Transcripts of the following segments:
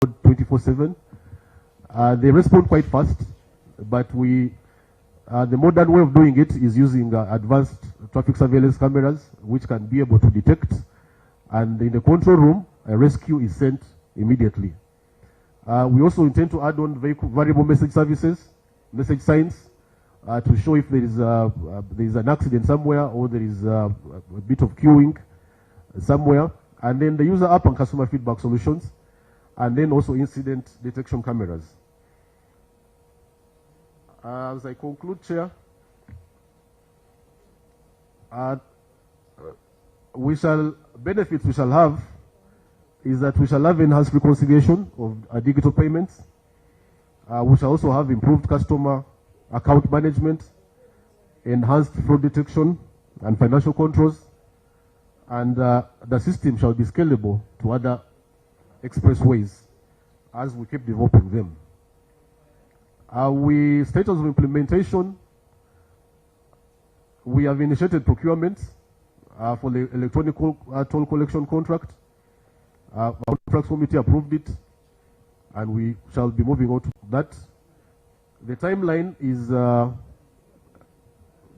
24/7. They respond quite fast, but the modern way of doing it is using advanced traffic surveillance cameras, which can be able to detect, and in the control room, a rescue is sent immediately. We also intend to add on variable message services, message signs, to show if there is an accident somewhere or there is a bit of queuing somewhere, and then the user app and customer feedback solutions, and then also incident detection cameras. As I conclude, Chair, benefits we shall have is that we shall have enhanced reconciliation of digital payments. We shall also have improved customer account management, enhanced fraud detection and financial controls, and the system shall be scalable to other expressways as we keep developing them. Status of implementation, we have initiated procurement for the electronic toll collection contract. Our contracts committee approved it, and we shall be moving on to that. The timeline is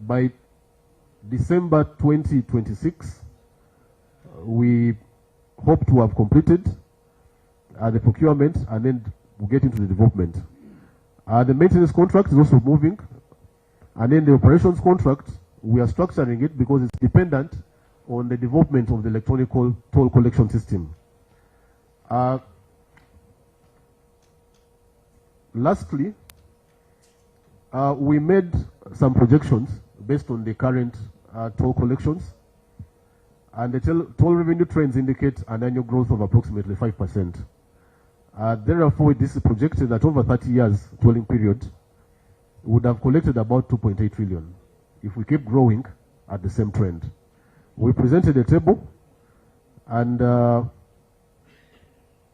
by December 2026. We hope to have completed the procurement, and then we'll get into the development. The maintenance contract is also moving, and then the operations contract, we are structuring it because it's dependent on the development of the electronic toll collection system. Lastly, we made some projections based on the current toll collections, and the toll revenue trends indicate an annual growth of approximately 5%. Therefore, this is projected that over 30 years tolling period, we would have collected about 2.8 trillion if we keep growing at the same trend. We presented a table, and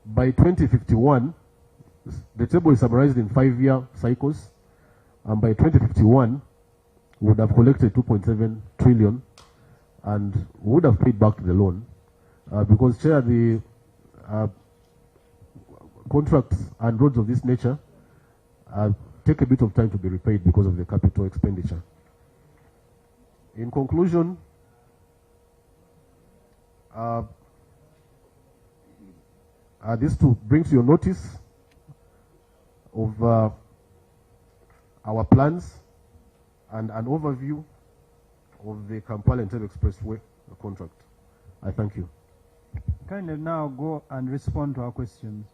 by 2051, the table is summarized in 5-year cycles, and by 2051, we would have collected 2.7 trillion, and we would have paid back the loan, because, Chair, the contracts and roads of this nature take a bit of time to be repaid because of the capital expenditure. In conclusion, this too brings your notice of our plans and an overview of the Kampala-Entebbe Expressway contract. I thank you. Kindly now go and respond to our questions.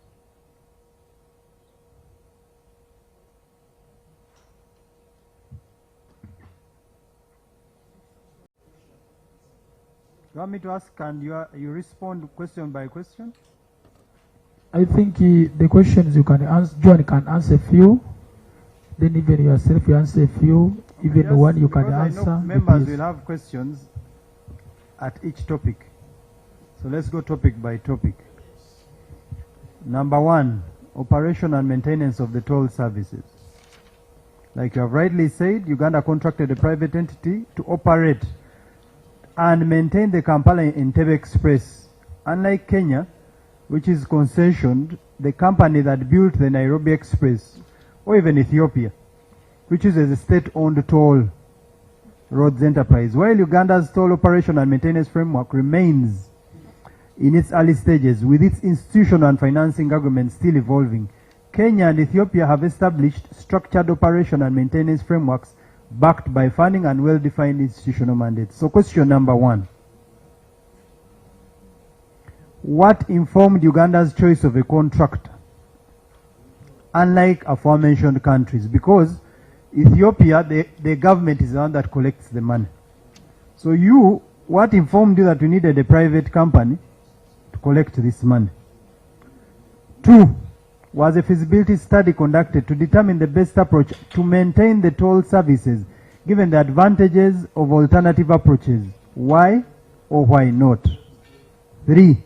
You want me to ask, and you respond question by question? I think the questions you can answer, John can answer a few, then even yourself you answer a few, even yes, one you can answer. I know members will have questions at each topic. So let's go topic by topic. Number 1, operation and maintenance of the toll services. Like you have rightly said, Uganda contracted a private entity to operate and maintain the Kampala-Entebbe Express. Unlike Kenya, which is concessioned, the company that built the Nairobi Express, or even Ethiopia, which is a state-owned toll roads enterprise. While Uganda's toll operation and maintenance framework remains in its early stages, with its institutional and financing agreements still evolving, Kenya and Ethiopia have established structured operation and maintenance frameworks backed by funding and well-defined institutional mandates. So question number 1. What informed Uganda's choice of a contractor, unlike aforementioned countries? Because Ethiopia, the government is the one that collects the money. So what informed you that you needed a private company to collect this money? 2, was a feasibility study conducted to determine the best approach to maintain the toll services given the advantages of alternative approaches? Why or why not? 3,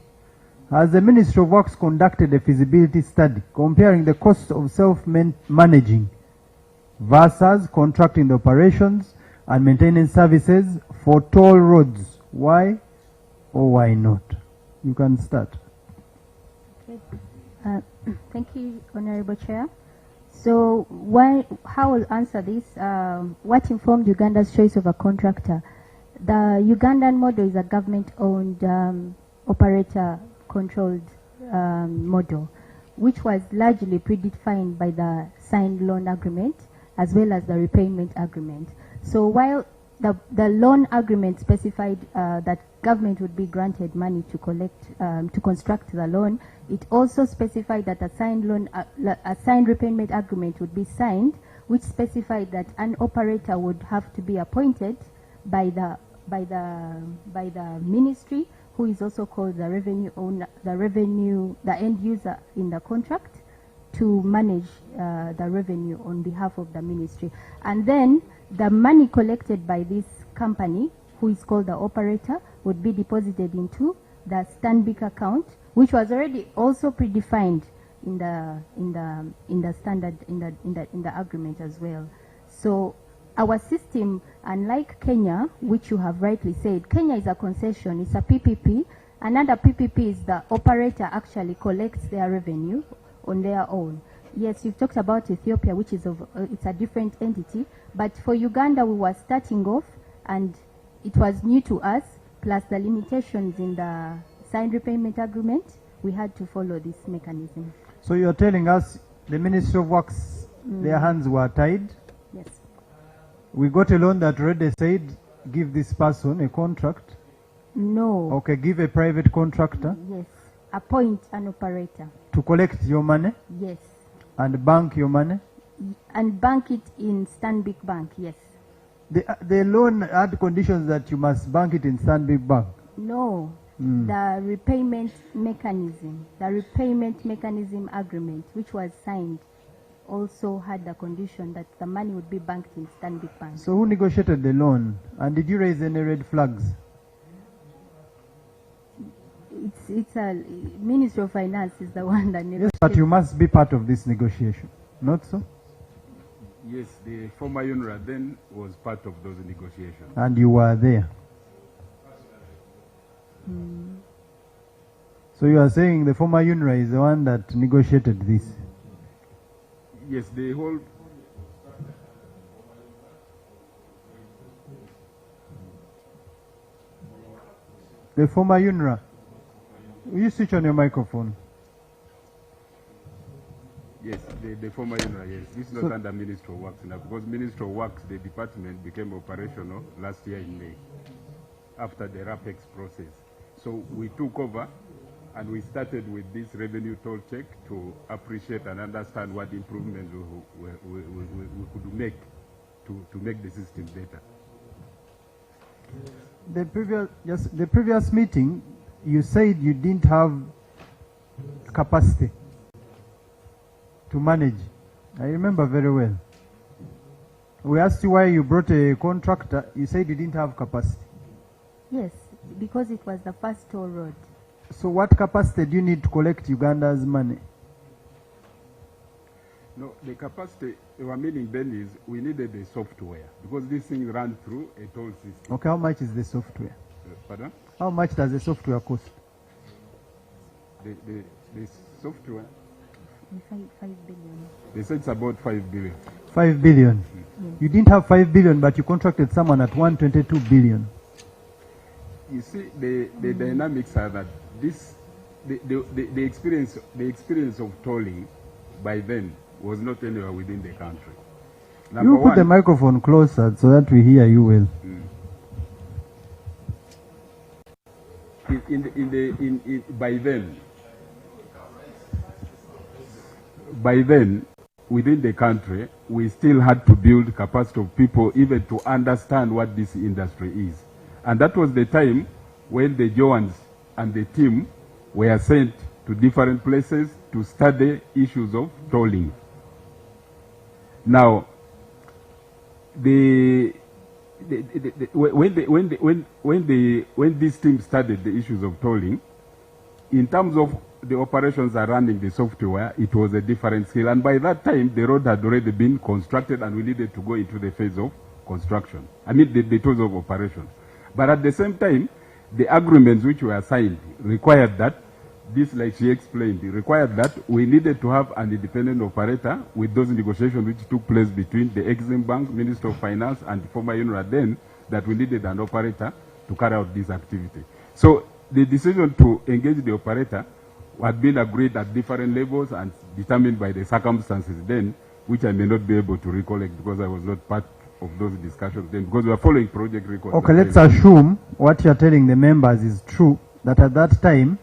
has the Ministry of Works conducted a feasibility study comparing the costs of self-managing versus contracting the operations and maintenance services for toll roads? Why or why not? You can start. Thank you, Honorable Chair. So, how I'll answer this? What informed Uganda's choice of a contractor? The Ugandan model is a government-owned, operator-controlled model, which was largely predefined by the signed loan agreement as well as the repayment agreement. So, while the loan agreement specified that government would be granted money to construct the loan, it also specified that a signed repayment agreement would be signed, which specified that an operator would have to be appointed by the ministry, who is also called the revenue owner, the end user in the contract, to manage the revenue on behalf of the ministry. And then the money collected by this company, who is called the operator, would be deposited into the Stanbic account, which was already also predefined in the agreement as well. So our system, unlike Kenya, which you have rightly said, Kenya is a concession, it's a PPP. Another PPP is the operator actually collects their revenue on their own. Yes, you've talked about Ethiopia, which is it's a different entity, but for Uganda we were starting off and it was new to us, plus the limitations in the signed repayment agreement, we had to follow this mechanism. So you're telling us the Ministry of Works, their hands were tied? Yes. We got a loan that already said, give this person a contract? No. Okay, give a private contractor? Yes. Appoint an operator. To collect your money? Yes. And bank your money? And bank it in Stanbic Bank, yes. The loan had conditions that you must bank it in Stanbic Bank? No. The repayment mechanism agreement, which was signed, also had the condition that the money would be banked in Stanbic Bank. So who negotiated the loan? And did you raise any red flags? It's a Ministry of Finance is the one that negotiated. Yes, but you must be part of this negotiation, not so? Yes, the former UNRWA then was part of those negotiations. And you were there? So you are saying the former UNRWA is the one that negotiated this? Yes, the whole... The former UNRWA. Will you switch on your microphone? Yes, the former UNRWA, yes. This is not under Ministry of Works now, because Ministry of Works, the department became operational last year in May, after the RAPEX process. So we took over and we started with this revenue toll check to appreciate and understand what improvements we could make to make the system better. The previous meeting, you said you didn't have capacity to manage. I remember very well. We asked you why you brought a contractor. You said you didn't have capacity. Yes, because it was the first toll road. So what capacity do you need to collect Uganda's money? No, the capacity, our meaning then is we needed the software, because this thing ran through a toll system. Okay, how much is the software? Pardon? How much does the software cost? The software, 5 billion. they said it's about 5 billion. 5 billion. You didn't have 5 billion, but you contracted someone at 122 billion. You see, the dynamics are that this, the experience of tolling by then was not anywhere within the country. Number You put the microphone closer so that we hear you well. By then, within the country, we still had to build capacity of people even to understand what this industry is. And that was the time when the Joans and the team were sent to different places to study issues of tolling. Now, when this team studied the issues of tolling, in terms of the operations are running the software, it was a different skill. And by that time, the road had already been constructed and we needed to go into the phase of construction. I mean, the phase of operation. But at the same time, the agreements which were signed required that this, like she explained, it required that we needed to have an independent operator with those negotiations which took place between the Exim Bank, Minister of Finance, and former UNRWA then, that we needed an operator to carry out this activity. So the decision to engage the operator had been agreed at different levels and determined by the circumstances then, which I may not be able to recollect because I was not part of those discussions then, because we are following project records. Okay, let's assume what you're telling the members is true, that at that time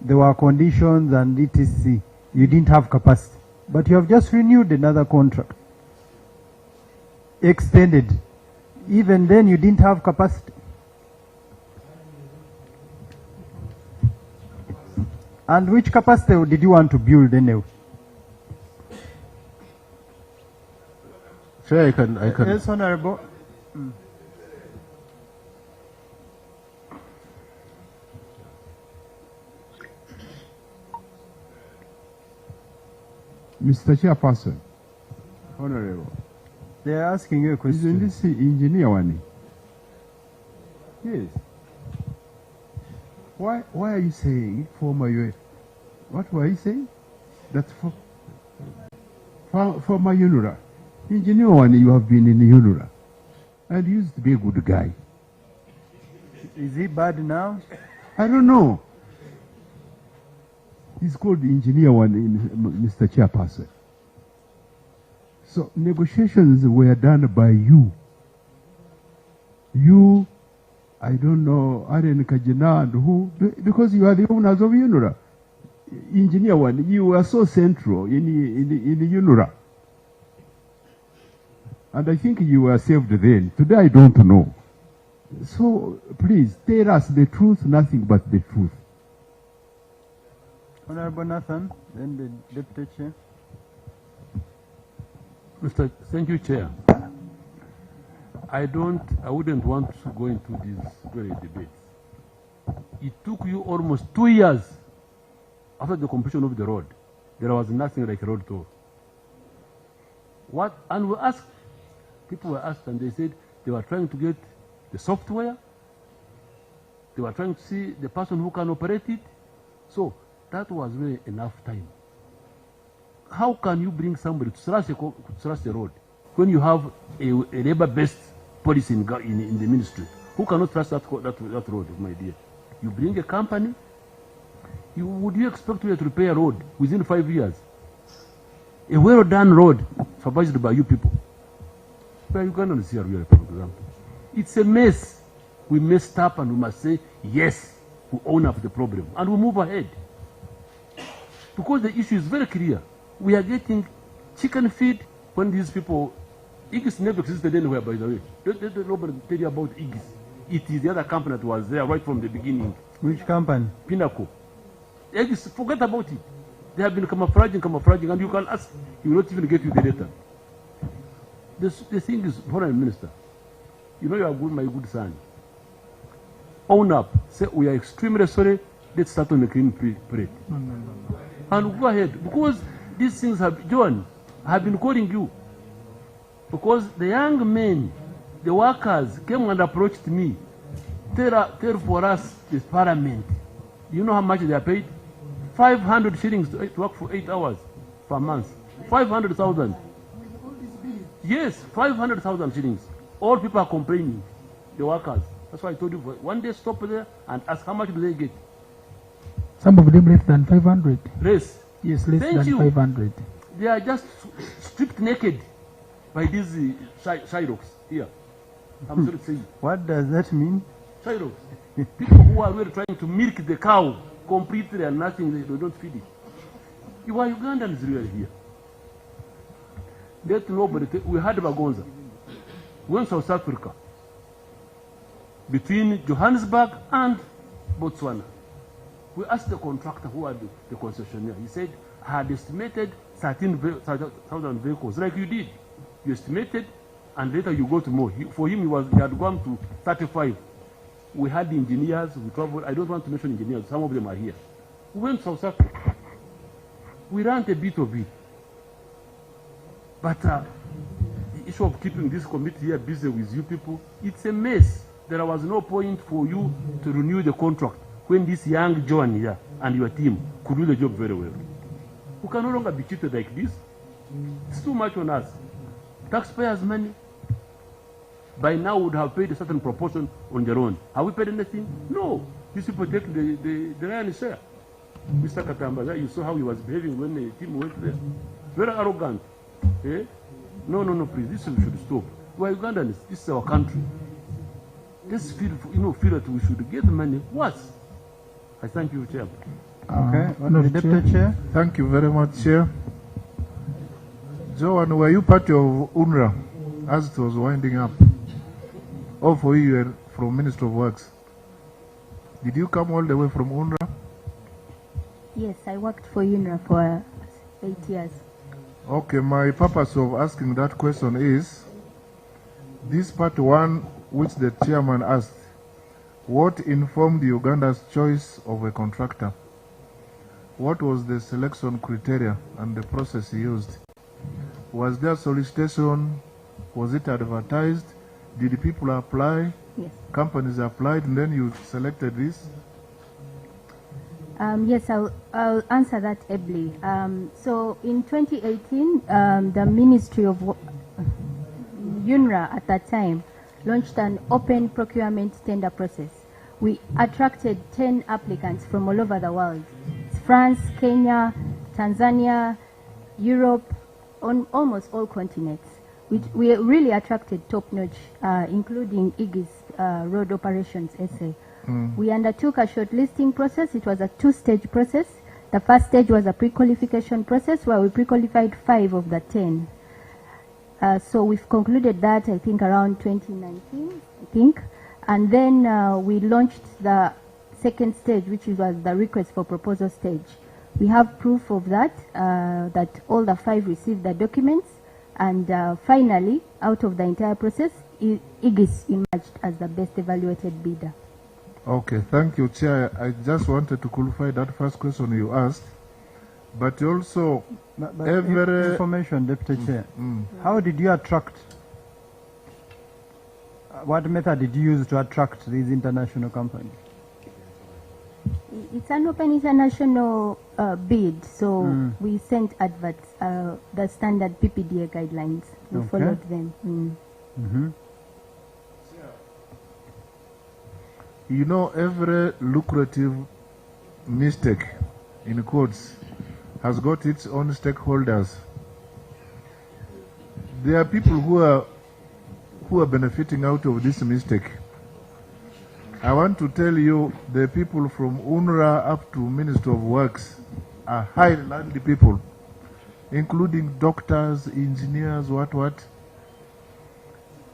there were conditions and etc. You didn't have capacity, but you have just renewed another contract, extended. Even then you didn't have capacity. And which capacity did you want to build anyway? Chair, I can. Yes, Honorable. Mr. Chairperson, Honorable, They are asking you a question. isn't this engineer one? Yes. Why are you saying former UA? What were you saying? That's former UNRWA. Engineer one, you have been in UNRWA. And you used to be a good guy. Is he bad now? I don't know. He's called the engineer one, Mr. Chairperson. So negotiations were done by you. You, I don't know, Aren Kajina and who, because you are the owners of UNRWA. Engineer one, you were so central in UNRWA. And I think you were saved then. Today I don't know. So please tell us the truth, nothing but the truth. Honorable Nathan, then the Deputy Chair. Thank you, Chair. I wouldn't want to go into these very debates. It took you almost 2 years after the completion of the road. There was nothing like a road tour. And we asked, people were asked and they said they were trying to get the software. They were trying to see the person who can operate it. So that was really enough time. How can you bring somebody to thrash a road when you have a labor-based policy in the ministry? Who cannot thrash that road, my dear? You bring a company, would you expect to repair a road within 5 years? A well-done road supervised by you people. Where Ugandans here, for example. It's a mess. We messed up and we must say, yes, we own up the problem and we move ahead. Because the issue is very clear. We are getting chicken feed when these people, Igis never existed anywhere, by the way. Don't nobody tell you about Igis. It is the other company that was there right from the beginning. Which company? Pinnacle. Igis, forget about it. They have been camouflaging, and you can ask, you will not even get you the data. The thing is, Foreign Minister, you know you are good, my good son. Own up. Say, we are extremely sorry. Let's start on the clean plate. And go ahead. Because these things have, John, have been calling you. Because the young men, the workers came and approached me. Tell for us this parliament. Do you know how much they are paid? 500 shillings to work for 8 hours per month. 500,000. Yes, 500,000 shillings. All people are complaining, the workers. That's why I told you, one day stop there and ask how much do they get. Some of them less than 500. Less. Yes, less Thank than you. 500. They are just stripped naked by these Shyrocks here. I'm sorry to say. What does that mean? Shyrocks. People who are really trying to milk the cow completely and nothing, they don't feed it. You are Ugandans really here. Let nobody we had Bagonza. We went to South Africa. Between Johannesburg and Botswana. We asked the contractor who had the concessionaire. He said, I had estimated 13,000 vehicles, like you did. You estimated, and later you go to more. For him, he had gone to 35. We had the engineers, we traveled. I don't want to mention engineers, some of them are here. We went to South Africa. We ran a bit of it. But the issue of keeping this committee here busy with you people, it's a mess. There was no point for you to renew the contract when this young John here and your team could do the job very well. We can no longer be treated like this. It's too much on us. Taxpayers' money, by now would have paid a certain proportion on their own. Have we paid anything? No. These people take the lion's share. Mr. Katamba, you saw how he was behaving when the team went there. Very arrogant. Eh? No, please, this should stop. We are Ugandans. This is our country. Let's feel that we should get money once. I thank you, Chair. Okay, Honorable Deputy Chair. Thank you very much, Chair. Joan, were you part of UNRWA as it was winding up? Or for you were from Ministry of Works? Did you come all the way from UNRWA? Yes, I worked for UNRWA for 8 years. Okay, my purpose of asking that question is, this part one, which the chairman asked, what informed Uganda's choice of a contractor? What was the selection criteria and the process used? Was there solicitation? Was it advertised? Did people apply? Yes. Companies applied, and then you selected this? Yes, I'll answer that ably. So in 2018, the Ministry of UNRWA at that time launched an open procurement tender process. We attracted 10 applicants from all over the world. France, Kenya, Tanzania, Europe, on almost all continents. We really attracted top-notch, including IGIS Road Operations SA. We undertook a shortlisting process. It was a two-stage process. The first stage was a pre-qualification process where we pre-qualified 5 of the 10. So we've concluded that, I think, around 2019, I think. And then we launched the second stage, which was the request for proposal stage. We have proof of that, that all the 5 received the documents. And finally, out of the entire process, IGIS emerged as the best evaluated bidder. Okay, thank you, Chair. I just wanted to qualify that first question you asked, but also But every information, Deputy Chair. How did you attract? What method did you use to attract these international companies? It's an open international bid, so we sent adverts, the standard PPDA guidelines. We followed them. You know, every lucrative mistake, in quotes, has got its own stakeholders. There are people who are benefiting out of this mistake. I want to tell you, the people from UNRWA up to Ministry of Works are highly learned people, including doctors, engineers, what.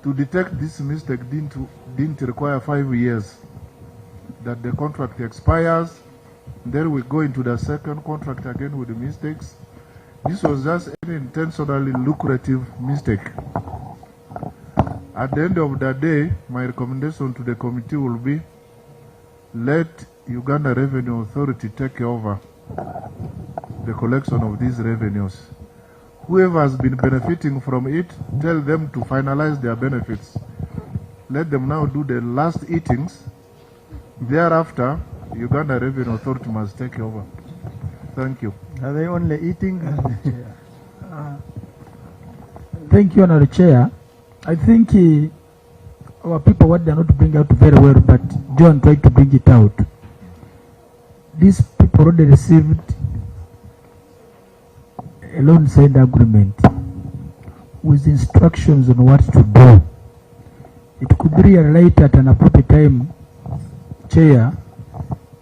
To detect this mistake didn't require 5 years. That the contract expires, then we go into the second contract again with the mistakes. This was just an intentionally lucrative mistake. At the end of the day, my recommendation to the committee will be, let Uganda Revenue Authority take over the collection of these revenues. Whoever has been benefiting from it, tell them to finalize their benefits. Let them now do the last eatings. Thereafter, Uganda Revenue Authority must take over. Thank you. Are they only eating? Thank you, Honorable Chair. I think our people, what they are not bringing out very well, but John tried to bring it out. These people already received a loan signed agreement with instructions on what to do. It could be realized at an appropriate time, Chair,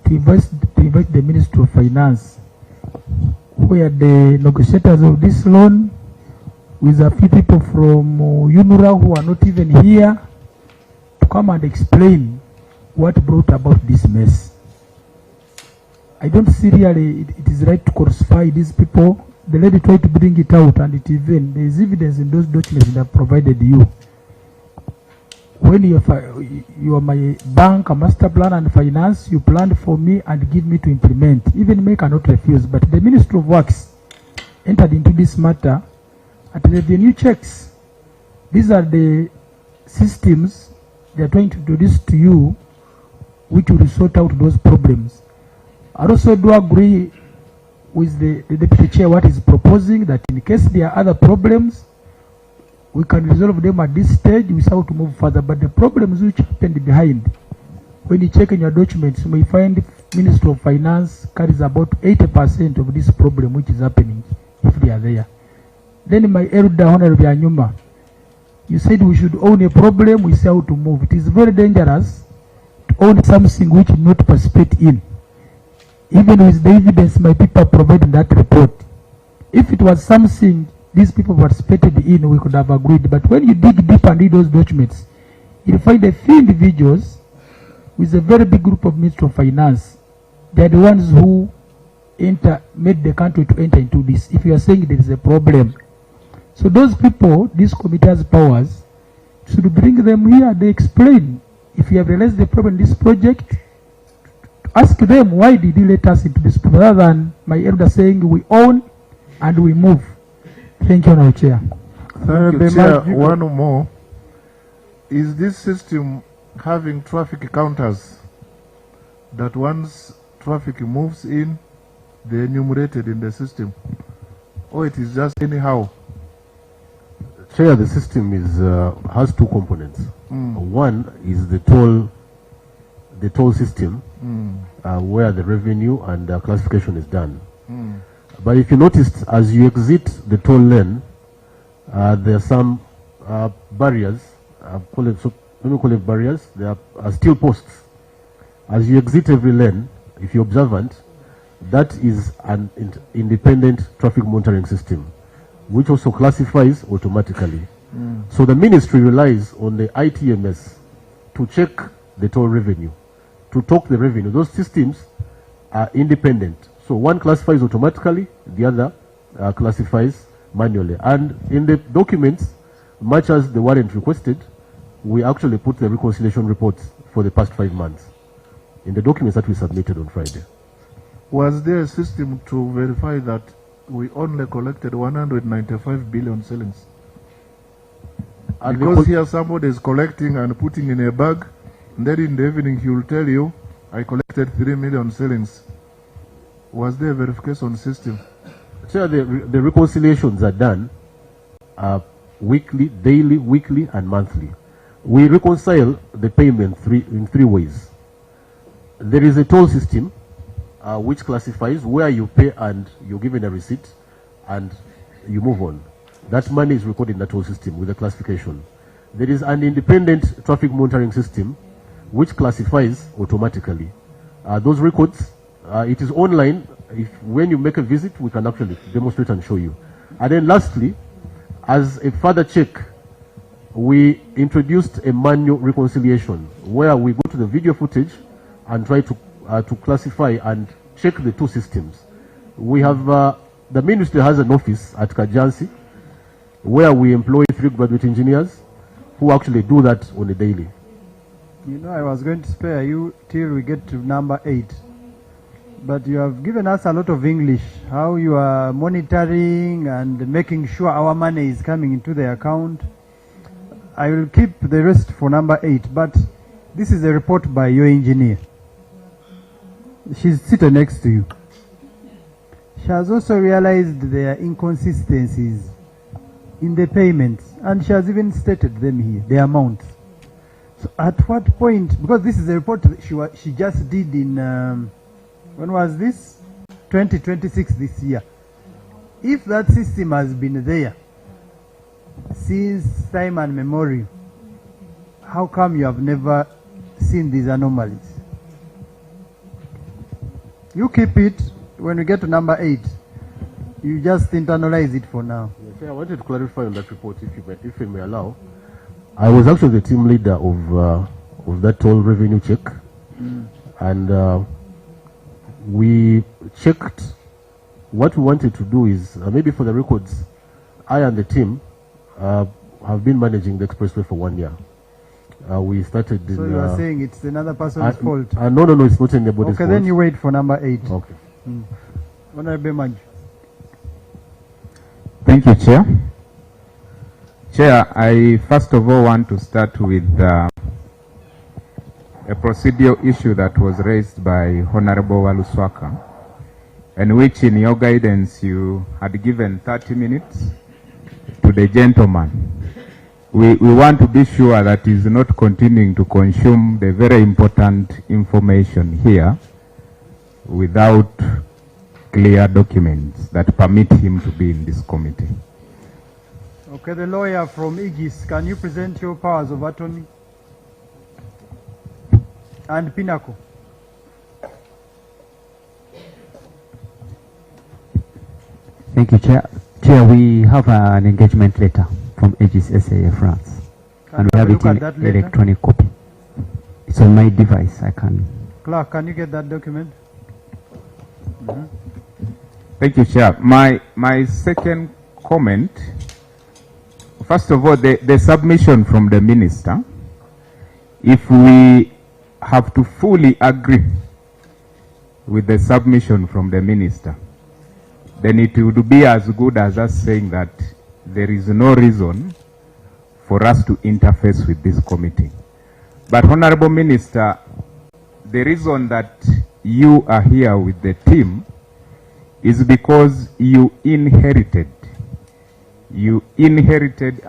to invite the Ministry of Finance, where the negotiators of this loan, with a few people from UNRWA who are not even here, to come and explain what brought about this mess. I don't see really it is right to crucify these people. The lady tried to bring it out, and there is evidence in those documents that I provided you. When you are my bank, a master plan and finance, you planned for me and give me to implement. Even me cannot refuse. But the Ministry of Works entered into this matter at revenue checks. These are the systems they are trying to introduce to you which will sort out those problems. I also do agree with the Deputy Chair what is proposing, that in case there are other problems, we can resolve them at this stage without to move further. But the problems which happened behind, when you check in your documents, you may find the Ministry of Finance carries about 80% of this problem which is happening, if they are there. Then my elder Honorable Anyuma, you said we should own a problem, we say how to move. It is very dangerous to own something which you not participate in. Even with the evidence my people provided in that report, if it was something these people participated in, we could have agreed. But when you dig deep and read those documents, you'll find a few individuals with a very big group of Ministry of Finance. They are the ones who made the country to enter into this. If you are saying there is a problem, so those people, this committee has powers, should bring them here. They explain. If you have realized the problem in this project, ask them why did you let us into this problem, rather than my elder saying we own and we move. Thank you, Honorable Chair. Thank you, Chair. One more. Is this system having traffic counters that once traffic moves in, they're enumerated in the system? Or it is just anyhow? Chair, the system has two components. One is the toll system, where the revenue and classification is done. But if you noticed, as you exit the toll lane, there are some barriers. Let me call it barriers. There are steel posts. As you exit every lane, if you're observant, that is an independent traffic monitoring system, which also classifies automatically. So the ministry relies on the ITMS to check the toll revenue, to talk the revenue. Those systems are independent. So one classifies automatically, the other classifies manually. And in the documents, much as the warrant requested, we actually put the reconciliation reports for the past 5 months in the documents that we submitted on Friday. Was there a system to verify that we only collected 195 billion shillings? Because here somebody is collecting and putting in a bag, and then in the evening he will tell you, I collected 3 million shillings. Was there a verification system? So the reconciliations are done weekly, daily, weekly, and monthly. We reconcile the payment in three ways. There is a toll system which classifies where you pay and you're given a receipt and you move on. That money is recorded in the toll system with a classification. There is an independent traffic monitoring system which classifies automatically. Those records, it is online. When you make a visit, we can actually demonstrate and show you. And then lastly, as a further check, we introduced a manual reconciliation where we go to the video footage and try to classify and check the two systems. We have, the ministry has an office at Kajansi where we employ 3 graduate engineers who actually do that on a daily. You know, I was going to spare you till we get to number 8. But you have given us a lot of English, how you are monitoring and making sure our money is coming into the account. I will keep the rest for number 8, but this is a report by your engineer. She's seated next to you. She has also realized there are inconsistencies in the payments, and she has even stated them here, the amounts. So at what point, because this is a report that she just did in, when was this? 2026 this year. If that system has been there since time and memorial, how come you have never seen these anomalies? You keep it. When we get to number 8, you just internalize it for now. Yes, I wanted to clarify on that report, if you may allow. I was actually the team leader of that toll revenue check, and we checked. What we wanted to do is, maybe for the records, I and the team have been managing the expressway for 1 year. We started in... So you are saying it's another person's fault? No, it's not anybody's fault. Okay, then you wait for number 8. Okay. Honorable Maj. Thank you, Chair. Chair, I first of all want to start with a a procedural issue that was raised by Honorable Waluswaka, and which in your guidance you had given 30 minutes to the gentleman. We want to be sure that he is not continuing to consume the very important information here without clear documents that permit him to be in this committee. Okay, the lawyer from Aegis, can you present your powers of attorney? And Pinnacle. Thank you, Chair. Chair, we have an engagement letter from Aegis SA France. And we have it in electronic copy. It's on my device. I can. Clerk, can you get that document? Thank you, Chair. My second comment, first of all, the submission from the Minister, if we have to fully agree with the submission from the Minister, then it would be as good as us saying that there is no reason for us to interface with this committee. But Honorable Minister, the reason that you are here with the team is because you inherited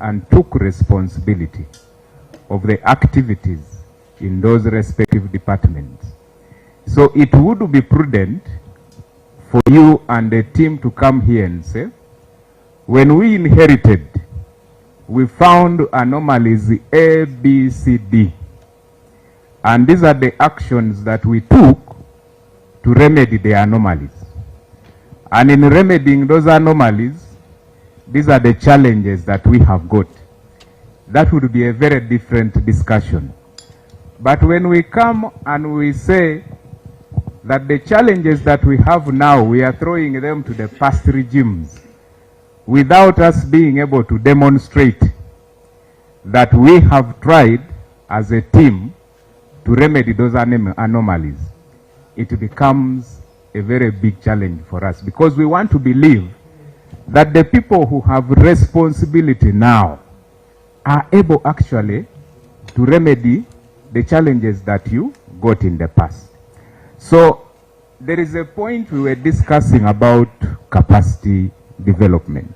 and took responsibility of the activities in those respective departments. So it would be prudent for you and the team to come here and say, when we inherited, we found anomalies A, B, C, D. And these are the actions that we took to remedy the anomalies. And in remedying those anomalies, these are the challenges that we have got. That would be a very different discussion. But when we come and we say that the challenges that we have now, we are throwing them to the past regimes without us being able to demonstrate that we have tried as a team to remedy those anomalies, it becomes a very big challenge for us, because we want to believe that the people who have responsibility now are able actually to remedy the challenges that you got in the past. So there is a point we were discussing about capacity development.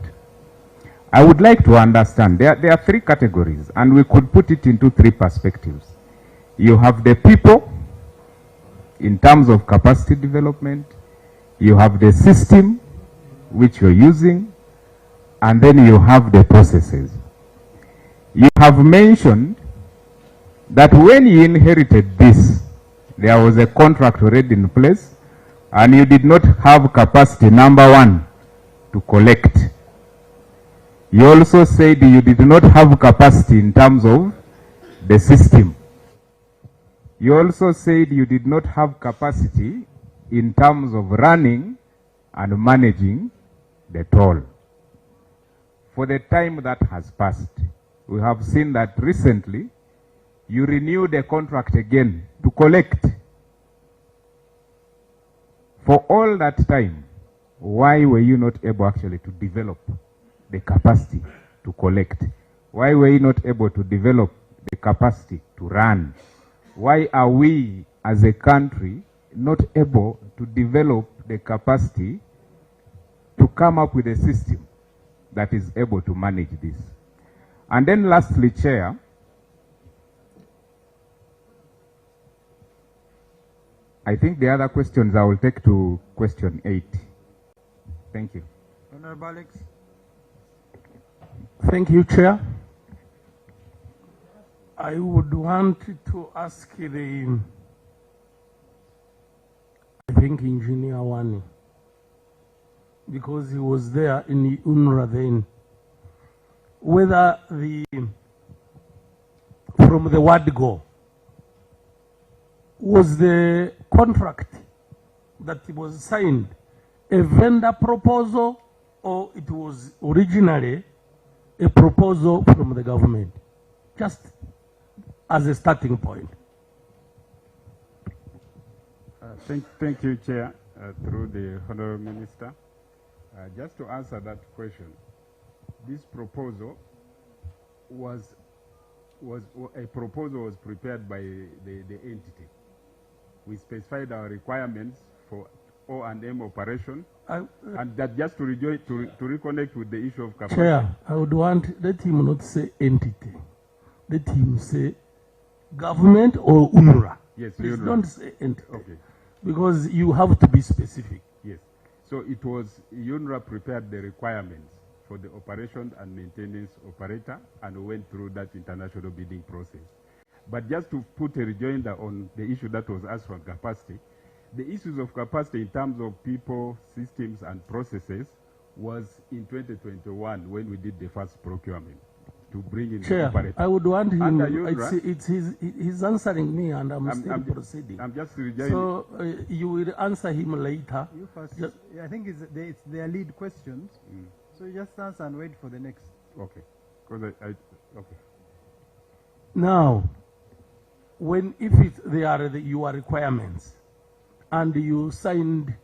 I would like to understand, there are three categories, and we could put it into three perspectives. You have the people in terms of capacity development, you have the system which you're using, and then you have the processes. You have mentioned that when you inherited this, there was a contract already in place, and you did not have capacity, number one, to collect. You also said you did not have capacity in terms of the system. You also said you did not have capacity in terms of running and managing the toll. For the time that has passed, we have seen that recently you renewed the contract again to collect. For all that time, why were you not able actually to develop the capacity to collect? Why were you not able to develop the capacity to run? Why are we as a country not able to develop the capacity to come up with a system that is able to manage this? And then lastly, Chair, I think the other questions I will take to question 8. Thank you. Honorable Alex. Thank you, Chair. I would want to ask the, I think, Engineer Wani, because he was there in UNRWA then, whether from the word go, was the contract that was signed a vendor proposal, or it was originally a proposal from the government? Just as a starting point. Thank you, Chair, through the Honourable Minister. Just to answer that question, this proposal was a proposal was prepared by the entity. We specified our requirements for O&M operation, and that just to reconnect with the issue of capacity. Chair, I would want, let him not say entity. Let him say government or UNRWA. Yes, Please UNRWA. don't say entity. Okay. Because you have to be specific. Yes. So it was UNRWA prepared the requirements for the operation and maintenance operator, and we went through that international bidding process. But just to put a rejoinder on the issue that was asked for capacity, the issues of capacity in terms of people, systems, and processes was in 2021 when we did the first procurement to bring in the Chair, operator. I would want him, Under UNRWA, he's answering me and I'm still proceeding. I'm just rejoining. So you will answer him later. You first. I think it's their lead questions. So you just answer and wait for the next. Okay. Because okay. Now, when they are your requirements, and you signed,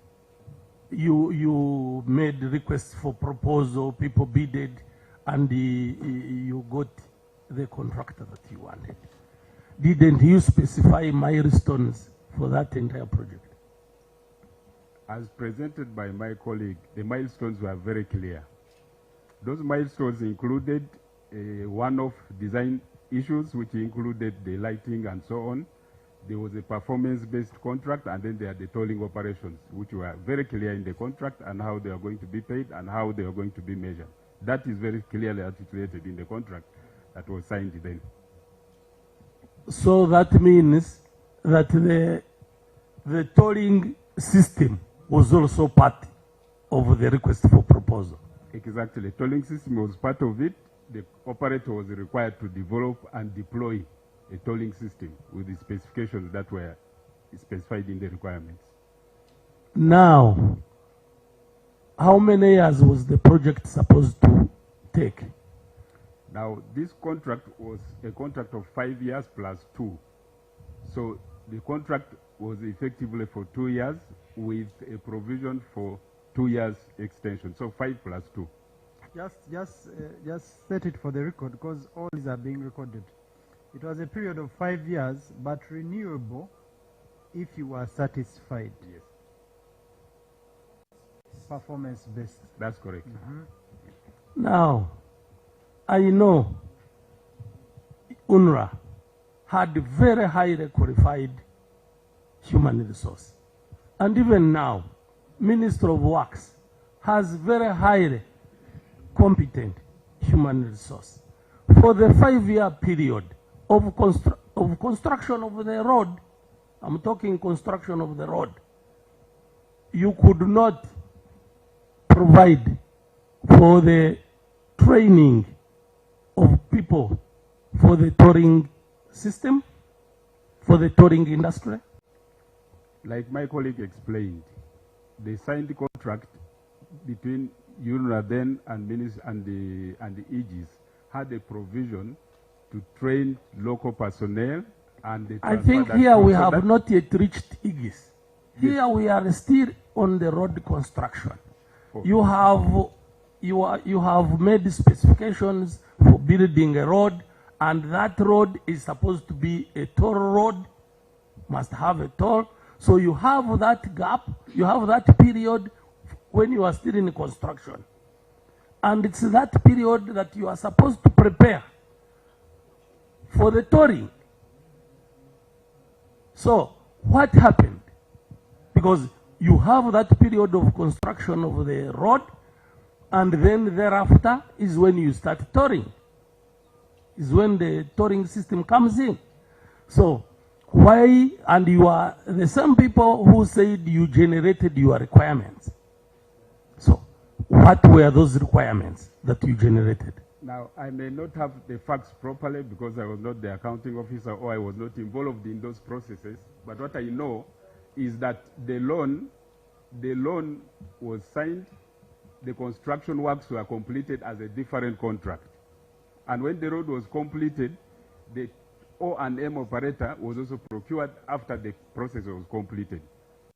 you made requests for proposal, people bidded, and you got the contractor that you wanted. Didn't you specify milestones for that entire project? As presented by my colleague, the milestones were very clear. Those milestones included one-off design issues, which included the lighting and so on. There was a performance-based contract, and then there are the tolling operations, which were very clear in the contract and how they are going to be paid and how they are going to be measured. That is very clearly articulated in the contract that was signed then. So that means that the tolling system was also part of the request for proposal. Exactly. The tolling system was part of it. The operator was required to develop and deploy a tolling system with the specifications that were specified in the requirements. Now, how many years was the project supposed to take? Now, this contract was a contract of 5 years plus 2. So the contract was effectively for 2 years with a provision for 2 years extension. So 5 plus 2. Just set it for the record, because all these are being recorded. It was a period of 5 years, but renewable if you are satisfied. Yes. Performance based. That's correct. Now, I know UNRWA had very highly qualified human resource. And even now, Minister of Works has very highly competent human resource. For the 5-year period of construction of the road, I'm talking construction of the road, you could not provide for the training of people for the touring system, for the touring industry? Like my colleague explained, they signed the contract between UNRWA then and the Aegis had a provision to train local personnel, and they I think here we have not yet reached Aegis. Here we are still on the road construction. Okay. You have made specifications for building a road, and that road is supposed to be a toll road, must have a toll. So you have that gap, you have that period when you are still in construction. And it's that period that you are supposed to prepare for the tolling. So what happened? Because you have that period of construction of the road, and then thereafter is when you start tolling, is when the tolling system comes in. So why, and you are the same people who said you generated your requirements. So what were those requirements that you generated? Now, I may not have the facts properly because I was not the accounting officer or I was not involved in those processes. But what I know is that the loan was signed, the construction works were completed as a different contract. And when the road was completed, the O&M operator was also procured after the process was completed.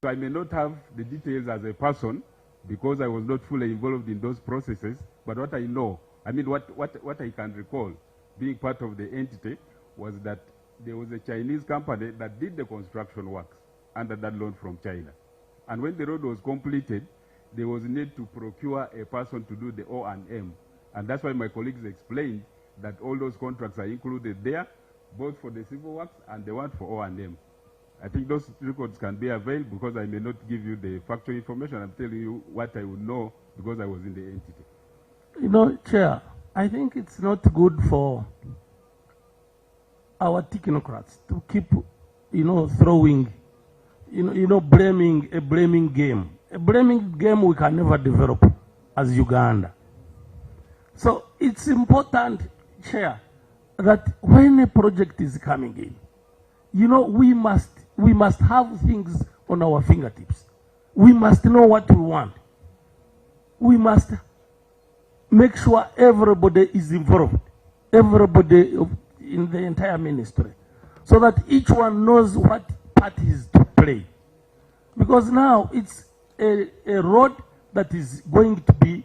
So I may not have the details as a person because I was not fully involved in those processes, but what I know, I mean what I can recall, being part of the entity, was that there was a Chinese company that did the construction works under that loan from China. And when the road was completed, there was a need to procure a person to do the O&M. And that's why my colleagues explained that all those contracts are included there, both for the civil works and the one for O&M. I think those records can be availed because I may not give you the factual information. I'm telling you what I would know because I was in the entity. You know, Chair, I think it's not good for our technocrats to keep, throwing, blaming a blaming game. A blaming game we can never develop as Uganda. So it's important, Chair, that when a project is coming in, we must have things on our fingertips. We must know what we want. We must make sure everybody is involved, everybody in the entire ministry, so that each one knows what part is to play. Because now it's a road that is going to be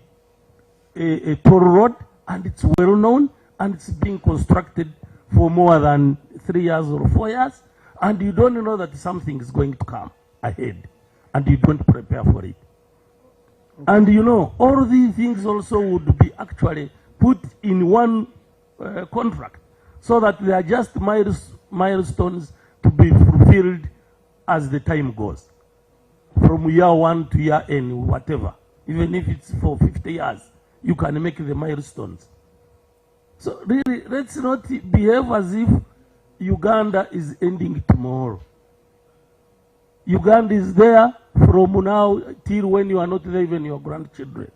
a toll road, and it's well known, and it's being constructed for more than 3 years or 4 years, and you don't know that something is going to come ahead, and you don't prepare for it. Okay. And all these things also would be actually put in one contract, so that they are just milestones to be fulfilled as the time goes, from year 1 to year end, whatever. Even if it's for 50 years, you can make the milestones. So really, let's not behave as if Uganda is ending tomorrow. Uganda is there from now till when you are not there, even your grandchildren.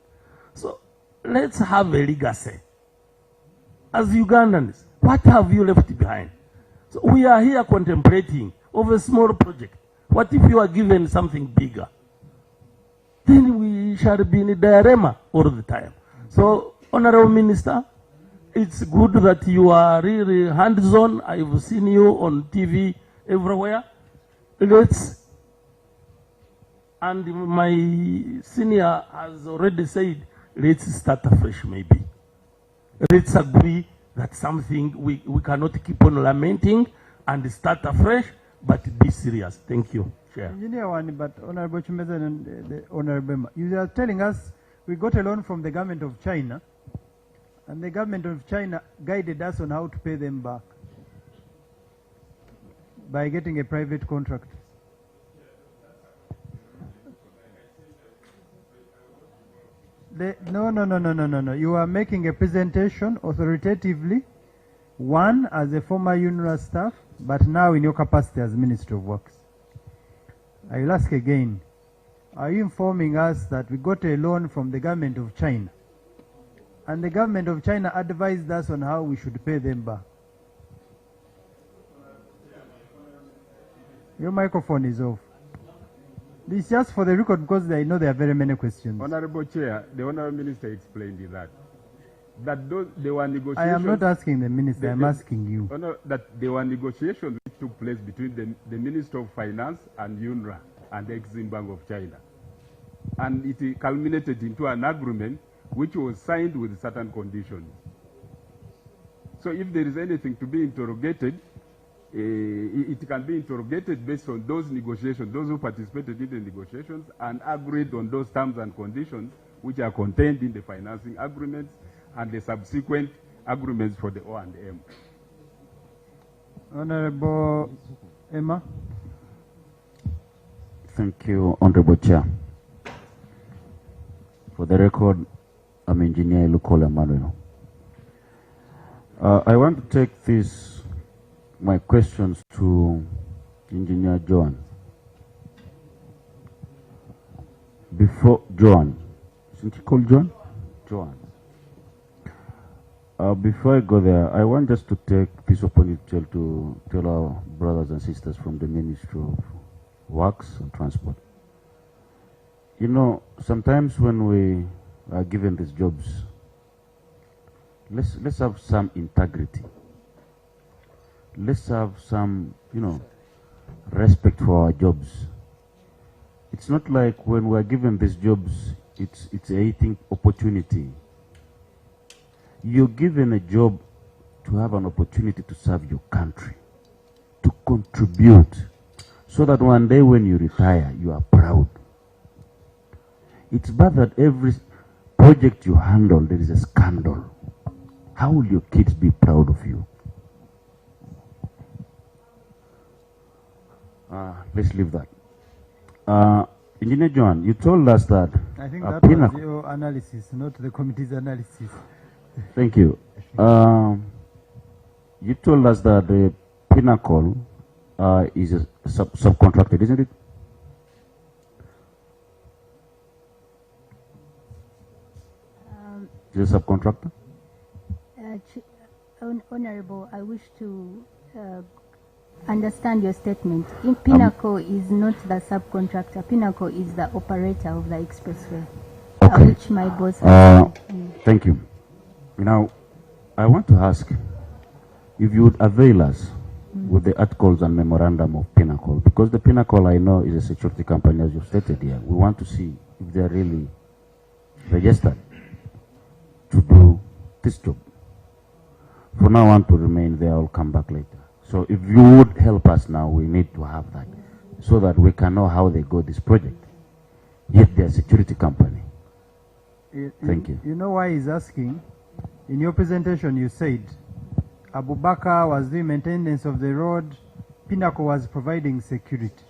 So let's have a legacy. As Ugandans, what have you left behind? So we are here contemplating of a small project. What if you are given something bigger? Then we shall be in a dilemma all the time. So, Honorable Minister, it's good that you are really hands-on. I've seen you on TV everywhere. And my senior has already said, let's start afresh maybe. Let's agree that something we cannot keep on lamenting and start afresh, but be serious. Thank you, Chair. Engineer Wani, but Honorable Chumeza and the Honorable Member, you are telling us we got a loan from the government of China, and the government of China guided us on how to pay them back by getting a private contract. No. You are making a presentation authoritatively, one as a former UNRWA staff, but now in your capacity as Minister of Works. I will ask again, are you informing us that we got a loan from the government of China, and the government of China advised us on how we should pay them back? Your microphone is off. This is just for the record because I know there are very many questions. Honorable Chair, the Honorable Minister explained that there were negotiations. I am not asking the Minister, I'm asking you. That there were negotiations which took place between the Minister of Finance and UNRWA and the Exim Bank of China. And it culminated into an agreement which was signed with certain conditions. So if there is anything to be interrogated, it can be interrogated based on those negotiations, those who participated in the negotiations and agreed on those terms and conditions which are contained in the financing agreements and the subsequent agreements for the O&M. Honorable Emma. Thank you, Honorable Chair. For the record, I'm Engineer Lukola Emmanuel. I want to take my questions to Engineer Joan. Isn't he called Joan? Joan. Before I go there, I want just to take this opportunity to tell our brothers and sisters from the Ministry of Works and Transport. Sometimes when we are given these jobs, let's have some integrity. Let's have some, respect for our jobs. It's not like when we are given these jobs, it's a opportunity. You're given a job to have an opportunity to serve your country, to contribute, so that one day when you retire, you are proud. It's bad that every project you handle, there is a scandal. How will your kids be proud of you? Let's leave that. Engineer John, you told us that... I think that was your analysis, not the committee's analysis. Thank you. You told us that the Pinnacle is a subcontracted, isn't it? Is a subcontractor? Honorable, I wish to understand your statement. In Pinnacle is not the subcontractor. Pinnacle is the operator of the expressway, which my boss has Thank you. Now, I want to ask if you would avail us with the articles and memorandum of Pinnacle, because the Pinnacle, I know, is a security company, as you've stated here. We want to see if they're really registered to do this job. For now on to remain there, I'll come back later. So if you would help us now, we need to have that, so that we can know how they got this project. Yet they're a security company. Thank you. You know why he's asking? In your presentation you said Abu Bakar was doing maintenance of the road, Pinnacle was providing security.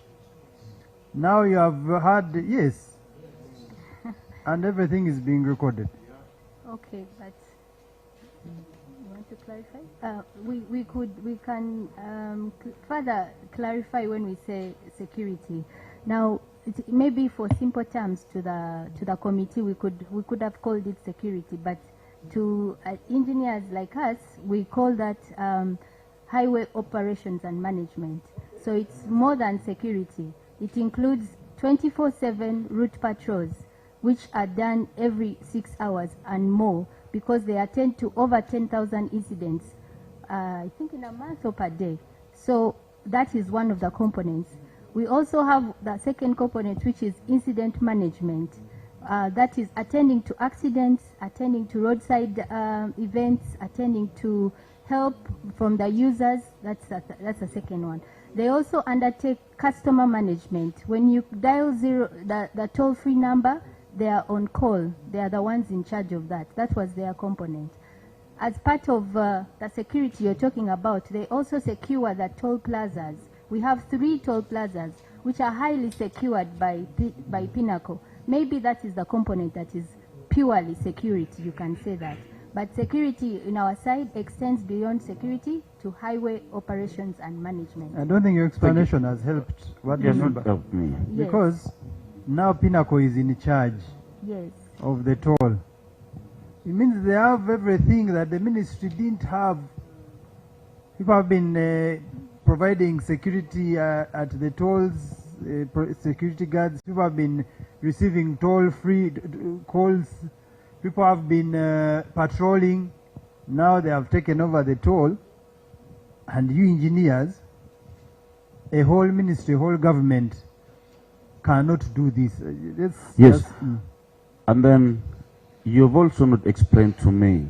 Now you have had, yes, and everything is being recorded. Okay, but you want to clarify? We can further clarify when we say security. Now, maybe for simple terms to the committee, we could have called it security, but to engineers like us, we call that highway operations and management. So it's more than security. It includes 24/7 route patrols, which are done every 6 hours and more, because they attend to over 10,000 incidents, I think in a month or per day. So that is one of the components. We also have the second component, which is incident management. That is attending to accidents, attending to roadside events, attending to help from the users. That's the second one. They also undertake customer management. When you dial the toll-free number, they are on call. They are the ones in charge of that. That was their component. As part of the security you're talking about, they also secure the toll plazas. We have 3 toll plazas, which are highly secured by Pinnacle. Maybe that is the component that is purely security, you can say that. But security in our side extends beyond security to highway operations and management. I don't think your explanation has helped. What do you mean? Helped me. Because now Pinnacle is in charge of the toll. It means they have everything that the ministry didn't have. People have been providing security at the tolls, security guards. People have been receiving toll-free calls. People have been patrolling. Now they have taken over the toll. And you engineers, a whole ministry, whole government cannot do this. Yes. And then you've also not explained to me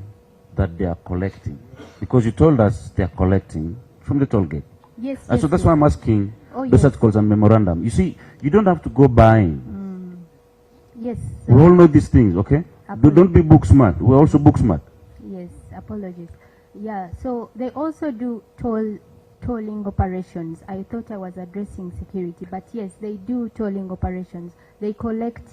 that they are collecting. Because you told us they are collecting from the toll gate. Yes. And so that's why I'm asking Oh, those articles and memorandum. You see, you don't have to go buying. Yes. We all know these things, okay? Don't be book smart. We're also book smart. Yes, apologies. Yeah, so they also do tolling operations. I thought I was addressing security, but yes, they do tolling operations. They collect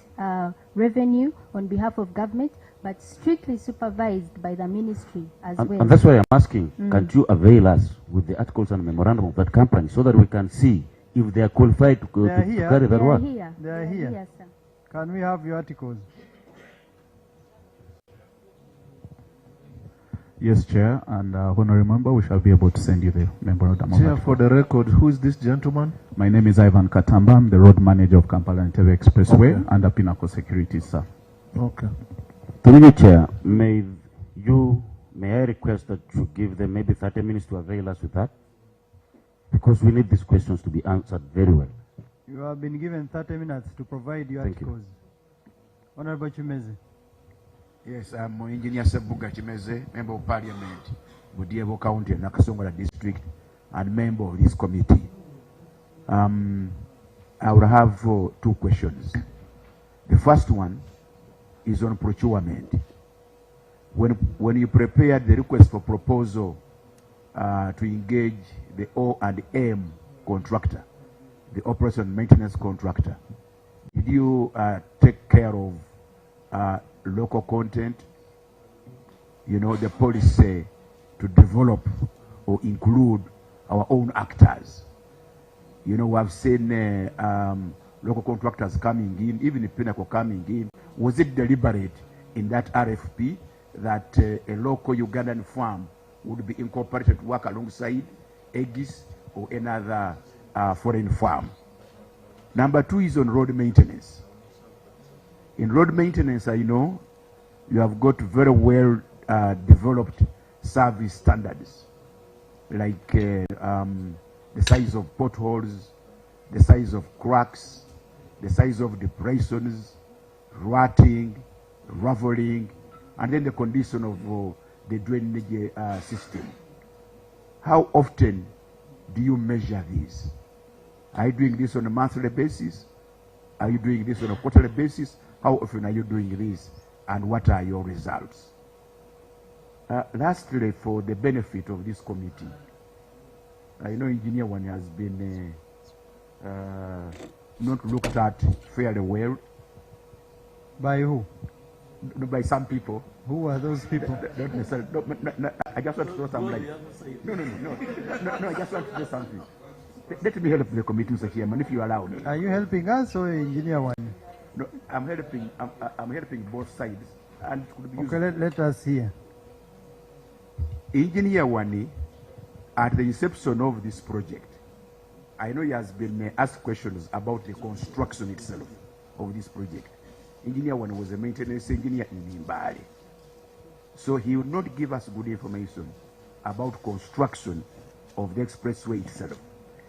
revenue on behalf of government, but strictly supervised by the ministry as well. And that's why I'm asking, can't you avail us with the articles and memorandum of that company so that we can see if they are qualified to carry that work? They are here. Yes, sir. Can we have your articles? Yes, Chair, and Honorable Member, we shall be able to send you the memorandum. Chair, for the record, who is this gentleman? My name is Ivan Katamba. I'm the road manager of Kampala-Entebbe Expressway under Pinnacle Security, sir. Okay. Through you, Chair, may I request that you give them maybe 30 minutes to avail us with that? Because we need these questions to be answered very well. You have been given 30 minutes to provide your articles. Honorable Chimeze. Yes, I'm Engineer Sebuga Chimeze, Member of Parliament. Budiebo County and Nakasongola District, and member of this committee. I will have 2 questions. The first one is on procurement. When you prepared the request for proposal to engage the O&M contractor, the operation and maintenance contractor, did you take care of local content, you know, the policy to develop or include our own actors? You know, we have seen local contractors coming in, even the Pinnacle coming in. Was it deliberate in that RFP that a local Ugandan farm would be incorporated to work alongside Aegis or another foreign farm? Number 2 is on road maintenance. In road maintenance, I know you have got very well developed service standards, like the size of potholes, the size of cracks, the size of depressions, rutting, raveling, and then the condition of the drainage system. How often do you measure this? Are you doing this on a monthly basis? Are you doing this on a quarterly basis? How often are you doing this? And what are your results? Lastly, for the benefit of this committee, I know Engineer One has been not looked at fairly well. By who? By some people. Who are those people? Not necessarily. No, I just want to throw some light. No, I just want to say something. Let me help the committee, Mr. Chairman, if you allow me. Are you helping us or Engineer One? No, I'm helping both sides. And it could be okay, let us hear. Engineer One, at the inception of this project, I know he has been asked questions about the construction itself of this project. Engineer One was a maintenance engineer in Mbale. So he would not give us good information about construction of the expressway itself.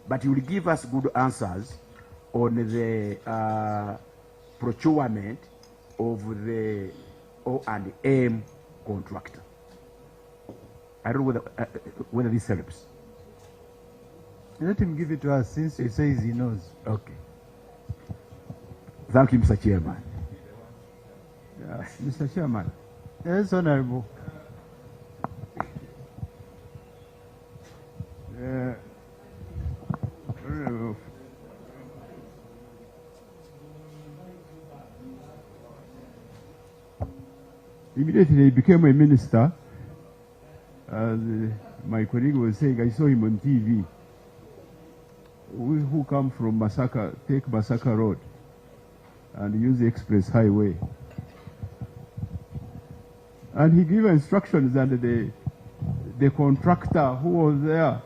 But he will give us good answers on the procurement of the O&M contractor. I don't know whether this helps. Let him give it to us since he says he knows. Okay. Thank you, Mr. Chairman. Mr. Chairman. Yes, Honorable. Immediately he became a minister. As my colleague was saying, I saw him on TV. We who come from Masaka, take Masaka Road and use the express highway. And he gave instructions, and the contractor who was there,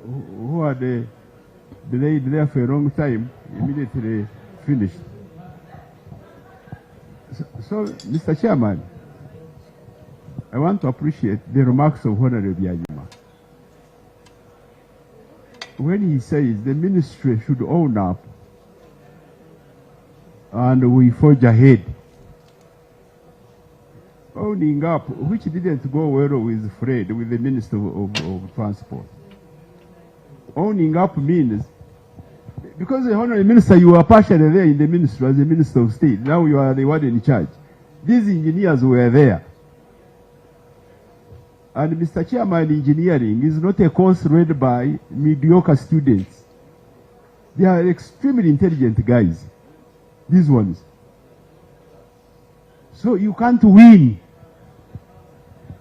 who had delayed there for a long time, immediately finished. So, Mr. Chairman, I want to appreciate the remarks of Honorable Byanyima. When he says the ministry should own up and we forge ahead, owning up, which didn't go well with Fred, with the Minister of Transport. Owning up means, because the Honorable Minister, you were partially there in the ministry as the Minister of State. Now you are the one in charge. These engineers were there. And Mr. Chairman, engineering is not a course read by mediocre students. They are extremely intelligent guys, these ones. So you can't win.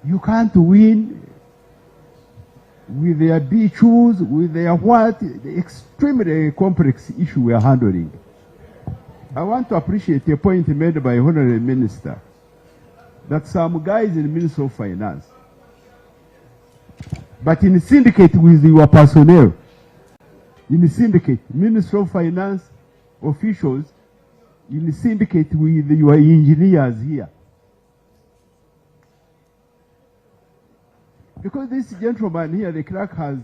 You can't win with their B-choose, with their what, the extremely complex issue we are handling. I want to appreciate a point made by Honorable Minister that some guys in the Ministry of Finance, but in syndicate with your personnel, in syndicate, Ministry of Finance officials, in syndicate with your engineers here. Because this gentleman here, the clerk, has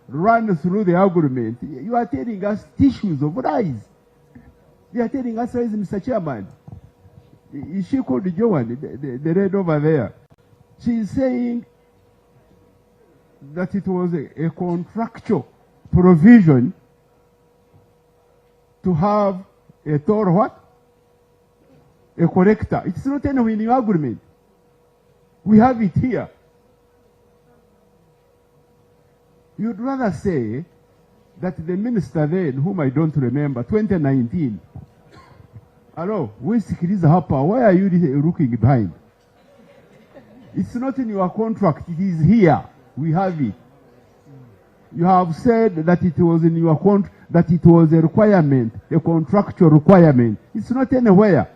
run through the argument. You are telling us tissues of lies. They are telling us lies, Mr. Chairman. Is she called Joan, the red over there? She is saying that it was a contractual provision to have a toll what? A collector. It's not anywhere in your agreement. We have it here. You'd rather say that the minister then, whom I don't remember, 2019, hello, wesikiliza hapa, why are you looking behind? It's not in your contract, it is here. We have it. You have said that it was in your contract, that it was a requirement, a contractual requirement. It's not anywhere.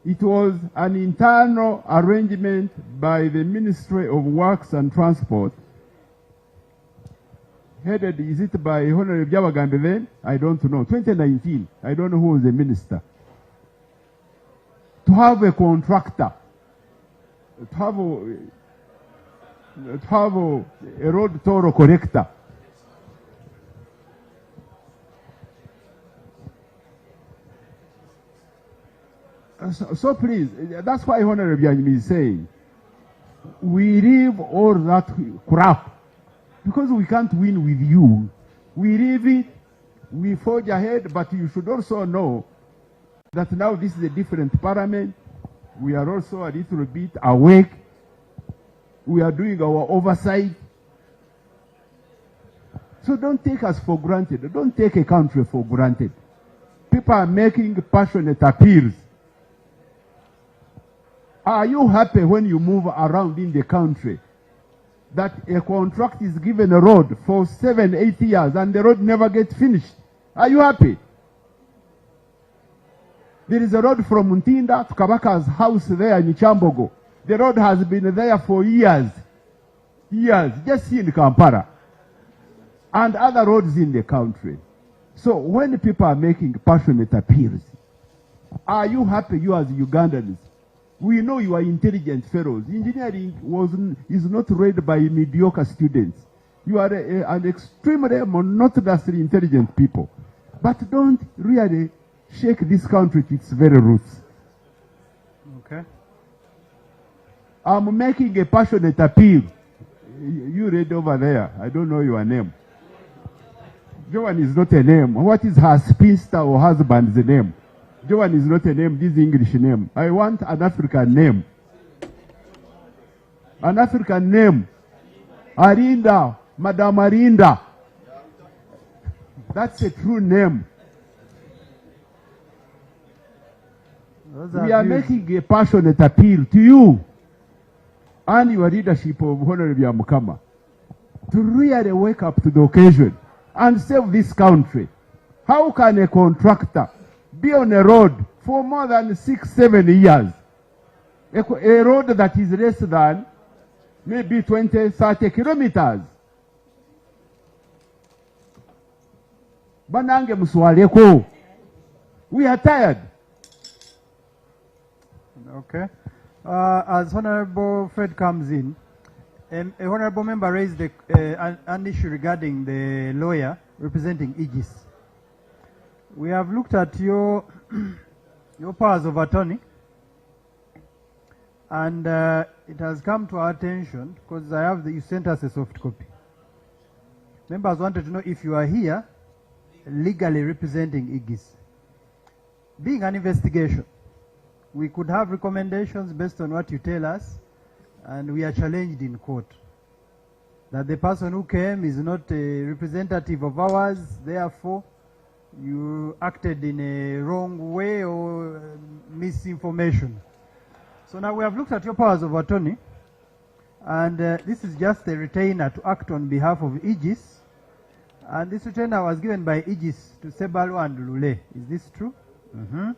It was an internal arrangement by the Ministry of Works and Transport. Headed, is it by Honorable Byabagamba then? I don't know. 2019. I don't know who was the minister. To have a contractor, to have a road toll collector. So please, that's why Honorable Byanyimi is saying, we leave all that crap, because we can't win with you. We leave it, we forge ahead, but you should also know that now this is a different parliament. We are also a little bit awake. We are doing our oversight. So don't take us for granted. Don't take a country for granted. People are making passionate appeals. Are you happy when you move around in the country that a contract is given a road for 7, 8 years and the road never gets finished? Are you happy? There is a road from Ntinda to Kabaka's house there in Chambogo. The road has been there for years. Years, just in Kampala. And other roads in the country. So when people are making passionate appeals, are you happy, you as Ugandans? We know you are intelligent fellows. Engineering is not read by mediocre students. You are an extremely monotonously intelligent people. But don't really shake this country to its very roots. Okay. I'm making a passionate appeal. You read over there. I don't know your name. Joan is not a name. What is her spinster or husband's name? Joan is not a name, this is English name. I want an African name. An African name. Arinda, Madame Arinda. That's a true name. We are making a passionate appeal to you and your leadership of Honorable Mukama to really wake up to the occasion and save this country. How can a contractor be on a road for more than 6, 7 years? A road that is less than maybe 20, 30 kilometers. Banange muswaleko. We are tired. Okay. As Honorable Fred comes in, a Honorable member raised an issue regarding the lawyer representing Aegis. We have looked at your powers of attorney, and it has come to our attention because you sent us a soft copy. Members wanted to know if you are here legally representing Aegis. Being an investigation, we could have recommendations based on what you tell us, and we are challenged in court that the person who came is not a representative of ours, therefore you acted in a wrong way or misinformation. So now we have looked at your powers of attorney, and this is just a retainer to act on behalf of Aegis, and this retainer was given by Aegis to Sebalo and Lule. Is this true? Mm-hmm.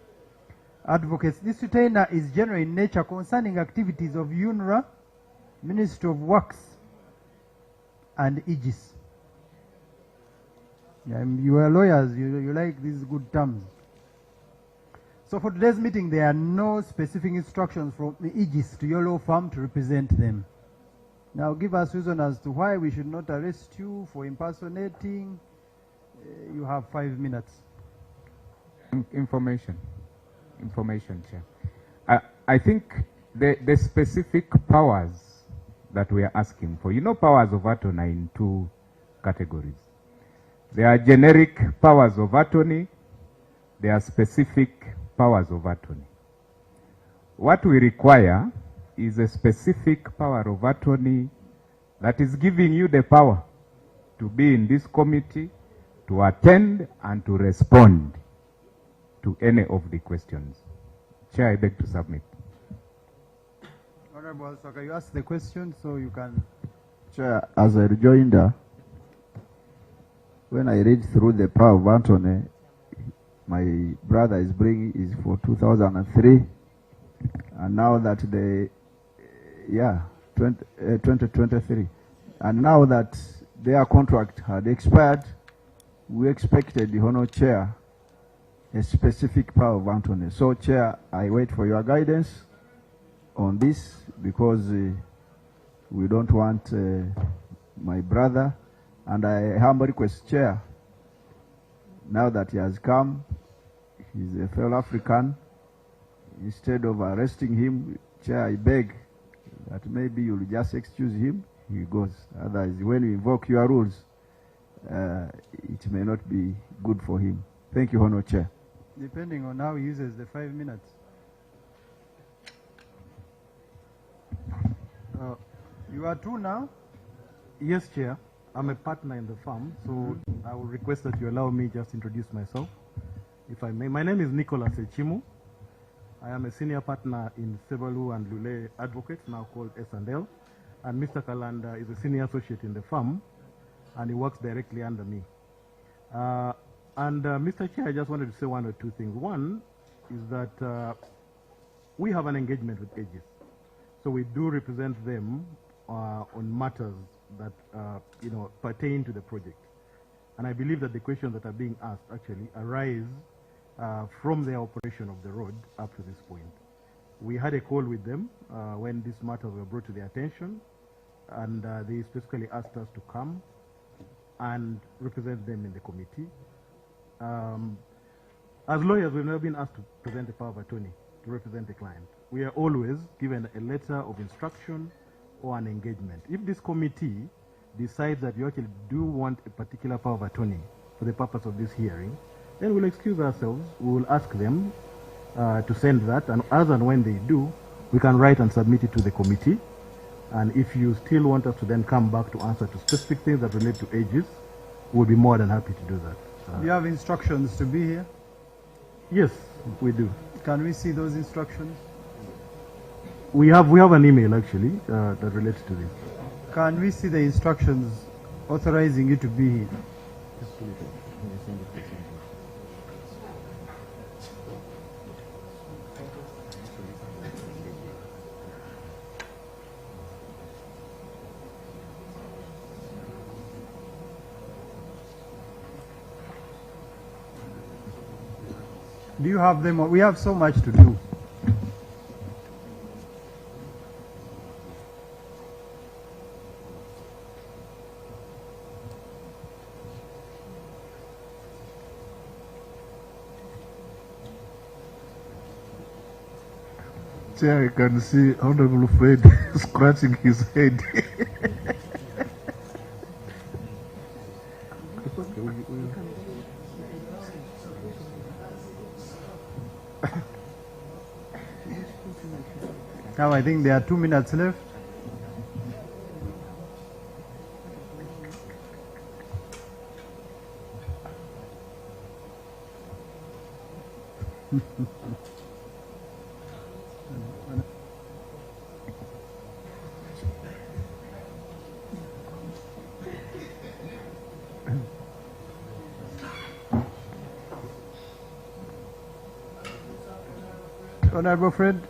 Advocates, this retainer is general in nature concerning activities of UNRA, Ministry of Works, and Aegis. Yeah, you are lawyers, you like these good terms. So for today's meeting, there are no specific instructions from the Aegis to your law firm to represent them. Now give us reason as to why we should not arrest you for impersonating. You have 5 minutes. Information, Chair. I think the specific powers that we are asking for. You know, powers of attorney are in two categories. There are generic powers of attorney, there are specific powers of attorney. What we require is a specific power of attorney that is giving you the power to be in this committee, to attend and to respond to any of the questions. Chair, I beg to submit. Honorable Saka, you ask the question, so you can. Chair, as a rejoinder, when I read through the power of attorney, my brother is bringing is for 2003, and now that 2023, and now that their contract had expired, we expected the Honour Chair a specific power of attorney. So, Chair, I wait for your guidance on this, because we don't want my brother, and I humbly request, Chair, now that he has come, he's a fellow African, instead of arresting him, Chair, I beg that maybe you'll just excuse him, he goes. Otherwise, when you invoke your rules, it may not be good for him. Thank you, Honour Chair. Depending on how he uses the 5 minutes. You are two now? Yes, Chair. I'm a partner in the firm, so I will request that you allow me just introduce myself, if I may. My name is Nicholas Echimu. I am a senior partner in Sebalu and Lule Advocates, now called S&L, and Mr. Kalanda is a senior associate in the firm, and he works directly under me. Mr. Chair, I just wanted to say one or two things. One is that we have an engagement with Aegis, so we do represent them on matters that pertain to the project. And I believe that the questions that are being asked actually arise from their operation of the road up to this point. We had a call with them when these matters were brought to their attention, and they specifically asked us to come and represent them in the committee. As lawyers, we've never been asked to present a power of attorney to represent the client. We are always given a letter of instruction or an engagement. If this committee decides that you actually do want a particular power of attorney for the purpose of this hearing, then we'll excuse ourselves. We will ask them to send that, and as and when they do, we can write and submit it to the committee. And if you still want us to then come back to answer to specific things that relate to Aegis, we'll be more than happy to do that. Do you have instructions to be here? Yes, we do. Can we see those instructions? We have an email actually that relates to this. Can we see the instructions authorizing you to be here? Yes, please. Can you send it to me? Do you have them? We have so much to do. Chair, I can see Honorable Fred scratching his head. Now I think there are 2 minutes left. Honorable Fred,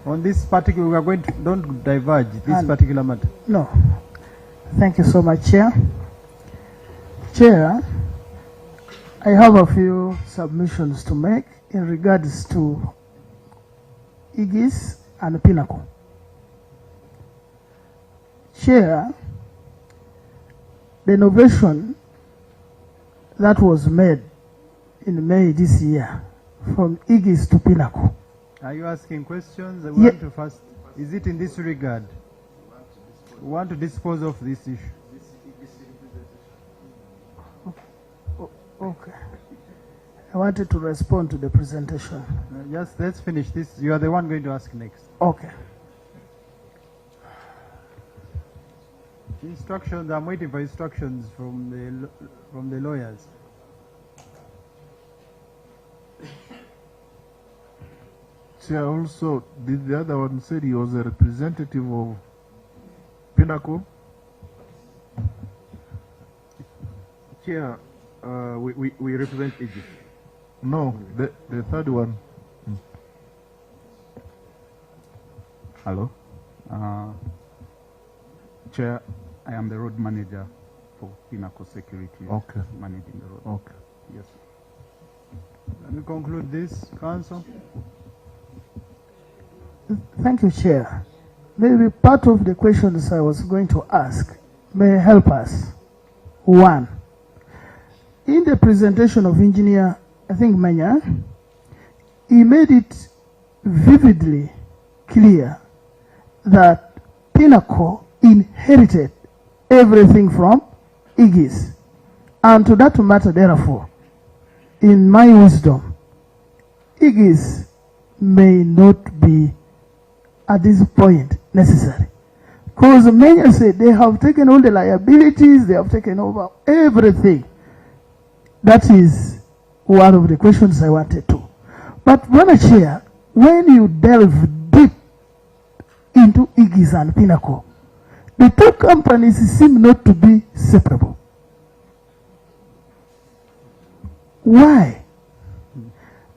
on this particular, we are going to, don't diverge this particular matter. No. Thank you so much, Chair. Chair, I have a few submissions to make in regards to Aegis and Pinnacle. Chair, the innovation that was made in May this year from Aegis to Pinnacle. Are you asking questions? I want to first, is it in this regard? want to dispose of this issue? Okay. I wanted to respond to the presentation. Just let's finish this. You are the one going to ask next. Okay. Instructions. I'm waiting for instructions from the lawyers. Chair, also, did the other one said he was a representative of Pinnacle? Chair, we represent Aegis. No, the third one. Hello. Chair, I am the road manager for Pinnacle Security. Okay. Managing the road. Okay. Yes. Let me conclude this, Council. Thank you, Chair. Maybe part of the questions I was going to ask may help us. One, in the presentation of Engineer, I think Manya, he made it vividly clear that Pinnacle inherited everything from Aegis. And to that matter, therefore, in my wisdom, Aegis may not be at this point necessary. Because many say they have taken all the liabilities, they have taken over everything. That is one of the questions I wanted to. But Madam Chair, when you delve deep into Aegis and Pinnacle, the two companies seem not to be separable. Why?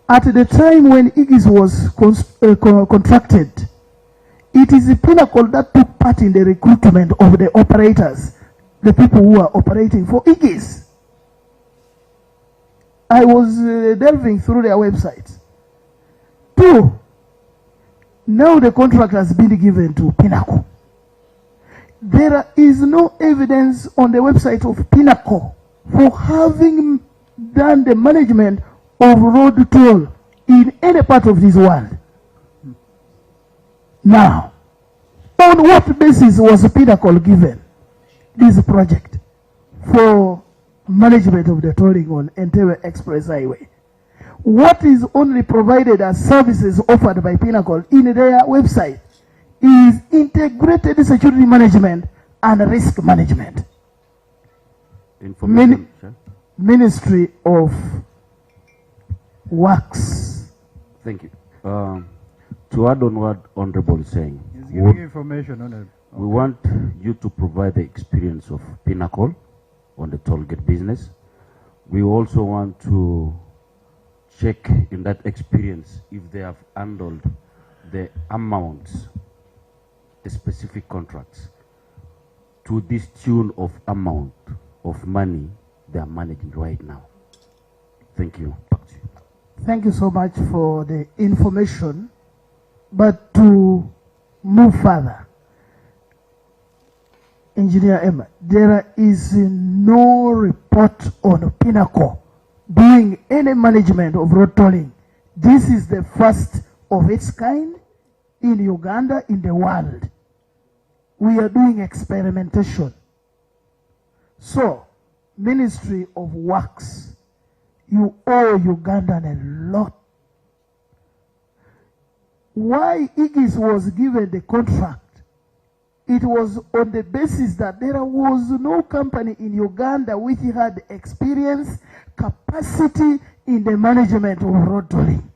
At the time when Aegis was contracted, it is the Pinnacle that took part in the recruitment of the operators, the people who are operating for Aegis. I was delving through their website. Two, now the contract has been given to Pinnacle. There is no evidence on the website of Pinnacle for having done the management of road toll in any part of this world. Now, on what basis was Pinnacle given this project for management of the tolling on Entebbe Express Highway? What is only provided as services offered by Pinnacle in their website is integrated security management and risk management. Information, Ministry of Works. Thank you. To add on what Honorable is saying, He's giving information on it. we want you to provide the experience of Pinnacle on the toll gate business. We also want to check in that experience if they have handled the amounts, the specific contracts, to this tune of amount of money they are managing right now. Thank you. Back to you. Thank you so much for the information. But to move further, Engineer Emma, there is no report on Pinnacle doing any management of road tolling. This is the first of its kind in Uganda, in the world. We are doing experimentation. So, Ministry of Works, you owe Ugandan a lot. Why Aegis was given the contract, it was on the basis that there was no company in Uganda which had experience, capacity in the management of road tolling.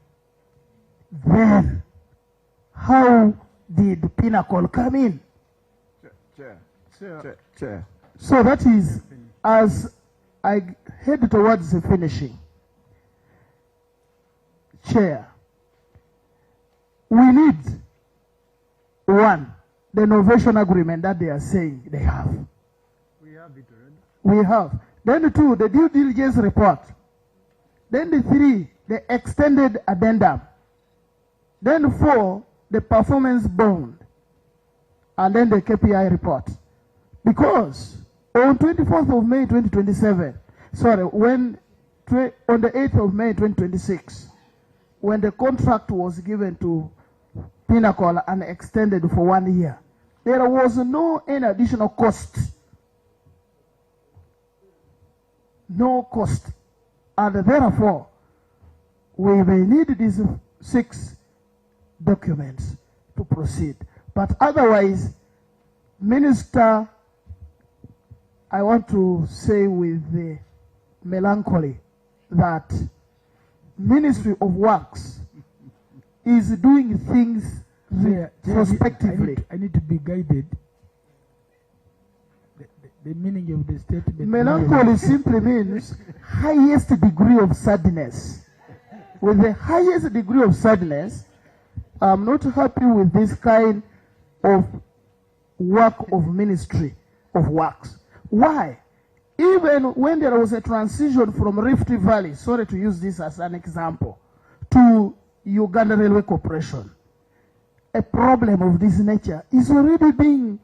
Then, how did Pinnacle come in? Chair. So that is, as I head towards the finishing, Chair, we need, one, the innovation agreement that they are saying they have. We have it already. We have. Then the two, the due diligence report. Then the three, the extended addendum. Then the four, the performance bond. And then the KPI report. Because on 24th of May 2027, on the 8th of May 2026, when the contract was given to Pinnacle and extended for 1 year, there was no any additional cost. No cost. And therefore, we may need these 6 documents to proceed. But otherwise, Minister, I want to say with the melancholy that Ministry of Works is doing things prospectively. I need to be guided. The meaning of the statement. Melancholy simply means highest degree of sadness. With the highest degree of sadness, I'm not happy with this kind of work of Ministry of Works. Why? Even when there was a transition from Rift Valley, sorry to use this as an example, to Uganda Railway Corporation, a problem of this nature is already being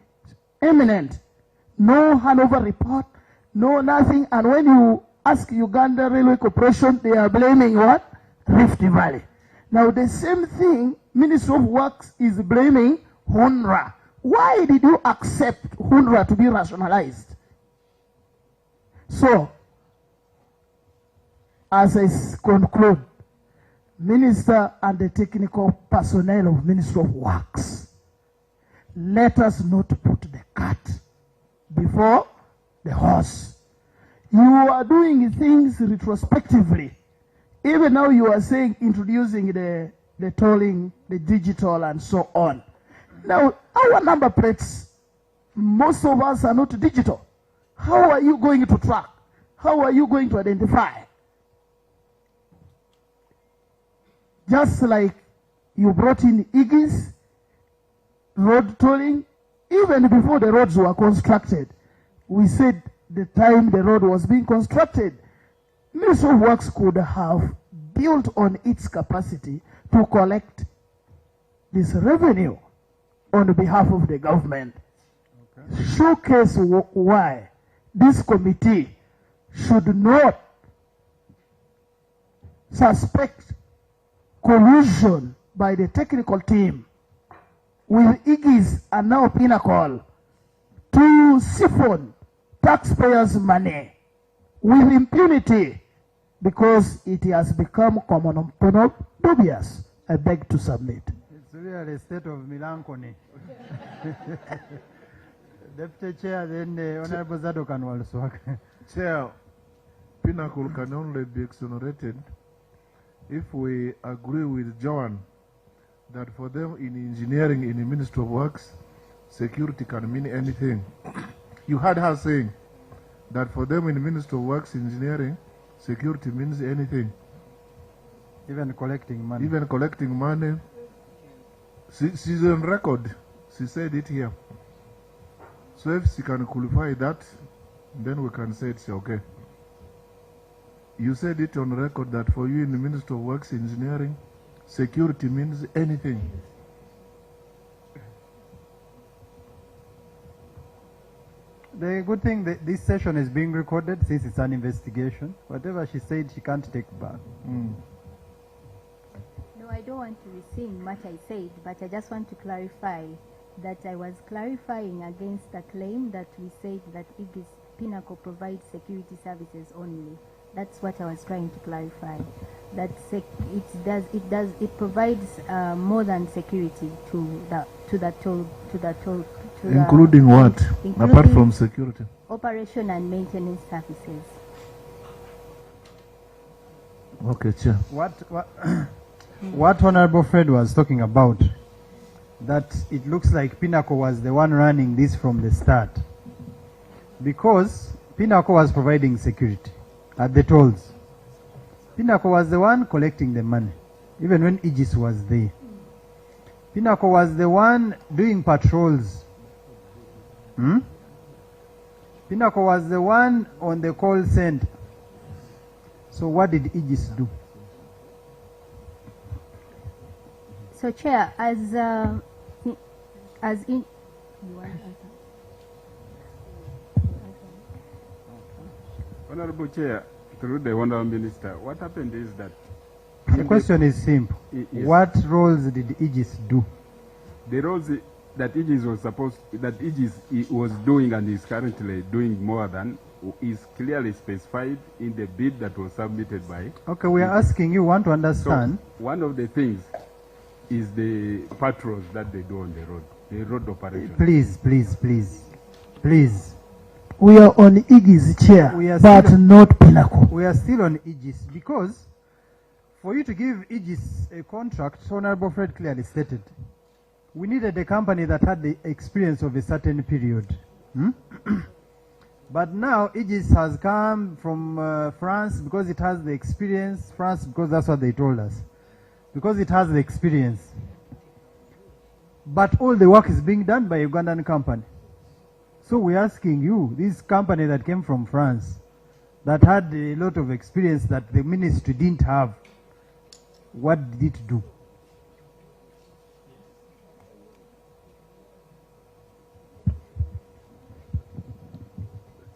imminent. No handover report, no nothing. And when you ask Uganda Railway Corporation, they are blaming what? Rift Valley. Now the same thing, Ministry of Works is blaming HUNRA. Why did you accept HUNRA to be rationalized? So, as I conclude, Minister and the technical personnel of Ministry of Works, let us not put the cart before the horse. You are doing things retrospectively. Even now you are saying introducing the tolling, the digital and so on. Now, our number plates, most of us are not digital. How are you going to track? How are you going to identify? Just like you brought in IGIS, road tolling, even before the roads were constructed, we said the time the road was being constructed, Ministry of Works could have built on its capacity to collect this revenue on behalf of the government. Okay. Showcase why this committee should not suspect collusion by the technical team with IGIS and now Pinnacle to siphon taxpayers' money with impunity because it has become common dubious. I beg to submit. It's really a state of melancholy. Deputy Chair, then Honorable Zadok and Walswak. Chair, Pinnacle can only be exonerated if we agree with Joan that for them in engineering in the Ministry of Works, security can mean anything. You heard her saying that for them in the Ministry of Works, engineering, security means anything. Even collecting money. Even collecting money. She's on record. She said it here. So if she can qualify that, then we can say it's okay. You said it on record that for you in the Ministry of Works, engineering, security means anything. The good thing that this session is being recorded since it's an investigation. Whatever she said, she can't take back. No, I don't want to rescind much I said, but I just want to clarify that I was clarifying against the claim that we said that IGIS Pinnacle provides security services only. That's what I was trying to clarify. That it provides more than security to the toll. Including what? Apart from security? Operation and maintenance services. Okay, Chair. What Honorable Fred was talking about, that it looks like Pinnacle was the one running this from the start. Because Pinnacle was providing security at the tolls. Pinnacle was the one collecting the money, even when Aegis was there. Pinnacle was the one doing patrols. Pinnacle was the one on the call center. So what did Aegis do? So, Chair, as in... Honorable Chair, through the Honorable Minister, what happened is that... The question is simple. Yes. What roles did Aegis do? The roles that Aegis was supposed, that Aegis was doing and is currently doing more than, is clearly specified in the bid that was submitted by. Okay, we are asking you, want to understand. So one of the things is the patrols that they do on the road operation. Please. We are on Aegis, Chair, but not Pinnacle. We are still on Aegis because for you to give Aegis a contract, Honorable Fred clearly stated, we needed a company that had the experience of a certain period. But now Aegis has come from France because it has the experience. France, because that's what they told us. Because it has the experience. But all the work is being done by a Ugandan company. So we're asking you, this company that came from France, that had a lot of experience that the ministry didn't have, what did it do?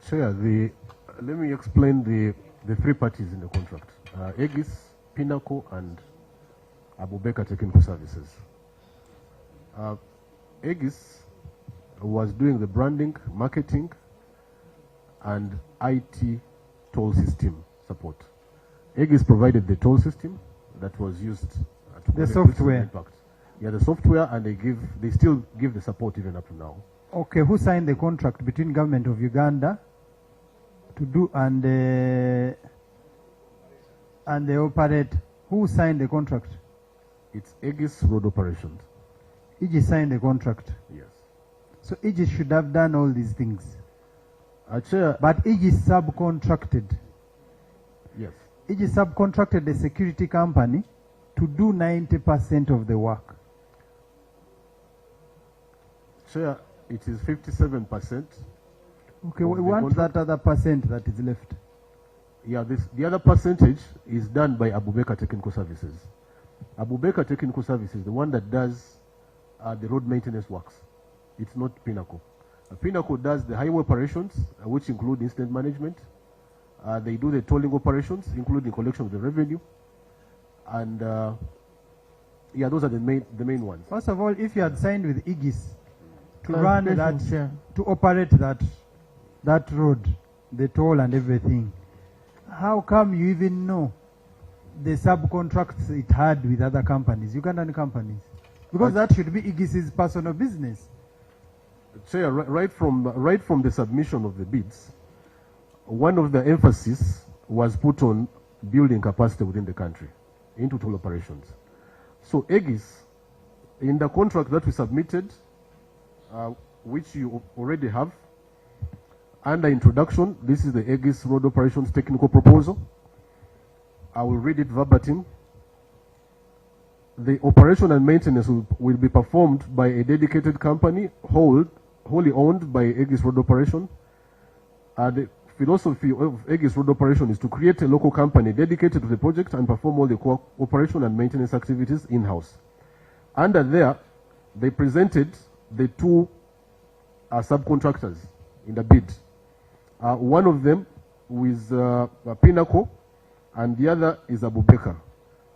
Chair, let me explain the three parties in the contract. Aegis, Pinnacle, and Abubakar Technical Services. Aegis was doing the branding, marketing, and IT toll system support. Aegis provided the toll system that was used to the software. Impact. Yeah, the software, and they still give the support even up to now. Okay, who signed the contract between government of Uganda to do and the operate? Who signed the contract? It's Aegis Road Operations. Aegis signed the contract. Yes. So Aegis should have done all these things. Chair, but Aegis subcontracted. Yes. Aegis subcontracted a security company to do 90% of the work. Chair, it is 57%. Okay, we want that other percent that is left. Yeah, the other percentage is done by Abubakar Technical Services. Abubakar Technical Services, the one that does the road maintenance works. It's not Pinnacle. Pinnacle does the highway operations, which include incident management. They do the tolling operations, including collection of the revenue. And yeah, those are the main ones. First of all, if you had signed with Aegis to run Clarification, that, to operate that road, the toll and everything, how come you even know the subcontracts it had with other companies, Ugandan companies? Because that should be Aegis's personal business. Chair, right from the submission of the bids, one of the emphasis was put on building capacity within the country into toll operations. So Aegis, in the contract that we submitted, which you already have, under introduction, this is the Aegis Road Operations Technical Proposal. I will read it verbatim. The operation and maintenance will be performed by a dedicated company wholly owned by Aegis Road Operation. The philosophy of Aegis Road Operation is to create a local company dedicated to the project and perform all the operation and maintenance activities in-house. Under there, they presented the two subcontractors in the bid. One of them is Pinnacle, and the other is Abubakar.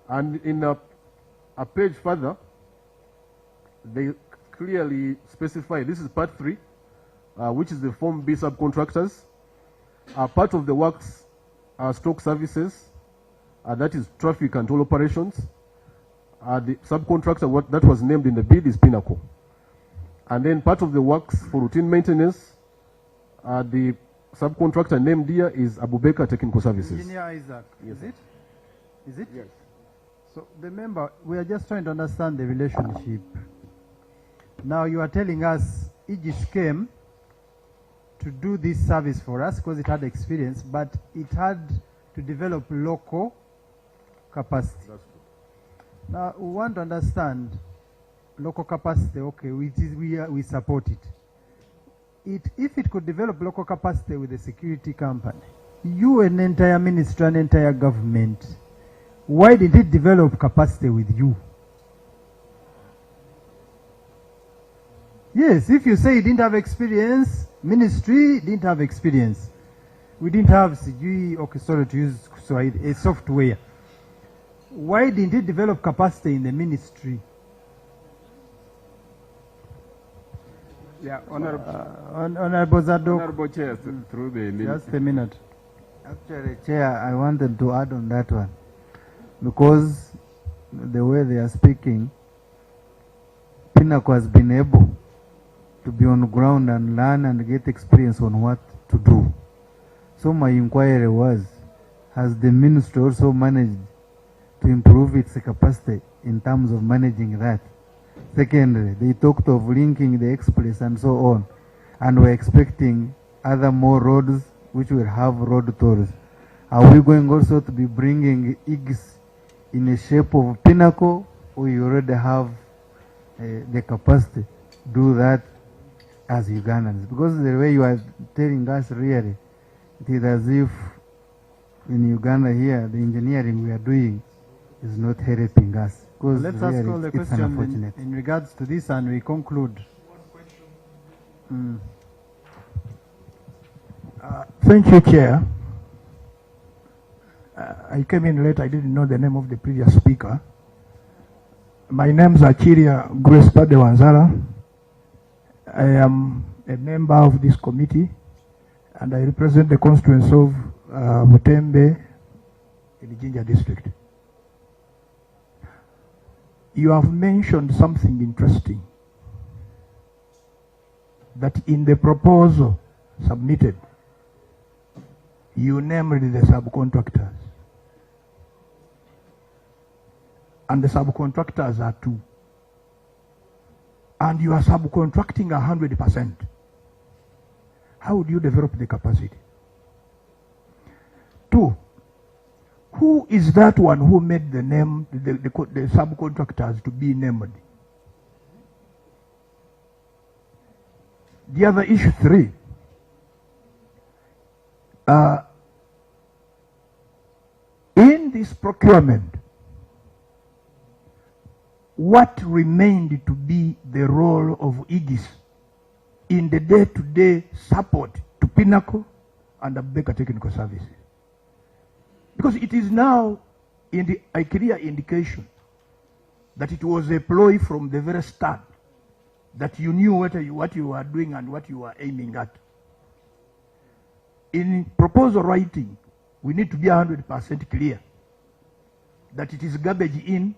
And in a page further, they clearly specify, this is part 3, which is the Form B subcontractors. Part of the works are stock services, that is traffic and toll operations. The subcontractor that was named in the bid is Pinnacle. And then part of the works for routine maintenance, the subcontractor named here is Abubakar Technical Services. Engineer Isaac, yes. Is it? Is it? Yes. So remember, we are just trying to understand the relationship. Now you are telling us Aegis came to do this service for us because it had experience, but it had to develop local capacity. That's true. Now we want to understand local capacity. Okay, we support it. If it could develop local capacity with a security company, you an entire ministry, an entire government, why did it develop capacity with you? Yes, if you say you didn't have experience, ministry didn't have experience. We didn't have CGI, okay, sorry to use a software. Why didn't it develop capacity in the ministry? Yeah, Honorable, Honorable Zadok. Honorable Chair, through the Just a minute. Actually, Chair, I wanted to add on that one. Because the way they are speaking, Pinnacle has been able to be on the ground and learn and get experience on what to do. So my inquiry was, has the ministry also managed to improve its capacity in terms of managing that? Secondly, they talked of linking the express and so on, and we're expecting other more roads which will have road tolls. Are we going also to be bringing IGS in a shape of Pinnacle, or you already have the capacity to do that as Ugandans? Because the way you are telling us really, it is as if in Uganda here, the engineering we are doing is not helping us. Because Let's really ask all the it's questions unfortunate. in regards to this and we conclude. Thank you, Chair. I came in late. I didn't know the name of the previous speaker. My name is Achiria Grace Padewanzala. I am a member of this committee, and I represent the constituency of Butembe in the Jinja district. You have mentioned something interesting, that in the proposal submitted, you named the subcontractors. And the subcontractors are two. And you are subcontracting 100%. How would you develop the capacity? Two, who is that one who made the name, the subcontractors to be named? The other issue, three, in this procurement, what remained to be the role of IGIS in the day-to-day support to Pinnacle and Abeka Technical Services? Because it is now a clear indication that it was a ploy from the very start, that you knew what you were doing and what you were aiming at. In proposal writing, we need to be 100% clear that it is garbage in,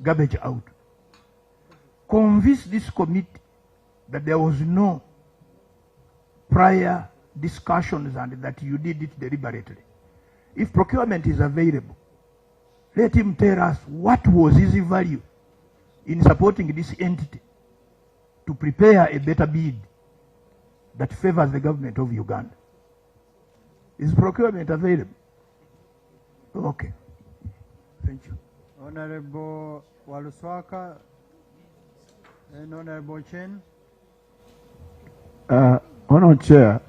garbage out. Convince this committee that there was no prior discussions and that you did it deliberately. If procurement is available, let him tell us what was his value in supporting this entity to prepare a better bid that favors the government of Uganda. Is procurement available? Okay. Thank you. Honorable Waluswaka and Honorable Chen. Honorable Chair,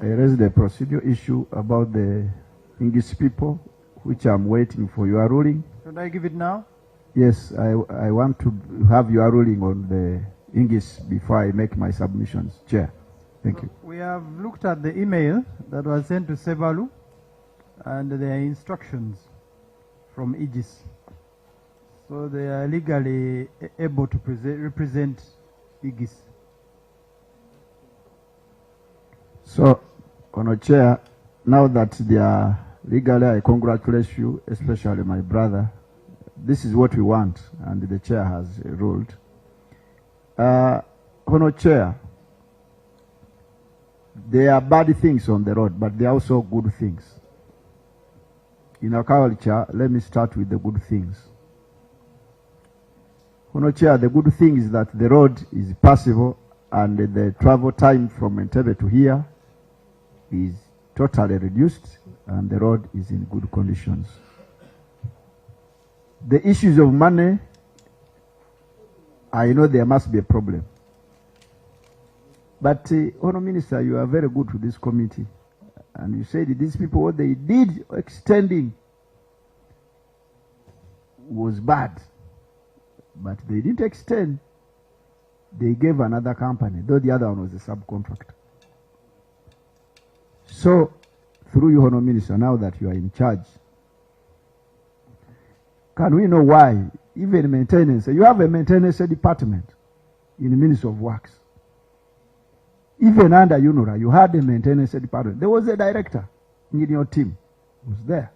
I raised a procedure issue about the English people, which I'm waiting for your ruling. Should I give it now? Yes, I want to have your ruling on the English before I make my submissions. Chair, thank you. We have looked at the email that was sent to Sevalu and their instructions from Aegis. So they are legally able to represent Aegis. So, Honour Chair, now that they are legally, I congratulate you, especially my brother. This is what we want, and the Chair has ruled. Honour Chair, there are bad things on the road, but there are also good things. In our culture, let me start with the good things. Honour Chair, the good thing is that the road is passable and the travel time from Entebbe to here is totally reduced and the road is in good conditions. The issues of money, I know there must be a problem. But, Honour Minister, you are very good to this committee. And you said these people, what they did extending was bad. But they didn't extend. They gave another company, though the other one was a subcontractor. So, through you, Honour Minister, now that you are in charge, can we know why, even maintenance, you have a maintenance department, in the Ministry of Works. Even under UNRA, you had a maintenance department. There was a director in your team who was there.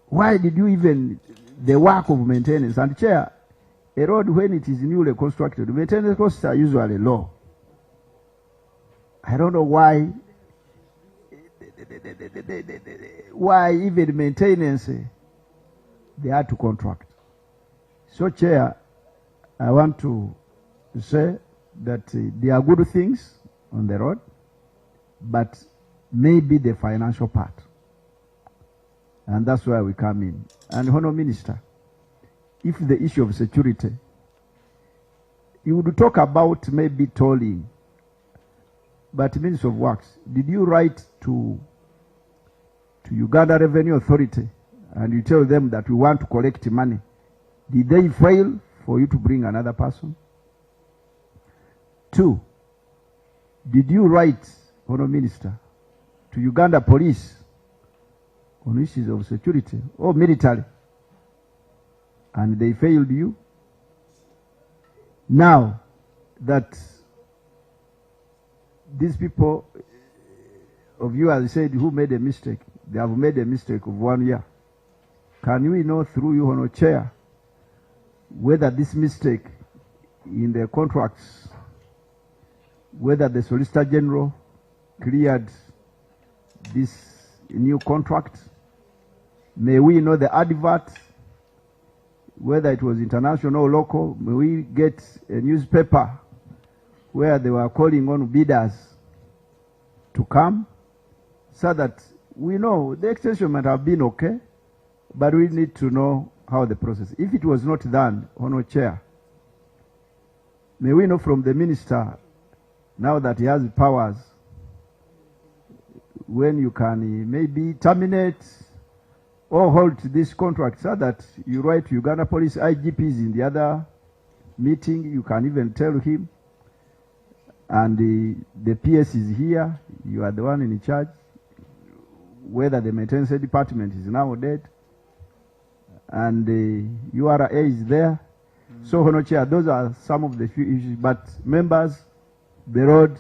Why did you even, the work of maintenance, and Chair, a road when it is newly constructed, maintenance costs are usually low. I don't know why even maintenance they had to contract. So, Chair, I want to say that there are good things on the road, but maybe the financial part. And that's where we come in. And Honourable Minister, if the issue of security, you would talk about maybe tolling, but Minister of Works, did you write to Uganda Revenue Authority and you tell them that we want to collect money? Did they fail for you to bring another person? 2, did you write, Honourable Minister, to Uganda Police on issues of security or military, and they failed you? Now that these people of you, as I said, who made a mistake, they have made a mistake of 1 year. Can we know through you, Honourable Chair, whether this mistake in the contracts, whether the Solicitor General cleared this new contract? May we know the advert, whether it was international or local? May we get a newspaper where they were calling on bidders to come, so that we know the extension might have been okay, but we need to know how the process. If it was not done, Honourable Chair, may we know from the Minister, now that he has powers, when you can maybe terminate or halt this contract, so that you write to Uganda Police IGPs in the other meeting, you can even tell him, and the PS is here, you are the one in charge, whether the maintenance department is now dead, and the URA is there. So, Honourable Chair, those are some of the few issues, but members, the road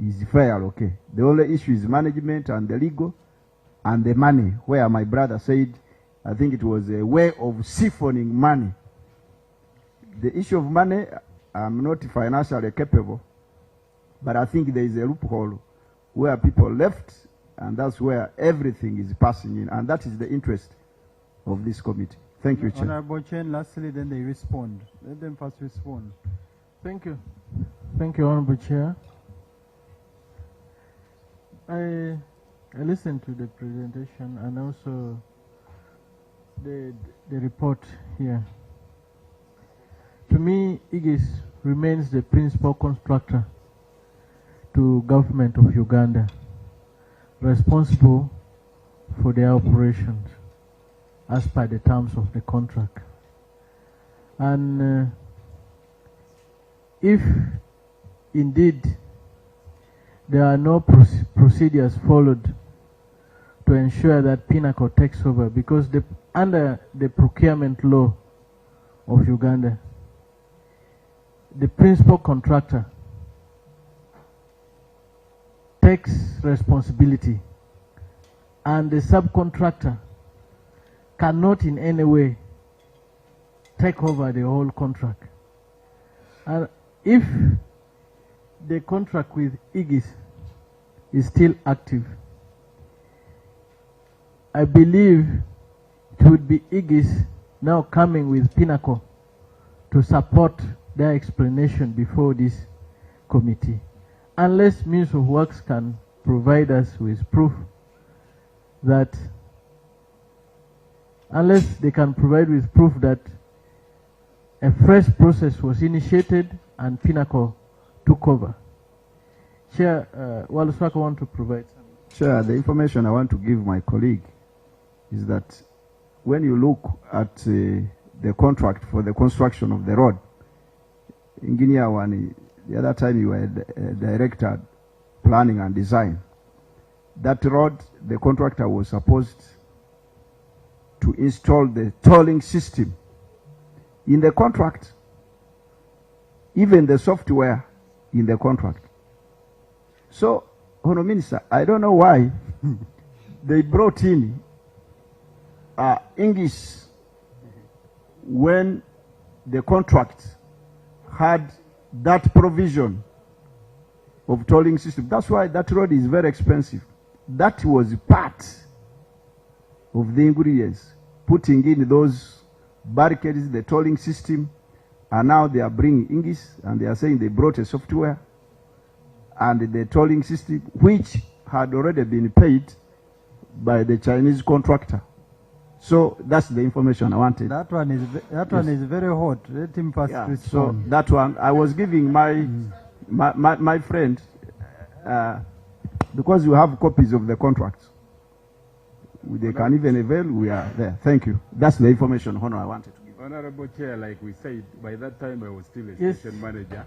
is fair, okay. The only issue is management and the legal and the money, where my brother said, I think it was a way of siphoning money. The issue of money, I'm not financially capable, but I think there is a loophole where people left, and that's where everything is passing in, and that is the interest of this committee. Thank you, Chair. Honourable Chen, lastly, then they respond. Let them first respond. Thank you. Thank you, Honourable Chair. I listened to the presentation and also the report here. To me, IGIS remains the principal constructor to government of Uganda, responsible for their operations as per the terms of the contract. And if indeed there are no procedures followed to ensure that Pinnacle takes over, because under the procurement law of Uganda, the principal contractor takes responsibility, and the subcontractor cannot in any way take over the whole contract. And if the contract with IGIS is still active, I believe it would be IGIS now coming with Pinnacle to support their explanation before this committee. Unless Ministry of Works can provide us with proof that, unless they can provide with proof that a fresh process was initiated and Pinnacle took over. Chair, Waluswaka want to provide some. Chair, the information I want to give my colleague is that when you look at the contract for the construction of the road, Engineer Wani, the other time you were a director planning and design, that road, the contractor was supposed to install the tolling system in the contract. even the software in the contract. So, Honourable Minister, I don't know why they brought in English when the contract had that provision of tolling system. That's why that road is very expensive. That was part of the ingredients, putting in those barricades, the tolling system, and now they are bringing English, and they are saying they brought a software and the tolling system, which had already been paid by the Chinese contractor. So that's the information I wanted. That one is very hot. Let him first respond. So that one, I was giving my friend, because you have copies of the contracts. They can even avail, we are there. Thank you. That's the information, Honor, I wanted to give. Honorable Chair, like we said, by that time I was still a station manager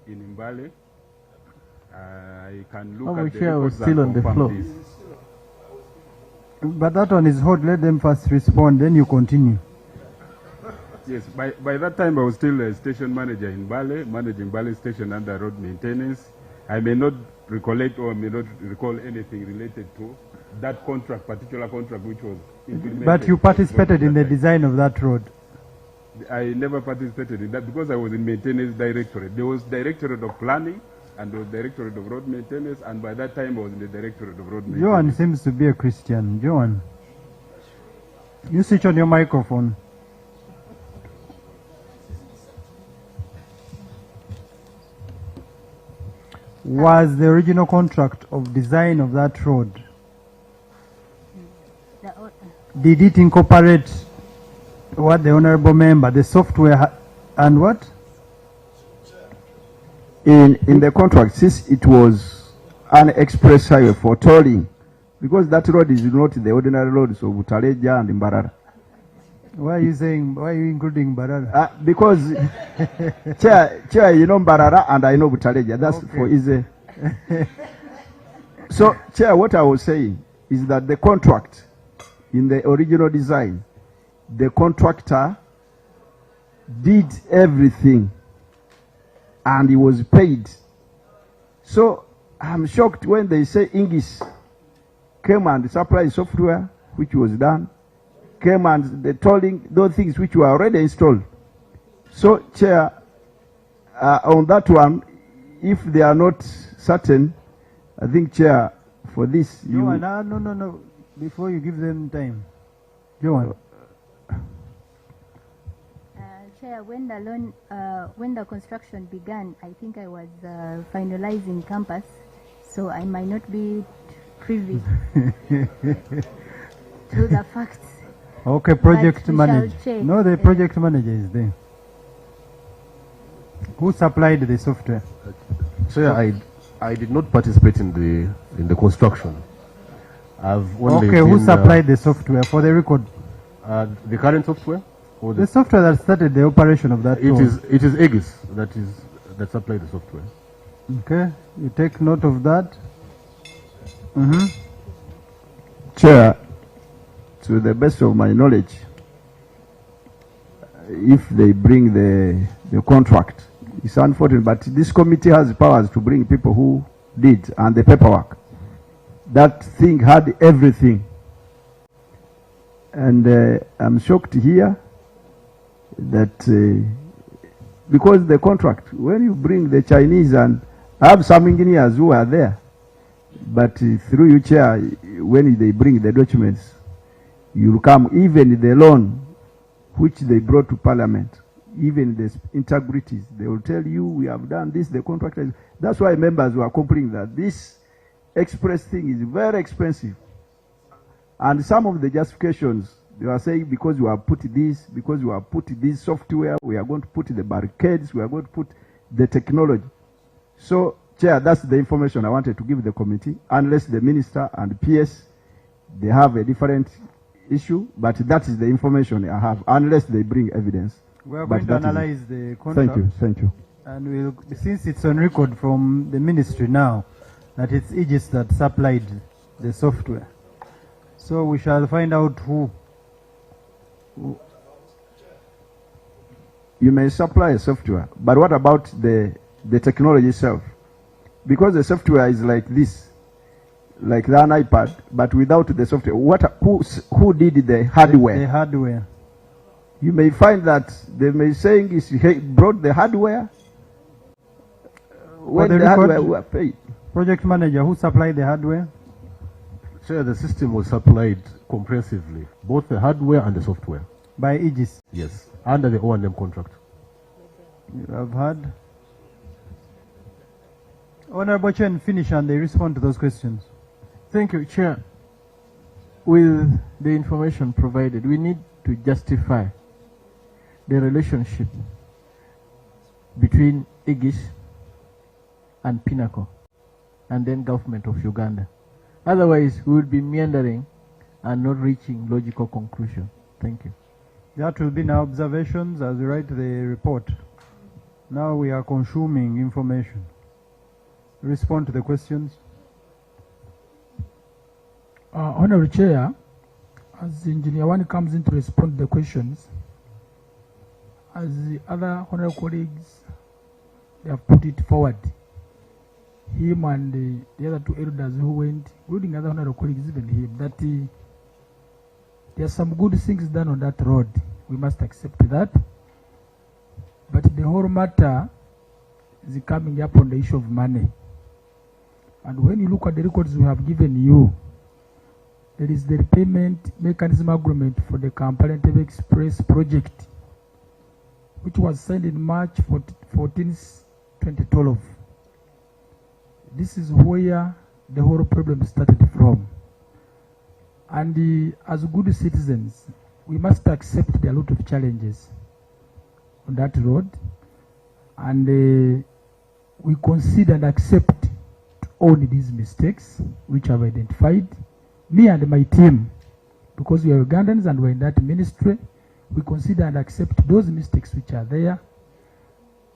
in Mbale. I can look at the Chair was records still and on the confirm floor. this. But that one is hot. Let them first respond, then you continue. Yes, by that time I was still a station manager in Mbale, managing Mbale station under road maintenance. I may not recollect or may not recall anything related to that contract, particular contract which was implemented. But you participated in the design of that road. I never participated in that because I was in maintenance directorate. There was directorate of planning and there was directorate of road maintenance, and by that time I was in the directorate of road maintenance. Johan seems to be a Christian. Johan, you switch on your microphone. Was the original contract of design of that road, did it incorporate what the honorable member, the software and what? In the contract, since it was an express highway for tolling, because that road is not the ordinary roads of Butaleja and Mbarara. Why are you saying, why are you including Mbarara? Because, Chair, you know Mbarara and I know Butaleja. That's okay. For easy. So, Chair, what I was saying is that the contract, in the original design, the contractor did everything and he was paid. So I'm shocked when they say English came and supplied software which was done, came and the tolling, those things which were already installed. So, Chair, on that one, if they are not certain, I think, Chair, for this... No. Before you give them time. Johan. Chair, when the construction began, I think I was finalizing campus, so I might not be privy to the facts. Okay, project manager. No, the project manager is there. Who supplied the software? Chair, I did not participate in the construction. Okay, who supplied the software for the record? The current software? Or the software that started the operation of that road. It is Aegis that supplied the software. Okay, you take note of that. Chair, to the best of my knowledge, if they bring the contract, it's unfortunate, but this committee has powers to bring people who did and the paperwork. That thing had everything. And I'm shocked here that because the contract, when you bring the Chinese, and I have some engineers who are there, but through you, Chair, when they bring the documents, you'll come, even the loan which they brought to Parliament, even the integrities, they will tell you, we have done this, the contractor. That's why members were complaining that this express thing is very expensive. And some of the justifications, they are saying because you have put this, because you have put this software, we are going to put the barricades, we are going to put the technology. So, Chair, that's the information I wanted to give the committee, unless the minister and PS, they have a different issue, but that is the information I have, unless they bring evidence. We are going to analyze the contract. Thank you. And since it's on record from the ministry now, that it's Aegis that supplied the software. So we shall find out who. you may supply a software, but what about the technology itself? Because the software is like this, like an iPad, but without the software. Who did the hardware? The hardware. You may find that they may saying is he brought the hardware when the hardware were paid. Project manager, who supplied the hardware? Sure, the system was supplied comprehensively, both the hardware and the software. By Aegis? Yes, under the O&M contract. You have heard. Honorable Chen, finish and they respond to those questions. Thank you, Chair. With the information provided, we need to justify the relationship between Aegis and Pinnacle and then government of Uganda. Otherwise, we will be meandering and not reaching logical conclusion. Thank you. That will be now observations as we write the report. Now we are consuming information. Respond to the questions. Honorable Chair, as Engineer One comes in to respond to the questions, as the other honorable colleagues, they have put it forward. Him and the other two elders who went, including other honorable colleagues, even him, that there are some good things done on that road. We must accept that. But the whole matter is coming up on the issue of money. And when you look at the records we have given you, there is the repayment mechanism agreement for the Kampala-Entebbe Express project, which was signed in March 14, 2012. This is where the whole problem started from. And as good citizens, we must accept there are a lot of challenges on that road. And we consider and accept to own these mistakes which I've identified. Me and my team, because we are Ugandans and we're in that ministry, we consider and accept those mistakes which are there.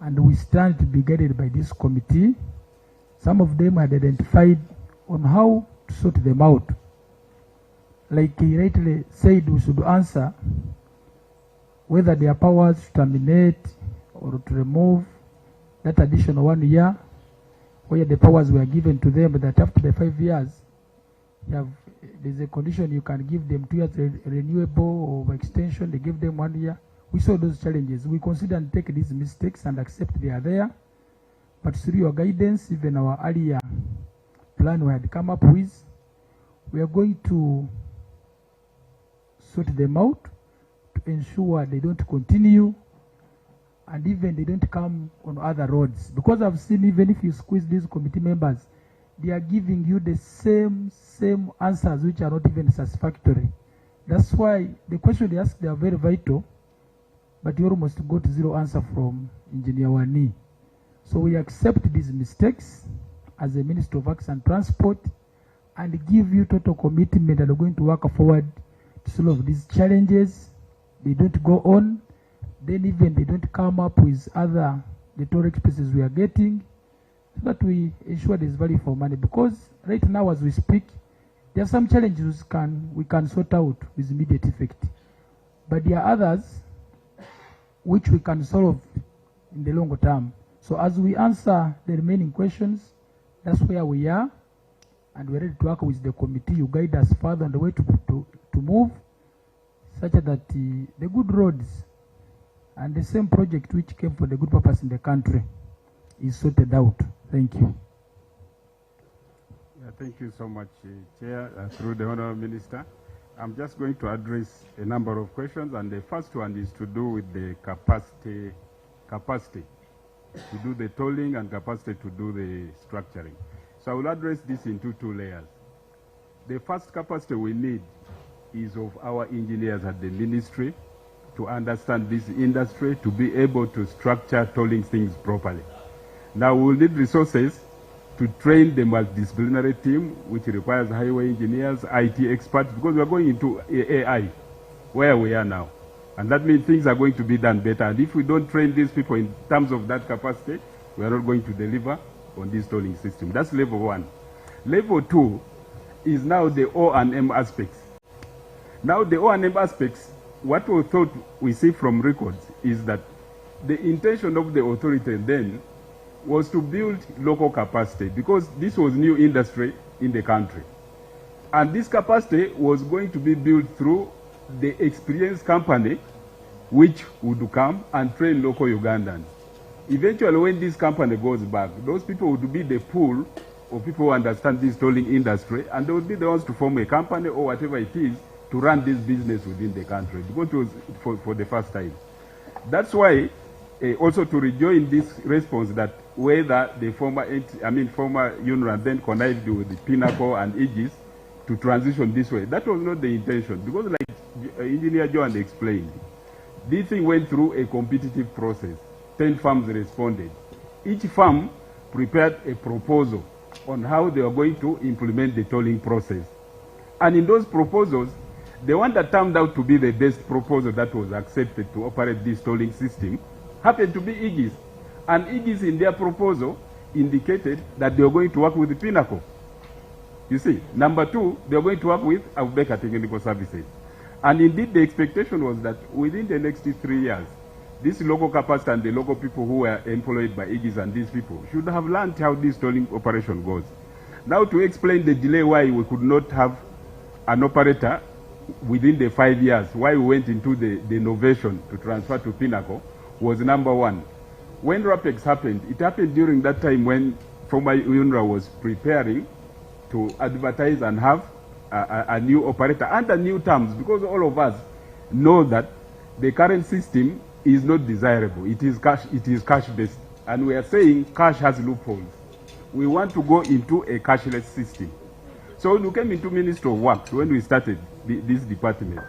And we stand to be guided by this committee. Some of them had identified on how to sort them out. Like he rightly said, we should answer whether there are powers to terminate or to remove that additional 1 year, where the powers were given to them, but that after the 5 years, there's a condition you can give them 2 years renewable or extension, they give them 1 year. We saw those challenges. We consider and take these mistakes and accept they are there. But through your guidance, even our earlier plan we had come up with, we are going to sort them out to ensure they don't continue and even they don't come on other roads. Because I've seen even if you squeeze these committee members, they are giving you the same answers which are not even satisfactory. That's why the question they ask, they are very vital, but you almost got zero answer from Engineer Wani. So we accept these mistakes as a Minister of Works and Transport and give you total commitment that are going to work forward to solve these challenges. They don't go on, then even they don't come up with other the toll expenses we are getting, so that we ensure there is value for money. Because right now as we speak, there are some challenges we can sort out with immediate effect. But there are others which we can solve in the longer term. So as we answer the remaining questions, that's where we are, and we're ready to work with the committee. You guide us further on the way to move, such that the good roads and the same project which came for the good purpose in the country is sorted out. Thank you. Yeah, thank you so much, Chair, through the Honourable Minister. I'm just going to address a number of questions, and the first one is to do with the capacity to do the tolling and capacity to do the structuring. So I will address this into two layers. The first capacity we need is of our engineers at the ministry to understand this industry, to be able to structure tolling things properly. Now we will need resources to train the multidisciplinary team, which requires highway engineers, IT experts, because we are going into AI, where we are now. And that means things are going to be done better. And if we don't train these people in terms of that capacity, we are not going to deliver on this tolling system. That's level one. Level two is now the O&M aspects. Now the O&M aspects, what we thought we see from records is that the intention of the authority then was to build local capacity because this was new industry in the country. And this capacity was going to be built through the experienced company which would come and train local Ugandans. Eventually, when this company goes back, those people would be the pool of people who understand this tolling industry, and they would be the ones to form a company or whatever it is to run this business within the country, because it was for the first time. That's why, also to rejoin this response that whether the former UNRA then connived with the Pinnacle and Aegis to transition this way, that was not the intention, because like Engineer Joan explained, this thing went through a competitive process. 10 firms responded. Each firm prepared a proposal on how they were going to implement the tolling process. And in those proposals, the one that turned out to be the best proposal that was accepted to operate this tolling system happened to be Aegis. And Aegis in their proposal indicated that they were going to work with the Pinnacle. You see, number two, they were going to work with Abubakar Technical Services. And indeed, the expectation was that within the next 3 years, this local capacity and the local people who were employed by Aegis and these people should have learned how this tolling operation goes. Now, to explain the delay why we could not have an operator within the 5 years, why we went into the innovation to transfer to Pinnacle, was number one. When RAPEX happened, it happened during that time when former UNRA was preparing to advertise and have a new operator under new terms, because all of us know that the current system is not desirable. It is cash-based. And we are saying cash has loopholes. We want to go into a cashless system. So when we came into Ministry of Works, when we started this department,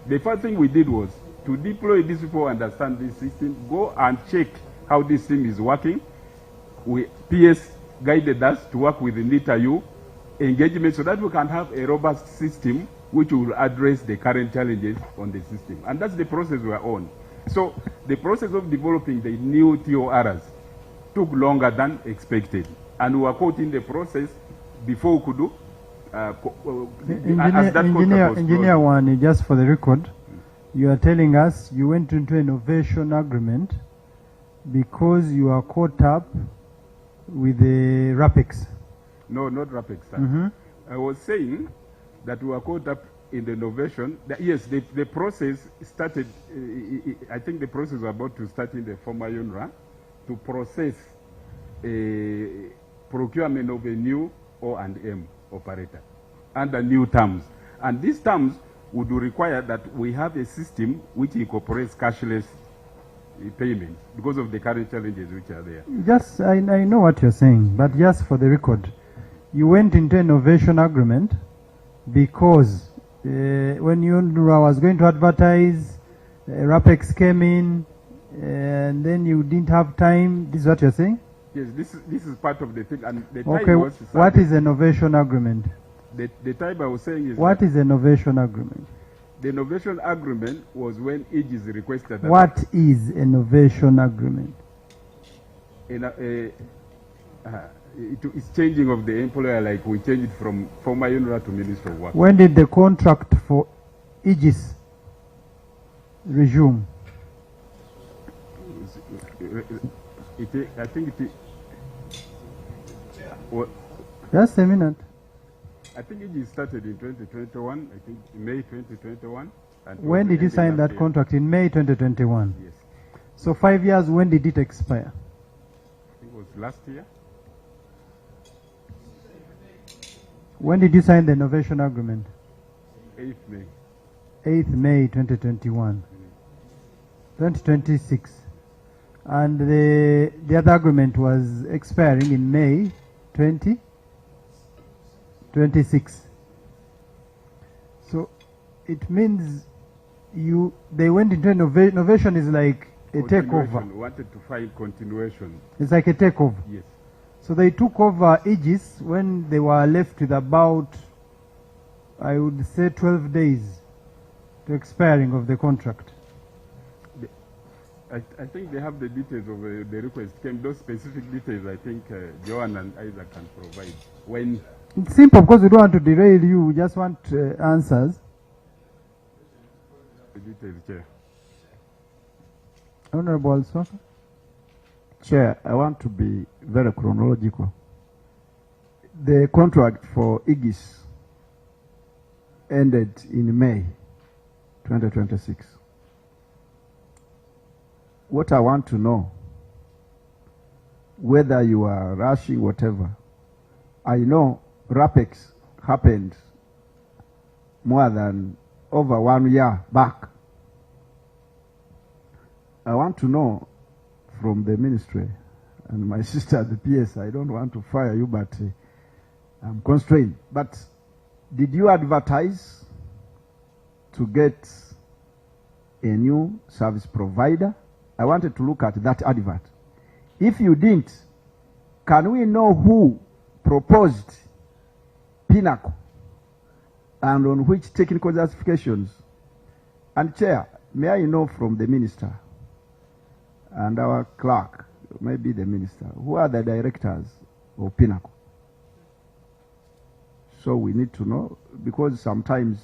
the first thing we did was to deploy these people who understand this system, go and check how this system is working. PS guided us to work with the NITA-U engagement so that we can have a robust system which will address the current challenges on the system. And that's the process we are on. So the process of developing the new TORs took longer than expected. And we were caught in the process before we could do Engineer One, just for the record, you are telling us you went into an innovation agreement because you are caught up with the RAPEX. No, not RAPEX. I was saying that we were caught up in the innovation. Yes, the process started, I think the process was about to start in the former UNRA to process a procurement of a new O&M operator under new terms. And these terms would require that we have a system which incorporates cashless payments because of the current challenges which are there. Just, I know what you're saying, but just for the record, you went into an innovation agreement because when UNRA was going to advertise, RAPEX came in, and then you didn't have time. This is what you're saying? Yes, this is part of the thing. And the okay, time was what is innovation agreement? The time I was saying is what is innovation agreement? The innovation agreement was when Aegis requested that. What is innovation agreement? It's changing of the employer, like we changed it from former UNRA to Ministry of Work. When did the contract for Aegis resume? I think it. Just a minute. I think it started in 2021. I think May 2021. And when did you sign that contract? In May 2021. Yes. So 5 years. When did it expire? I think it was last year. When did you sign the innovation agreement? 8th May. 8th May 2021. 2026. And the other agreement was expiring in May 2026. So it means they went into innovation. Innovation is like a takeover. We wanted to find continuation. It's like a takeover. Yes. So they took over Aegis when they were left with about, I would say, 12 days to expiring of the contract. I think they have the details of the request. Those specific details, I think Joan and Isaac can provide. When it's simple because we don't want to derail you. We just want answers. The details, Chair. Honorable Alsoka. Chair, I want to be very chronological. The contract for Aegis ended in May 2026. What I want to know, whether you are rushing, whatever, I know RAPEX happened more than over 1 year back. I want to know from the ministry and my sister the PS, I don't want to fire you, but I'm constrained. But did you advertise to get a new service provider? I wanted to look at that advert. If you didn't, can we know who proposed Pinnacle and on which technical justifications? And Chair, may I know from the minister and our clerk, maybe the minister, who are the directors of Pinnacle? So we need to know, because sometimes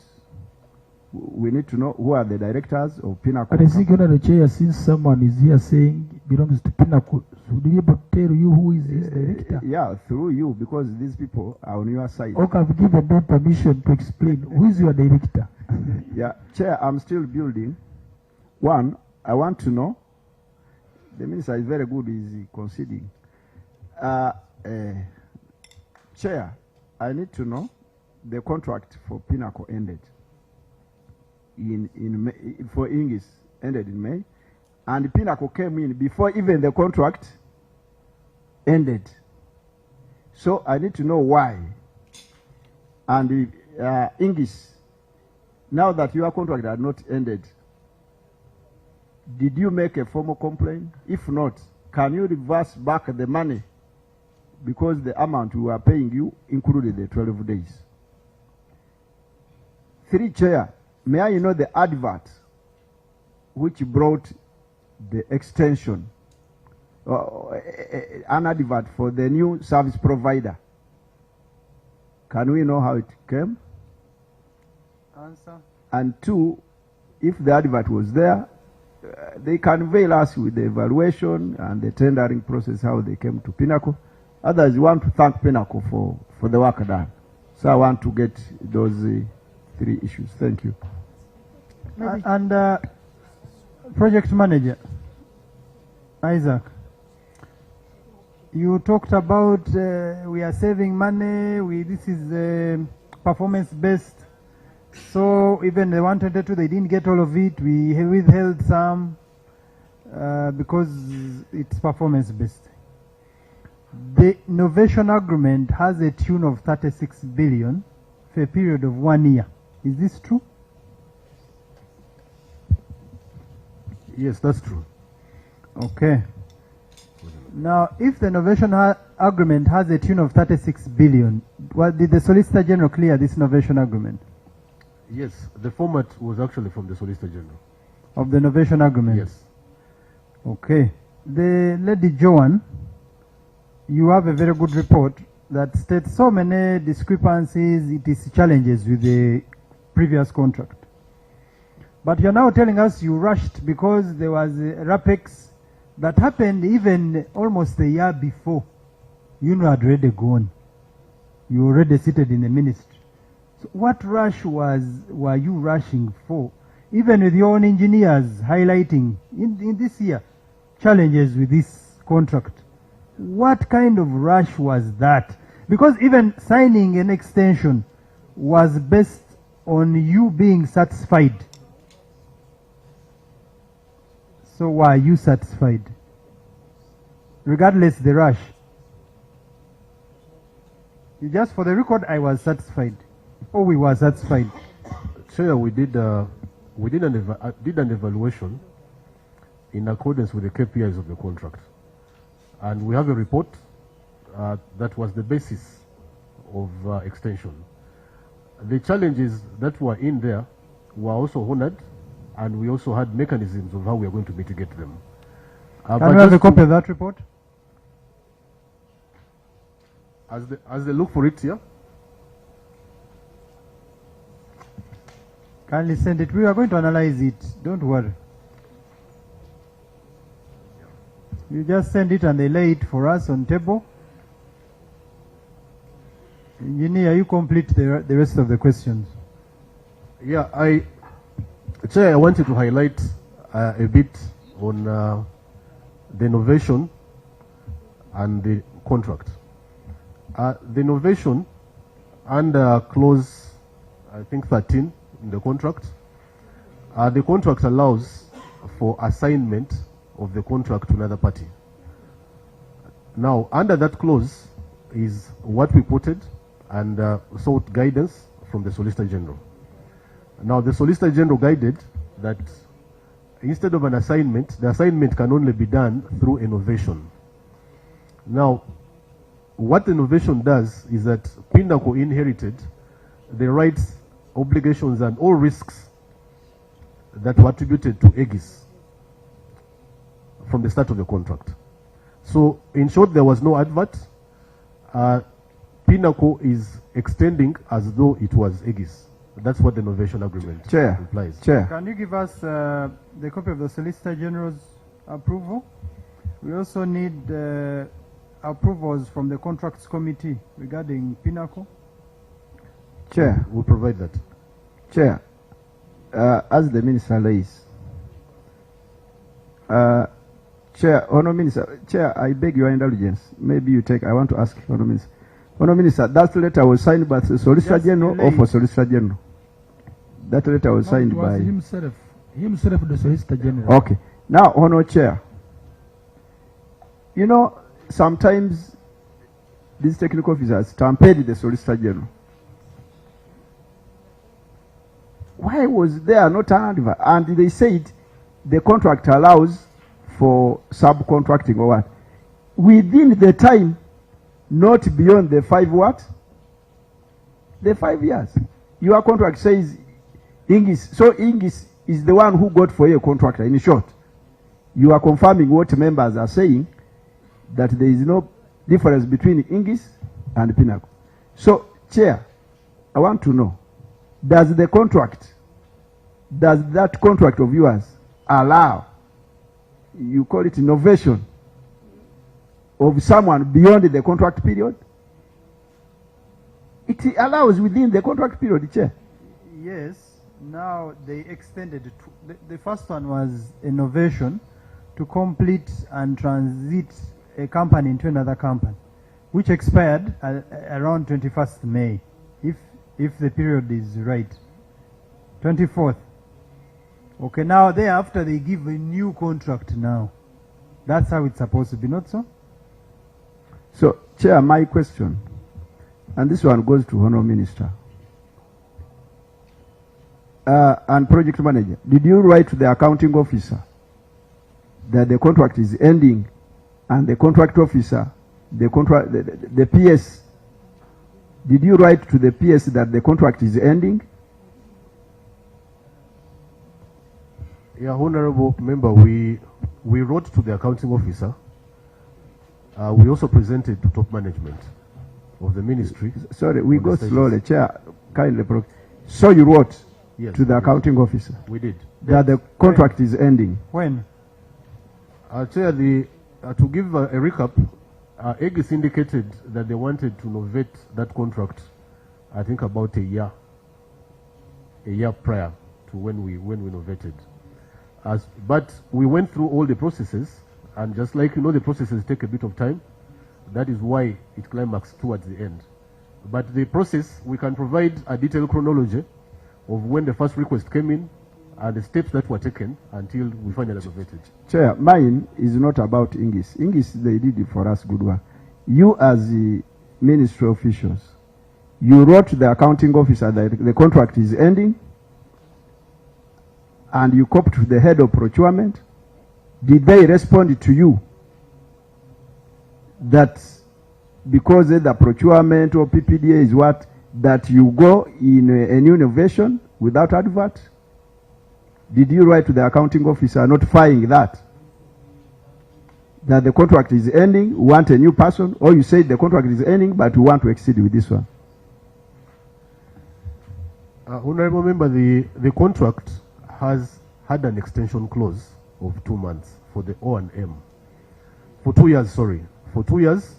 we need to know who are the directors of Pinnacle. But I think, Honorable Chair, since someone is here saying it belongs to Pinnacle, should we be able to tell you who is his director? Yeah, through you, because these people are on your side. Okay, I've given them permission to explain. Who is your director? Yeah, Chair, I'm still building. One, I want to know, the minister is very good, is conceding. Chair, I need to know the contract for Pinnacle ended in May, for Aegis ended in May, and Pinnacle came in before even the contract ended. So I need to know why. And Aegis, now that your contract had not ended, did you make a formal complaint? If not, can you reverse back the money? Because the amount we were paying you included the 12 days. 3, Chair, may I know the advert which brought the extension, an advert for the new service provider? Can we know how it came? Answer. And 2, if the advert was there, they can veil us with the evaluation and the tendering process, how they came to Pinnacle. Others want to thank Pinnacle for the work done. So I want to get those 3 issues. Thank you. And project manager, Isaac, you talked about we are saving money, this is performance based. So even the 122, they didn't get all of it. We withheld some because it's performance based. The innovation agreement has a tune of 36 billion for a period of 1 year. Is this true? Yes, that's true. Okay. Now, if the innovation agreement has a tune of 36 billion, did the Solicitor General clear this innovation agreement? Yes, the format was actually from the Solicitor General. Of the innovation agreement? Yes. Okay. The Lady Joan, you have a very good report that states so many discrepancies, it is challenges with the previous contract. But you're now telling us you rushed because there was a RAPEX that happened even almost a year before. You had already gone. You already seated in the ministry. So what rush were you rushing for? Even with your own engineers highlighting in this year challenges with this contract. What kind of rush was that? Because even signing an extension was based on you being satisfied. So why are you satisfied? Regardless the rush. Just for the record, I was satisfied. Oh, we were satisfied. Chair, we did an evaluation in accordance with the KPIs of the contract. And we have a report that was the basis of extension. The challenges that were in there were also honored, and we also had mechanisms of how we are going to mitigate them. Can we have a copy of that report? As they look for it here. Kindly send it. We are going to analyze it. Don't worry. You just send it and they lay it for us on table. Engineer, you complete the rest of the questions. Yeah, Chair, I wanted to highlight a bit on the innovation and the contract. The innovation under clause, I think 13 in the contract allows for assignment of the contract to another party. Now, under that clause is what we quoted and sought guidance from the Solicitor General. Now, the Solicitor General guided that instead of an assignment, the assignment can only be done through innovation. Now, what innovation does is that Pinnacle inherited the rights, obligations, and all risks that were attributed to Aegis from the start of the contract. So, in short, there was no advert. Pinnacle is extending as though it was Aegis. That's what the innovation agreement implies. Chair. Can you give us the copy of the Solicitor General's approval? We also need approvals from the Contracts Committee regarding Pinnacle. Chair. We'll provide that. Chair, as the Minister lays, Chair, Honourable Minister, Chair, I beg your indulgence. Maybe you take, I want to ask Honourable Minister. Honourable Minister, that letter was signed by the Solicitor General or for Solicitor General? That letter was signed by himself, the Solicitor General. Okay. Now, Honourable Chair, you know, sometimes these technical officers stampede the Solicitor General. Why was there not an advert? And they said the contract allows for subcontracting or what? Within the time, not beyond the 5 what? The 5 years. Your contract says Ingis. So Ingis is the one who got for you a contractor. In short, you are confirming what members are saying, that there is no difference between Ingis and Pinnacle. So, Chair, I want to know, does that contract of yours allow, you call it innovation, of someone beyond the contract period? It allows within the contract period, Chair. Yes. Now they extended the first one was innovation to complete and transit a company into another company, which expired around 21st May, if the period is right. 24th. Okay, now thereafter they give a new contract now. That's how it's supposed to be, not so? So, Chair, my question, and this one goes to Honourable Minister and Project Manager. Did you write to the accounting officer that the contract is ending, and the contract officer, the PS, did you write to the PS that the contract is ending? Yeah, Honourable Member, we wrote to the accounting officer. We also presented to top management of the ministry. Sorry, we go slowly. Chair, kindly. So you wrote to the accounting officer? We did. That the contract is ending? When? Chair, to give a recap, Aegis indicated that they wanted to novate that contract, I think about a year prior to when we novated. But we went through all the processes, and just like the processes take a bit of time, that is why it climaxed towards the end. But the process, we can provide a detailed chronology of when the first request came in and the steps that were taken until we finally novated. Chair, mine is not about Ingis. Ingis, they did it for us good work. You as the ministry officials, you wrote to the accounting officer that the contract is ending, and you copied to the head of procurement. Did they respond to you that because the procurement or PPDA is what, that you go in a new innovation without advert? Did you write to the accounting officer notifying that the contract is ending, we want a new person, or you said the contract is ending but we want to exceed with this one? Honourable Member, the contract has had an extension clause of 2 months for the O&M. For 2 years, sorry. For 2 years,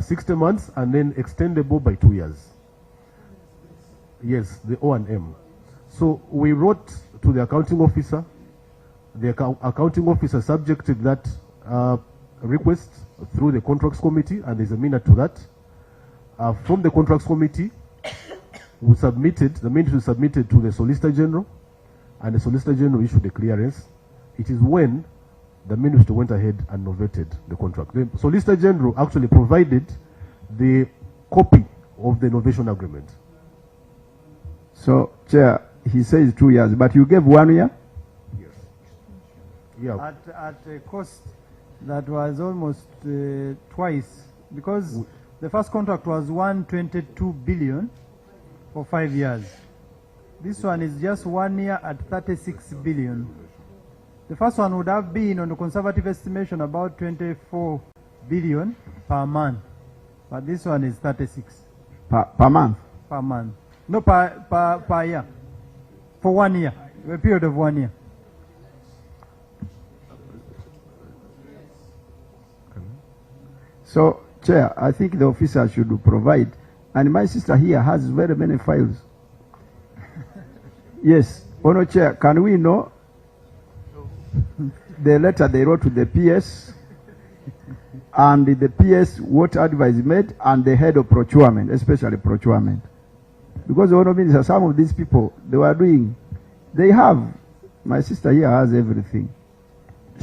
60 months, and then extendable by 2 years. Yes, the O&M. So we wrote to the accounting officer. The accounting officer subjected that request through the contracts committee, and there's a minute to that. From the contracts committee, we submitted, the minute we submitted to the Solicitor General, and the Solicitor General issued a clearance. It is when the minister went ahead and novated the contract. The Solicitor General actually provided the copy of the novation agreement. So, Chair, he says 2 years, but you gave 1 year? Yes. Yeah. At a cost that was almost twice, because the first contract was 122 billion for 5 years. This one is just 1 year at 36 billion. The first one would have been, on the conservative estimation, about 24 billion per month. But this one is 36. Per month? Per month. No, per year. For 1 year. A period of 1 year. So, Chair, I think the officer should provide. And my sister here has very many files. Yes. Honour Chair, can we know the letter they wrote to the PS, and the PS what advice made, and the head of procurement, especially procurement? Because the Honour Minister, some of these people, they have, my sister here has everything.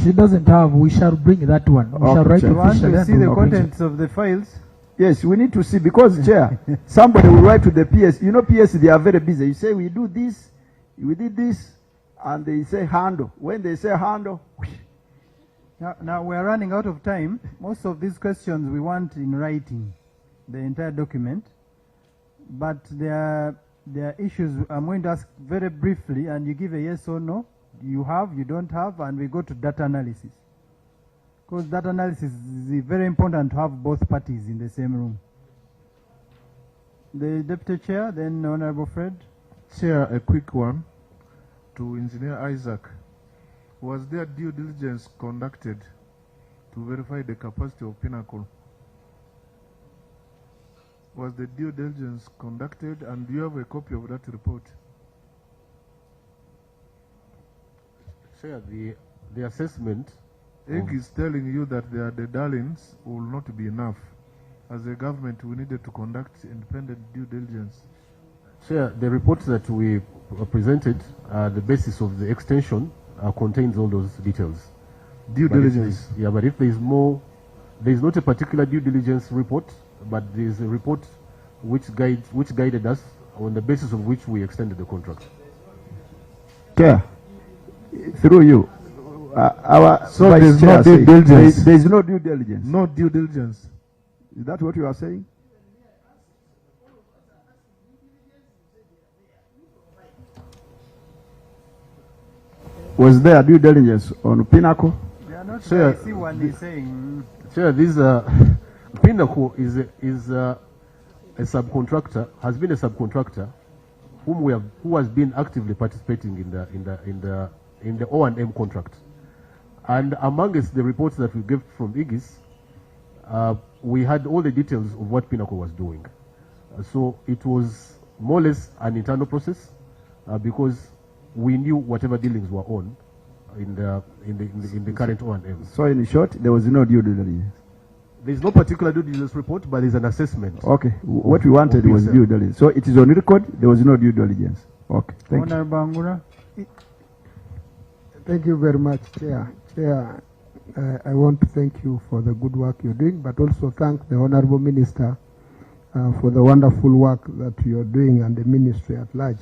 She doesn't have. We shall bring that one. We shall write You want to see the contents of the files? Yes, we need to see, because, Chair, somebody will write to the PS. You know, PS, they are very busy. You say, we do this, we did this, and they say handle. When they say handle, Now we are running out of time. Most of these questions we want in writing, the entire document. But there are issues I'm going to ask very briefly, and you give a yes or no. You have, you don't have, and we go to data analysis. Because data analysis is very important to have both parties in the same room. The Deputy Chair, then Honorable Fred. Chair, a quick one to Engineer Isaac. Was there due diligence conducted to verify the capacity of Pinnacle? Was the due diligence conducted, and do you have a copy of that report? Chair, the assessment. Egg is telling you that the darlings will not be enough. As a government, we needed to conduct independent due diligence. Chair, the report that we presented, the basis of the extension, contains all those details. Due diligence? Yeah, but if there is more, there is not a particular due diligence report, but there is a report which guided us, on the basis of which we extended the contract. Chair, through you, our so Vice there is no due diligence. There is no due diligence. No due diligence. Is that what you are saying? Was there due diligence on Pinnacle? They are not Chair, I see what he's saying. Chair, this Pinnacle is a subcontractor, has been a subcontractor, who has been actively participating in the O&M contract. And amongst the reports that we gave from Aegis, we had all the details of what Pinnacle was doing. So it was more or less an internal process, because we knew whatever dealings were on in the current O&M. So in short, there was no due diligence. There is no particular due diligence report, but there is an assessment. Okay, what we wanted was due diligence. So it is on record, there was no due diligence. Okay, thank you. Honorable Bangura. Thank you very much, Chair. Chair, I want to thank you for the good work you're doing, but also thank the Honorable Minister for the wonderful work that you're doing and the ministry at large.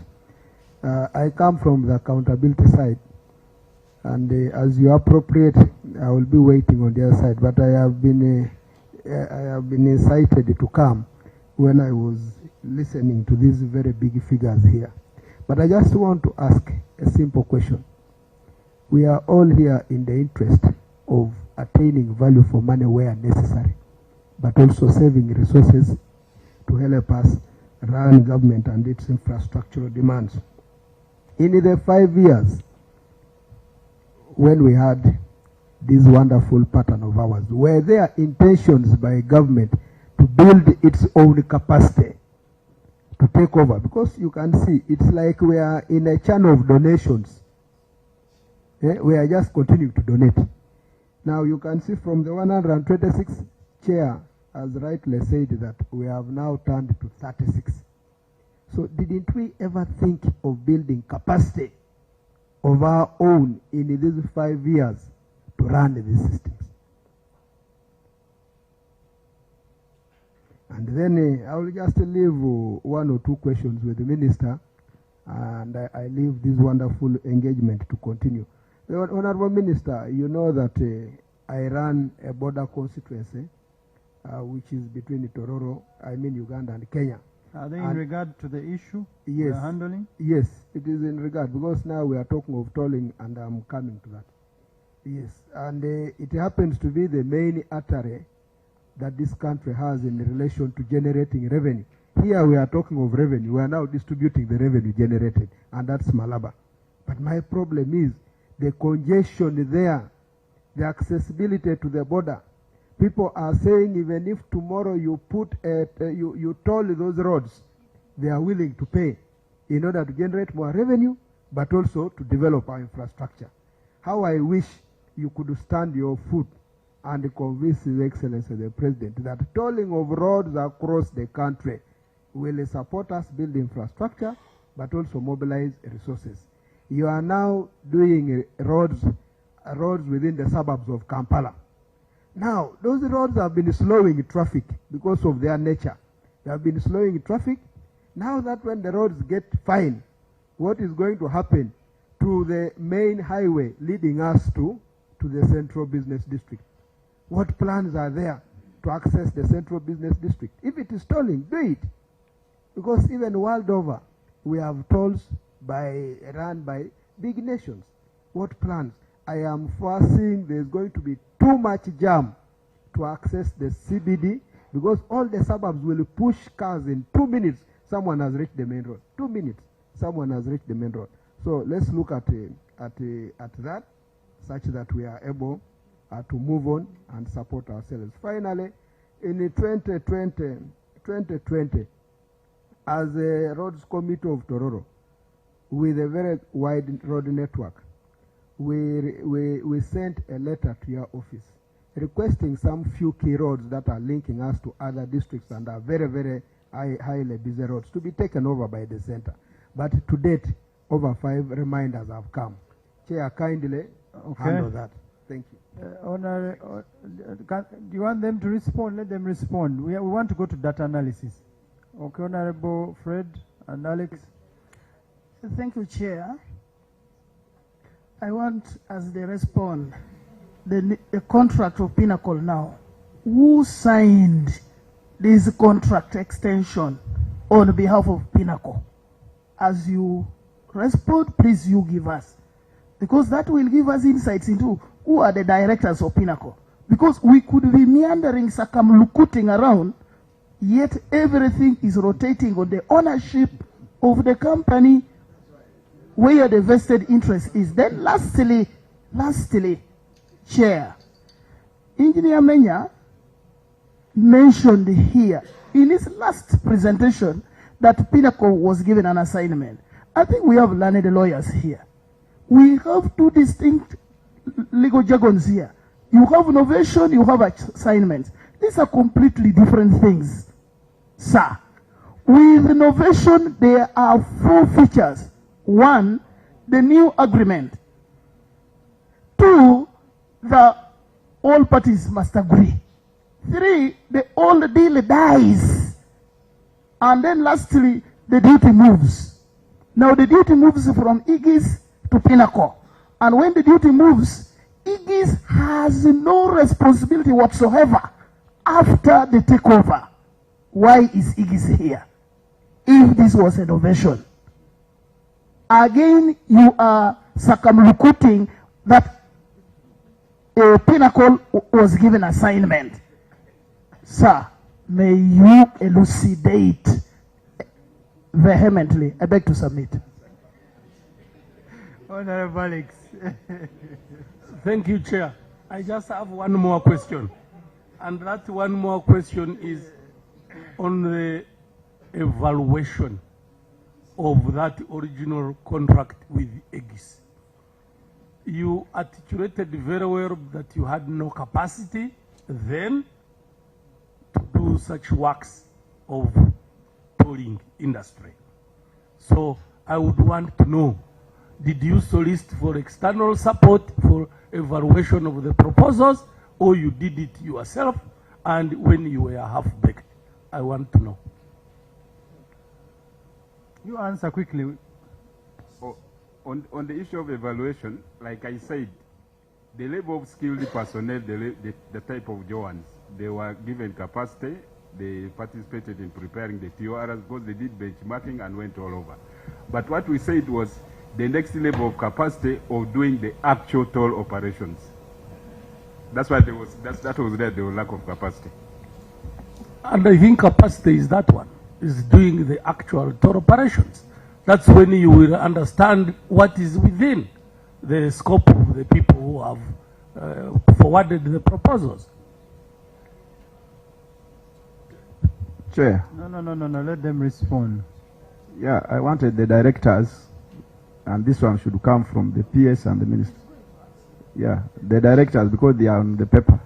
I come from the accountability side, and as you appropriate, I will be waiting on the other side. But I have been incited to come when I was listening to these very big figures here. But I just want to ask a simple question. We are all here in the interest of attaining value for money where necessary, but also saving resources to help us run government and its infrastructural demands. In the 5 years when we had this wonderful pattern of ours? Were there intentions by government to build its own capacity to take over? Because you can see, it's like we are in a channel of donations. We are just continuing to donate. Now you can see from the 126 chair, as rightly said, that we have now turned to 36. So didn't we ever think of building capacity of our own in these 5 years to run these systems? And then I will just leave 1 or 2 questions with the minister, and I leave this wonderful engagement to continue. The Honorable Minister, you know that I run a border constituency, which is between Uganda and Kenya. Are they in regard to the issue yes, we are handling? Yes, it is in regard, because now we are talking of tolling, and I'm coming to that. Yes, and it happens to be the main artery that this country has in relation to generating revenue. Here we are talking of revenue. We are now distributing the revenue generated, and that's Malaba. But my problem is the congestion there, the accessibility to the border. People are saying even if tomorrow you put you toll those roads, they are willing to pay in order to generate more revenue, but also to develop our infrastructure. How I wish you could stand your foot and convince His Excellency the President that tolling of roads across the country will support us build infrastructure, but also mobilize resources. You are now doing roads within the suburbs of Kampala. Now, those roads have been slowing traffic because of their nature. They have been slowing traffic. Now that when the roads get fine, what is going to happen to the main highway leading us to the Central Business District? What plans are there to access the Central Business District? If it is tolling, do it. Because even world over, we have tolls run by big nations. What plans? I am foreseeing there is going to be too much jam to access the CBD, because all the suburbs will push cars in 2 minutes. Someone has reached the main road. 2 minutes, someone has reached the main road. So let's look at that, such that we are able to move on and support ourselves. Finally, in 2020, as a roads committee of Tororo, with a very wide road network, we sent a letter to your office requesting some few key roads that are linking us to other districts and are very, very highly busy roads to be taken over by the center. But to date, over 5 reminders have come. Chair, kindly handle that. Thank you. Do you want them to respond? Let them respond. We want to go to data analysis. Okay, Honorable Fred and Alex. Thank you, Chair. I want, as they respond, the contract of Pinnacle now. Who signed this contract extension on behalf of Pinnacle? As you respond, please you give us. Because that will give us insights into who are the directors of Pinnacle. Because we could be meandering, circumlocuting around, yet everything is rotating on the ownership of the company where the vested interest is. Then lastly, Chair, Engineer Menya mentioned here in his last presentation that Pinnacle was given an assignment. I think we have learned lawyers here. We have 2 distinct legal jargons here. You have innovation, you have assignments. These are completely different things, sir. With innovation, there are 4 features. 1, the new agreement. 2, all parties must agree. 3, the old deal dies. And then lastly, the duty moves. Now the duty moves from Aegis to Pinnacle. And when the duty moves, Aegis has no responsibility whatsoever after the takeover. Why is Aegis here? If this was innovation. Again, you are circumlocuting that a Pinnacle was given assignment. Sir, may you elucidate vehemently. I beg to submit. Honorable Alex. Thank you, Chair. I just have one more question. And that one more question is on the evaluation of that original contract with Aegis. You articulated very well that you had no capacity then to do such works of tolling industry. So I would want to know, did you solicit for external support for evaluation of the proposals, or you did it yourself, and when you were half-baked? I want to know. You answer quickly. On the issue of evaluation, like I said, the level of skilled personnel, the type of Joans, they were given capacity, they participated in preparing the TORs because they did benchmarking and went all over. But what we said was the next level of capacity of doing the actual toll operations. That's why there was lack of capacity. And I think capacity is that one, is doing the actual toll operations. That's when you will understand what is within the scope of the people who have forwarded the proposals. Chair. No, let them respond. Yeah, I wanted the directors, and this one should come from the PS and the minister. Yeah, the directors, because they are on the paper.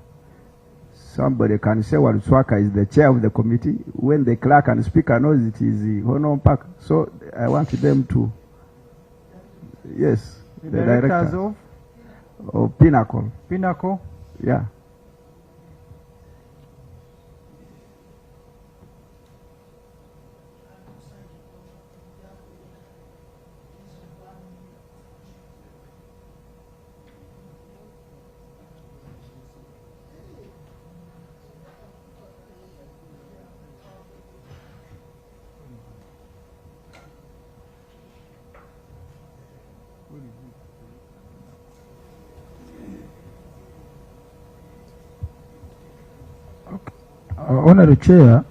Somebody can say Swaka is the chair of the committee when the clerk and speaker knows it is Hono Park. So I want them to, yes, the directors of Pinnacle. Pinnacle? Yeah. Honorable Chair,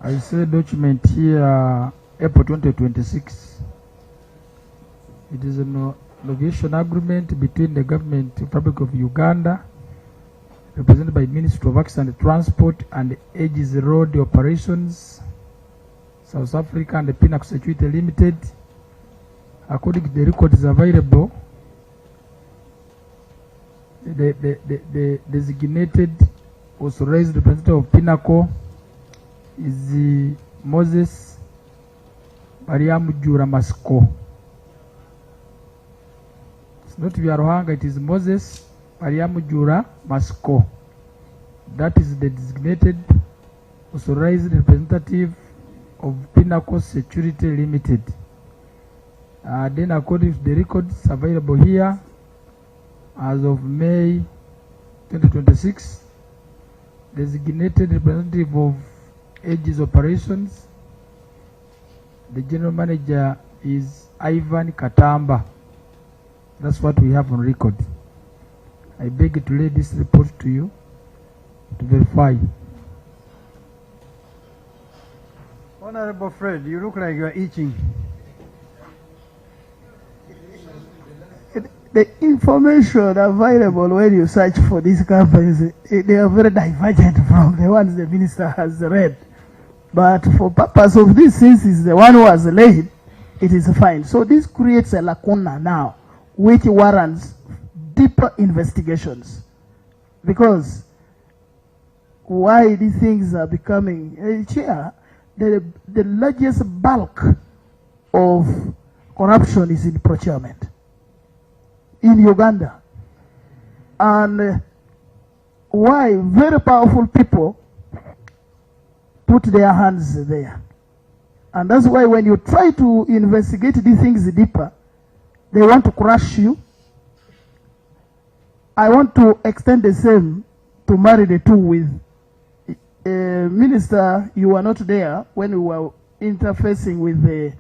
I see document here, April 2026. It is an innovation agreement between the government Republic of Uganda, represented by Ministry of Works and Transport, and Aegis Road Operations, South Africa, and the Pinnacle Security Limited. According to the records available, the designated authorized representative of Pinnacle is Moses Mariamujura Masco. It's not Vyarohanga, it is Moses Mariamujura Masco. That is the designated authorized representative of Pinnacle Security Limited. Then according to the records available here, as of May 2026, designated representative of Aegis Operations, the general manager is Ivan Katamba. That's what we have on record. I beg to lay this report to you to verify. Honorable Fred, you look like you are itching. The information available when you search for these companies, they are very divergent from the ones the minister has read. But for purpose of this, since he's the one who has laid, it is fine. So this creates a lacuna now, which warrants deeper investigations. Because why these things are becoming, Chair, the largest bulk of corruption is in procurement in Uganda. And why very powerful people put their hands there. And that's why when you try to investigate these things deeper, they want to crush you. I want to extend the same to marry the two with Minister, you were not there when we were interfacing with the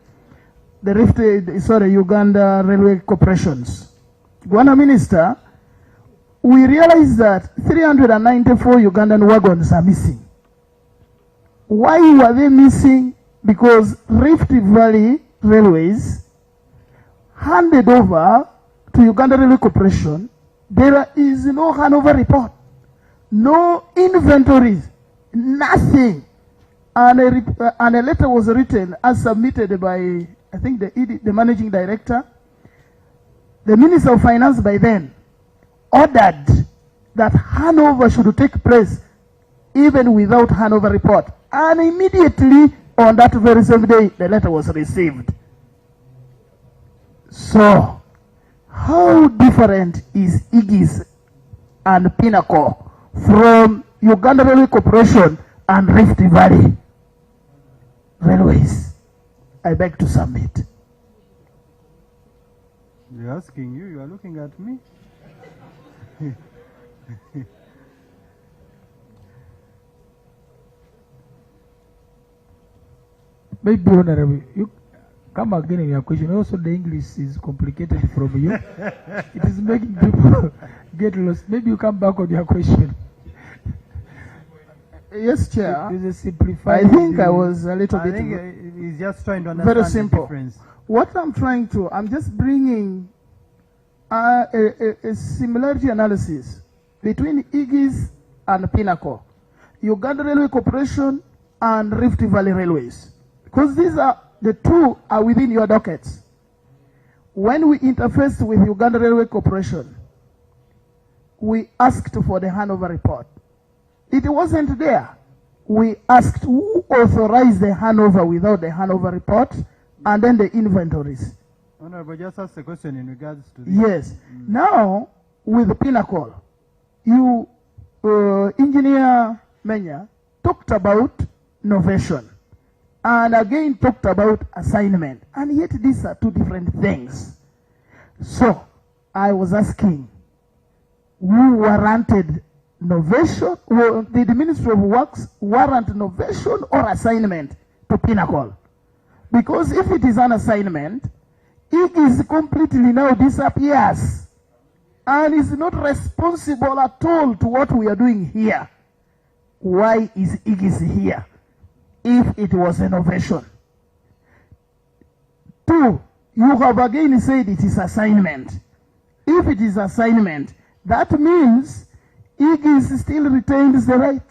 Uganda Railway Corporations. Uganda Minister, we realized that 394 Ugandan wagons are missing. Why were they missing? Because Rift Valley Railways handed over to Uganda Railway Corporation There is no handover report, no inventories, nothing. And a letter was written as submitted by, I think, the managing director. The Minister of Finance by then ordered that handover should take place even without handover report. And immediately on that very same day, the letter was received. So, how different is Igis and Pinnacle from Uganda Railway Corporation and Rift Valley Railways? I beg to submit. They're asking you, you are looking at me. Maybe Honorable, you come again in your question. Also, the English is complicated from you. It is making people get lost. Maybe you come back on your question. Yes, Chair. It is a simplified. I think I was a little bit. I think he's just trying to understand very simple. the difference. What I'm just bringing a similarity analysis between Igis and Pinnacle, Uganda Railway Corporation and Rift Valley Railways, because these are the two are within your dockets. When we interfaced with Uganda Railway Corporation, we asked for the handover report. It wasn't there. We asked who authorized the handover without the handover report, and then the inventories. Honorable, just ask the question in regards to this. Yes. Now, with Pinnacle, you, Engineer Menya, talked about novation, and again talked about assignment, and yet these are two different things. So, I was asking, who warranted novation? Did the Ministry of Works warrant novation or assignment to Pinnacle? Because if it is an assignment, Igis completely now disappears and is not responsible at all to what we are doing here. Why is Igis here if it was innovation? Two, you have again said it is assignment. If it is assignment, that means Igis still retains the right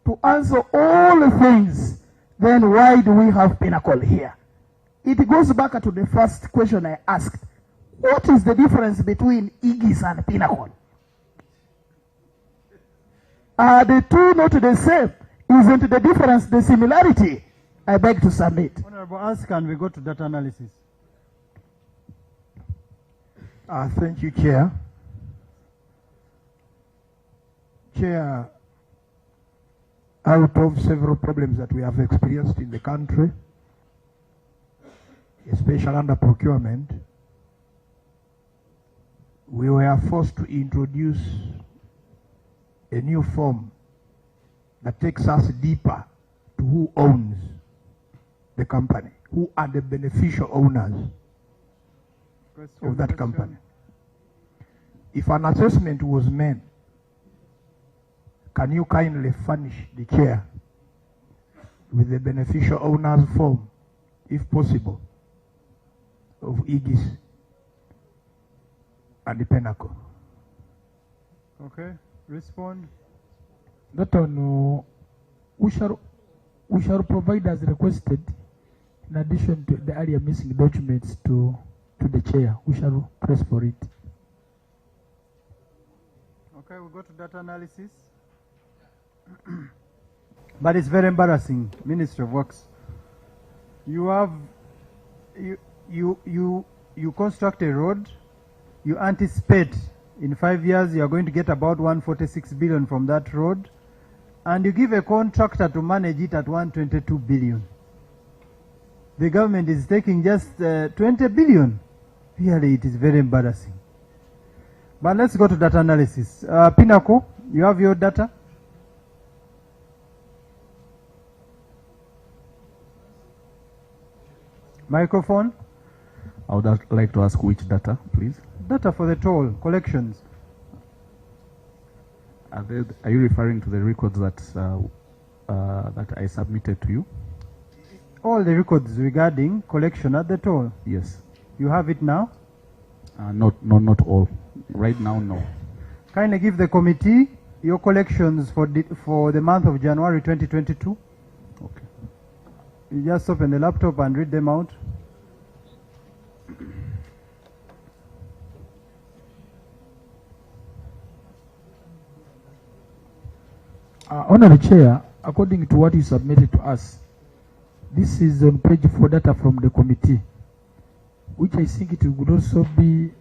to answer all the things. Then why do we have Pinnacle here? It goes back to the first question I asked. What is the difference between Igis and Pinnacle? Are the two not the same? Isn't the difference the similarity? I beg to submit. Honorable, ask and we go to data analysis. Thank you, Chair. Chair, out of several problems that we have experienced in the country, especially under procurement, we were forced to introduce a new form that takes us deeper to who owns the company, who are the beneficial owners of that company. If an assessment was made, can you kindly furnish the chair with the beneficial owners form, if possible, of Igis and the Pinnacle? Okay, respond. That one, we shall provide as requested, in addition to the earlier missing documents to the chair. We shall press for it. Okay, we'll go to data analysis. But it's very embarrassing, Ministry of Works. You have you construct a road, you anticipate in 5 years you are going to get about 146 billion from that road, and you give a contractor to manage it at 122 billion. The government is taking just 20 billion. Really, it is very embarrassing. But let's go to data analysis. Pinnacle, you have your data? Microphone. I would like to ask which data, please. Data for the toll collections. Are you referring to the records that I submitted to you? All the records regarding collection at the toll. Yes. You have it now? Not all. Right now, no. Kindly give the committee your collections for the month of January 2022. Okay. You just open the laptop and read them out. Honorable Chair, according to what you submitted to us, this is on page 4 data from the committee, which I think it would also be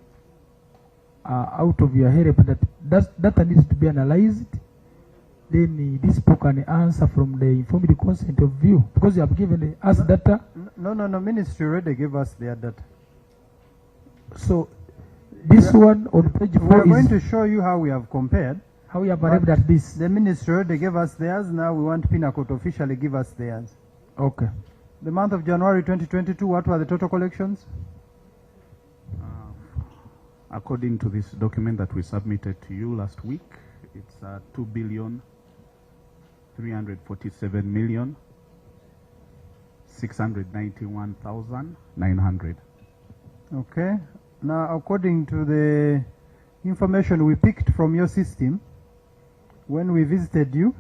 out of your head, but that data needs to be analyzed. Then this book can answer from the informed consent of view, because you have given us data. No, Ministry already gave us their data. So this one on page 4 we're going to show you how we have compared. How we have arrived at this. The Ministry already gave us theirs. Now we want Pinnacle to officially give us theirs. Okay. The month of January 2022, what were the total collections? According to this document that we submitted to you last week, it's 2,347,691,900. Okay. Now, according to the information we picked from your system, when we visited you,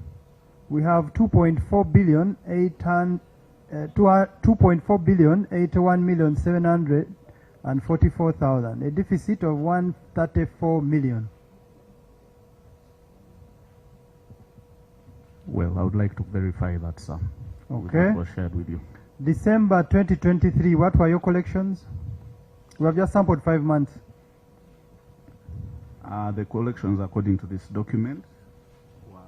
we have 2.4 billion 81,744,000, a deficit of 134 million. Well, I would like to verify that, sir. Okay. That was shared with you. December 2023, what were your collections? We have just sampled 5 months. The collections, according to this document, were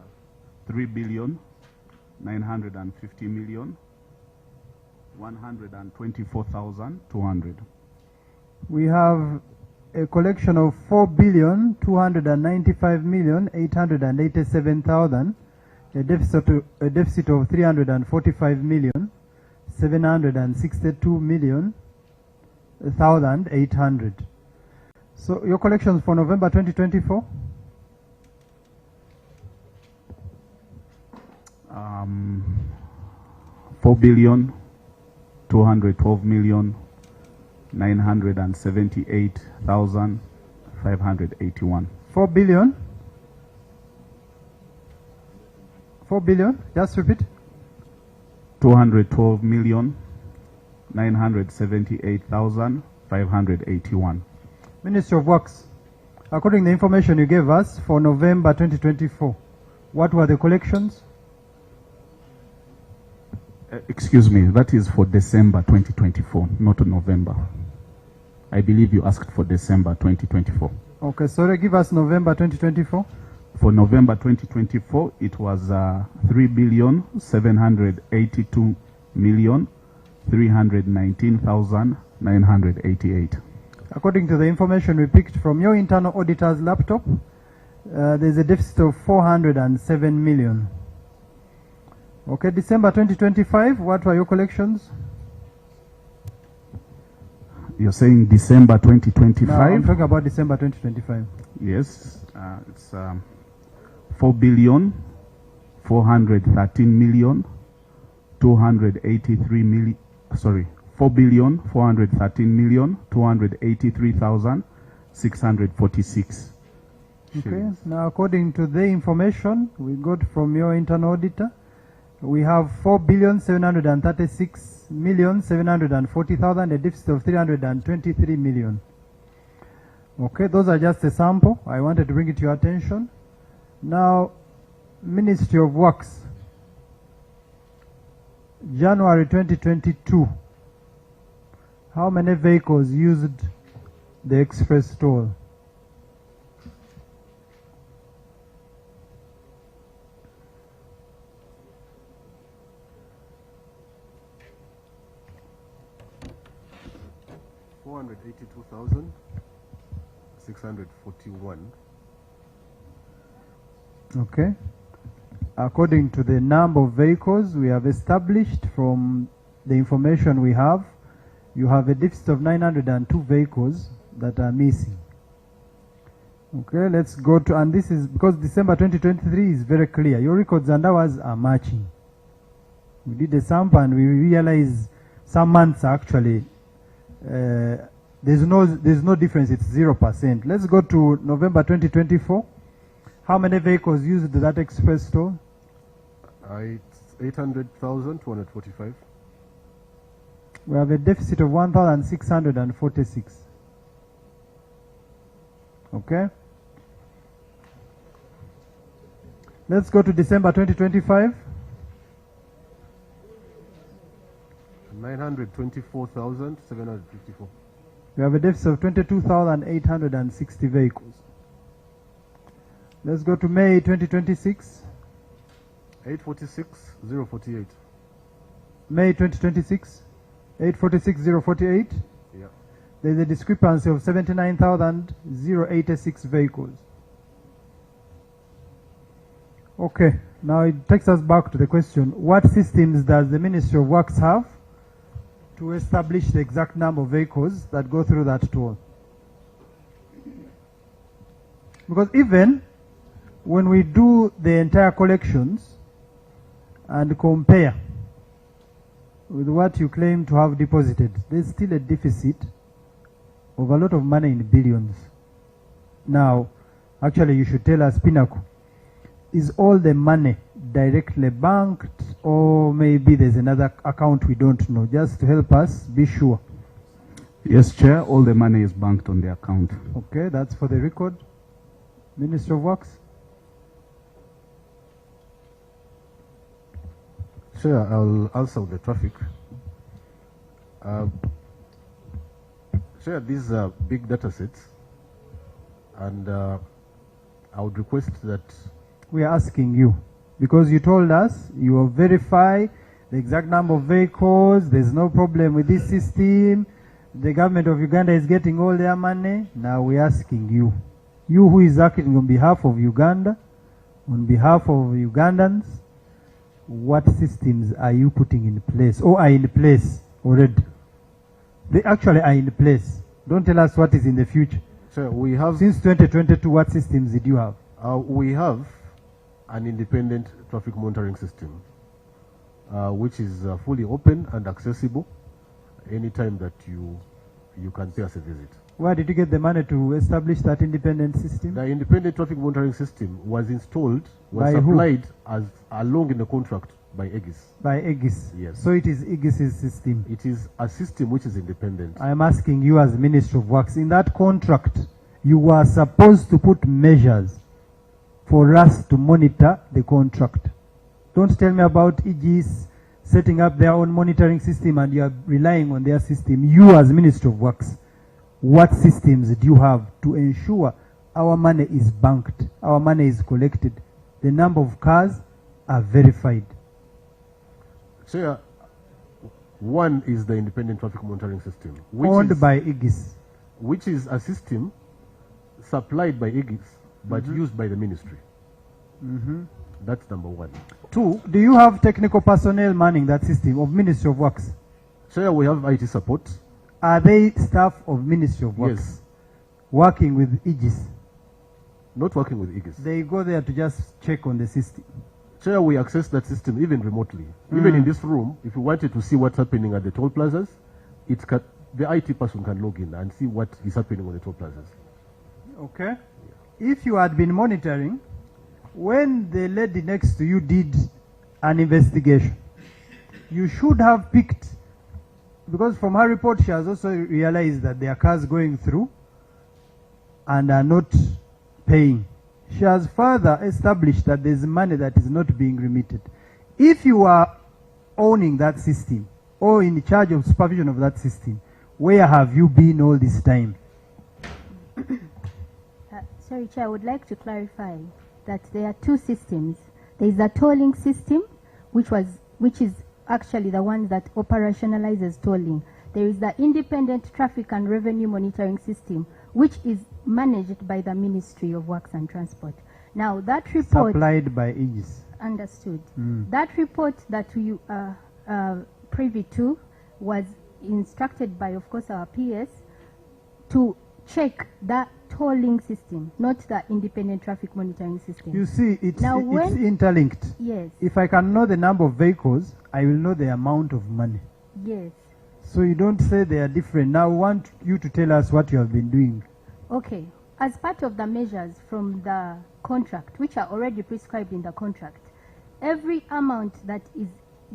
3,950,124,200. We have a collection of 4,295,887,000, a deficit of 345,762,800. So your collections for November 2024? 4,212,978,581. 4 billion? 4 billion? Just repeat. 212,978,581. Ministry of Works, according to the information you gave us for November 2024, what were the collections? Excuse me, that is for December 2024, not November. I believe you asked for December 2024. Okay, sorry, give us November 2024. For November 2024, it was 3,782,319,988. According to the information we picked from your internal auditor's laptop, there's a deficit of 407 million. Okay, December 2025, what were your collections? You're saying December 2025? No, I'm talking about December 2025. Yes, it's 4,413,283,646. Okay, now according to the information we got from your internal auditor, we have 4,736,740,000, a deficit of 323 million. Okay, those are just a sample. I wanted to bring it to your attention. Now, Ministry of Works, January 2022, how many vehicles used the express toll? $482,641. Okay. According to the number of vehicles we have established from the information we have, you have a deficit of 902 vehicles that are missing. Okay, let's go to, and this is because December 2023 is very clear. Your records and ours are matching. We did a sample and we realized some months actually there's no difference, it's 0%. Let's go to November 2024. How many vehicles used that express toll? It's 800,245. We have a deficit of 1,646. Okay. Let's go to December 2025. 924,754. We have a deficit of 22,860 vehicles. Let's go to May 2026. 846,048. May 2026. 846,048. Yeah. There's a discrepancy of 79,086 vehicles. Okay, now it takes us back to the question, what systems does the Ministry of Works have to establish the exact number of vehicles that go through that toll? Because even when we do the entire collections and compare with what you claim to have deposited, there's still a deficit of a lot of money in billions. Now, actually you should tell us, Pinnacle, is all the money directly banked, or maybe there's another account we don't know, just to help us be sure? Yes, Chair, all the money is banked on the account. Okay, that's for the record. Minister of Works? Sure, I'll answer the traffic. Sure, these are big data sets, and I would request that... We are asking you, because you told us you will verify the exact number of vehicles, there's no problem with this system, the government of Uganda is getting all their money. Now we're asking you, you who is acting on behalf of Uganda, on behalf of Ugandans, what systems are you putting in place, or are in place already? They actually are in place. Don't tell us what is in the future. Sir, we have... Since 2022, what systems did you have? We have an independent traffic monitoring system, which is fully open and accessible anytime that you can pay us a visit. Where did you get the money to establish that independent system? The independent traffic monitoring system was installed, was By supplied as along in the contract by Aegis. By Aegis? Yes. So it is Aegis's system? It is a system which is independent. I am asking you as Minister of Works, in that contract, you were supposed to put measures for us to monitor the contract. Don't tell me about Aegis setting up their own monitoring system and you are relying on their system. You as Minister of Works, what systems do you have to ensure our money is banked, our money is collected, the number of cars are verified? Sir, one is the independent traffic monitoring system, owned by Aegis, which is a system supplied by Aegis but used by the ministry. That's number one. Two, do you have technical personnel manning that system of Ministry of Works? Sir, we have IT support. Are they staff of Ministry of Works? Yes. Working with Aegis? Not working with Aegis. They go there to just check on the system? Sir, we access that system even remotely. Even in this room, if you wanted to see what's happening at the toll plazas, the IT person can log in and see what is happening on the toll plazas. Okay. If you had been monitoring, when the lady next to you did an investigation, you should have picked, because from her report she has also realized that there are cars going through and are not paying. She has further established that there's money that is not being remitted. If you are owning that system or in charge of supervision of that system, where have you been all this time? Sorry, Chair, I would like to clarify that there are two systems. There is a tolling system, which is actually the one that operationalizes tolling. There is the independent traffic and revenue monitoring system, which is managed by the Ministry of Works and Transport. Now, that report... Supplied by Aegis. Understood. That report that you are privy to was instructed by, of course, our PS to check the tolling system, not the independent traffic monitoring system. You see, it's interlinked. Yes. If I can know the number of vehicles, I will know the amount of money. Yes. So you don't say they are different. Now I want you to tell us what you have been doing. Okay. As part of the measures from the contract, which are already prescribed in the contract, every amount that is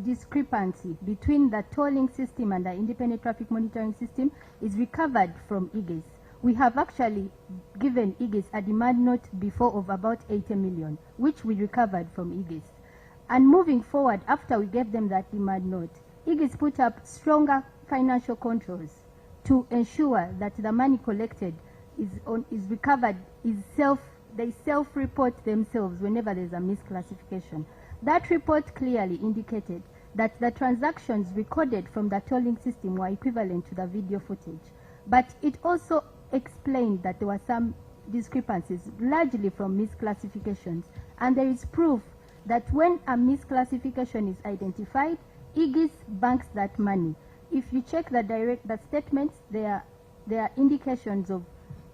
discrepancy between the tolling system and the independent traffic monitoring system is recovered from IGES. We have actually given IGES a demand note before of about 80 million, which we recovered from IGES. And moving forward, after we gave them that demand note, IGES put up stronger financial controls to ensure that the money collected is recovered, they self-report themselves whenever there's a misclassification. That report clearly indicated that the transactions recorded from the tolling system were equivalent to the video footage. But it also explained that there were some discrepancies, largely from misclassifications. And there is proof that when a misclassification is identified, IGES banks that money. If you check the statements, there are indications of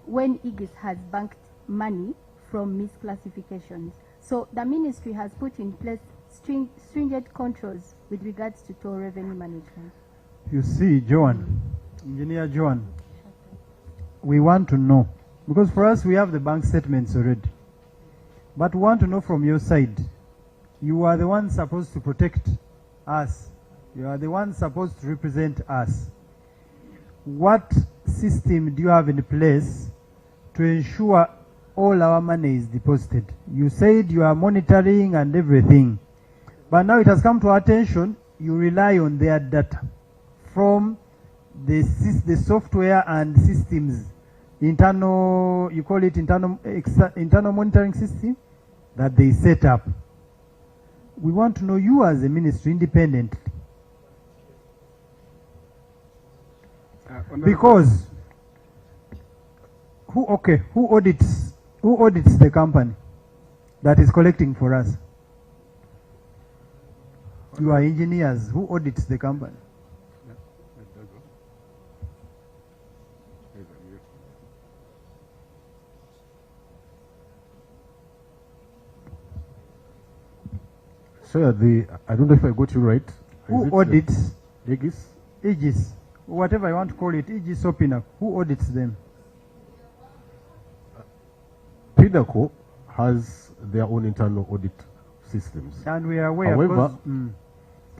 when IGES has banked money from misclassifications. So the ministry has put in place stringent controls with regards to toll revenue management. You see, Joan, Engineer Joan, we want to know, because for us we have the bank statements already, but we want to know from your side. You are the one supposed to protect us. You are the one supposed to represent us. What system do you have in place to ensure all our money is deposited? You said you are monitoring and everything, but now it has come to our attention, you rely on their data from the software and systems, internal, you call it internal monitoring system that they set up. We want to know you as a ministry independently. Because who audits the company that is collecting for us? You are engineers. Who audits the company? Sir, I don't know if I got you right. Who audits? IGES? IGES. Whatever I want to call it, IGES or Pinnacle. Who audits them? Pinnacle has their own internal audit systems. And we are aware.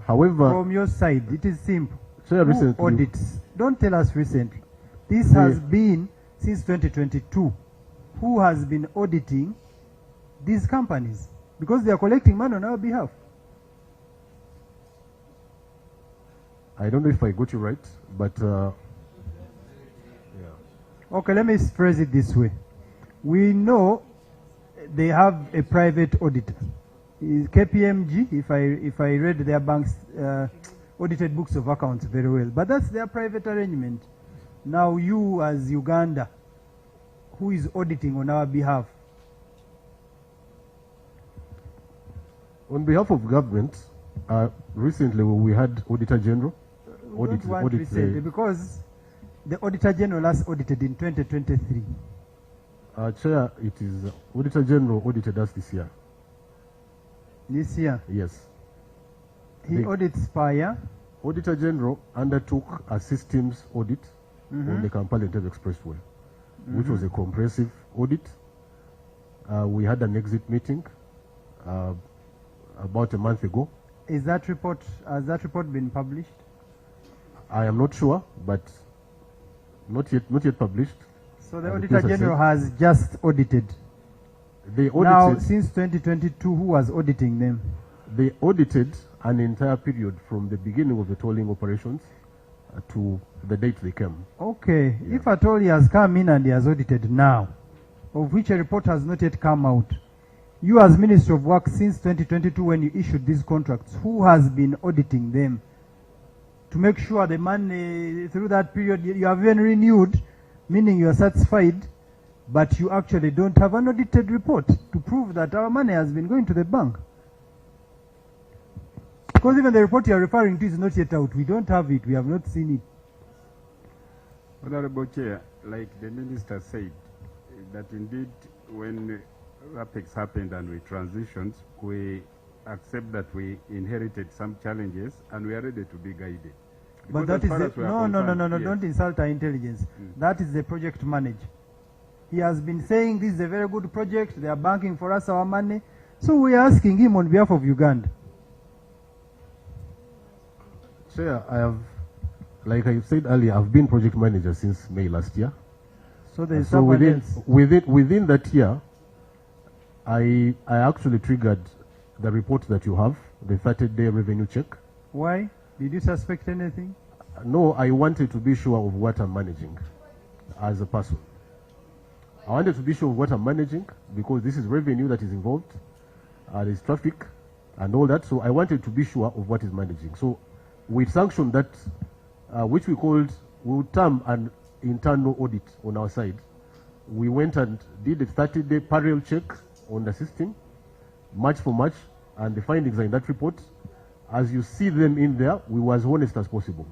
However, from your side, it is simple. Sir, who recently, audits? Don't tell us recently. This has been since 2022. Who has been auditing these companies? Because they are collecting money on our behalf. I don't know if I got you right, but yeah. Okay, let me phrase it this way. We know they have a private auditor. KPMG, if I read their bank's audited books of accounts very well, but that's their private arrangement. Now you as Uganda, who is auditing on our behalf? On behalf of government, recently we had Auditor General. Recently, because the Auditor General last audited in 2023. Chair, it is Auditor General audited us this year. This year? Yes. He audits per year? Auditor General undertook a systems audit on the Kampala-Entebbe Expressway, which was a comprehensive audit. We had an exit meeting about a month ago. Has that report been published? I am not sure, but not yet published. So the Auditor General has just audited. They audited. Now, since 2022, who was auditing them? They audited an entire period from the beginning of the tolling operations to the date they came. Okay. Yeah. If at all he has come in and he has audited now, of which a report has not yet come out, you as Minister of Works since 2022 when you issued these contracts, who has been auditing them to make sure the money through that period you have even renewed, meaning you are satisfied, but you actually don't have an audited report to prove that our money has been going to the bank? Because even the report you are referring to is not yet out. We don't have it. We have not seen it. Honorable Chair, like the Minister said, that indeed when RAPEX happened and we transitioned, we accept that we inherited some challenges and we are ready to be guided. But that is no, don't insult our intelligence. That is the project manager. He has been saying this is a very good project, they are banking for us our money. So we are asking him on behalf of Uganda. Chair, I have, like I said earlier, I've been project manager since May last year. So there is so someone within, else. within that year, I actually triggered the report that you have, the 30-day revenue check. Why? Did you suspect anything? No, I wanted to be sure of what I'm managing as a person. I wanted to be sure of what I'm managing because this is revenue that is involved, there's traffic and all that. So I wanted to be sure of what is managing. So we sanctioned that, which we would term an internal audit on our side. We went and did a 30-day parallel check on the system, March for March, and the findings are in that report. As you see them in there, we were as honest as possible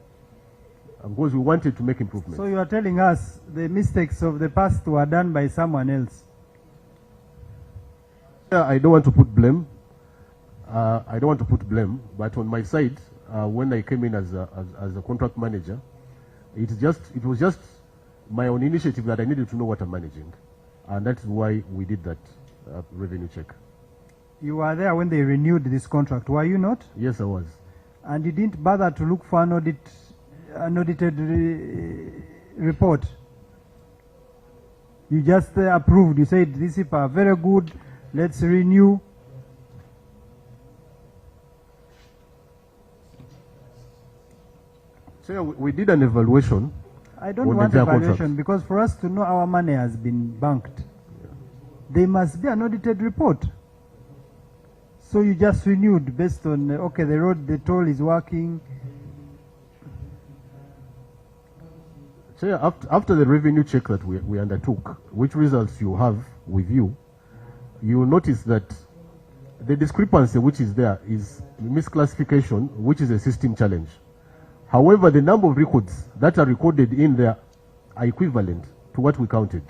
because we wanted to make improvements. So you are telling us the mistakes of the past were done by someone else? I don't want to put blame. But on my side, when I came in as a contract manager, it was just my own initiative that I needed to know what I'm managing, and that's why we did that revenue check. You were there when they renewed this contract, were you not? Yes, I was. And you didn't bother to look for an audited report? You just approved, you said these people are very good, let's renew. So we did an evaluation. I don't want evaluation because for us to know our money has been banked, there must be an audited report. So you just renewed based on, okay, the road, the toll is working. So after the revenue check that we undertook, which results you have with you, you will notice that the discrepancy which is there is misclassification, which is a system challenge. However, the number of records that are recorded in there are equivalent to what we counted.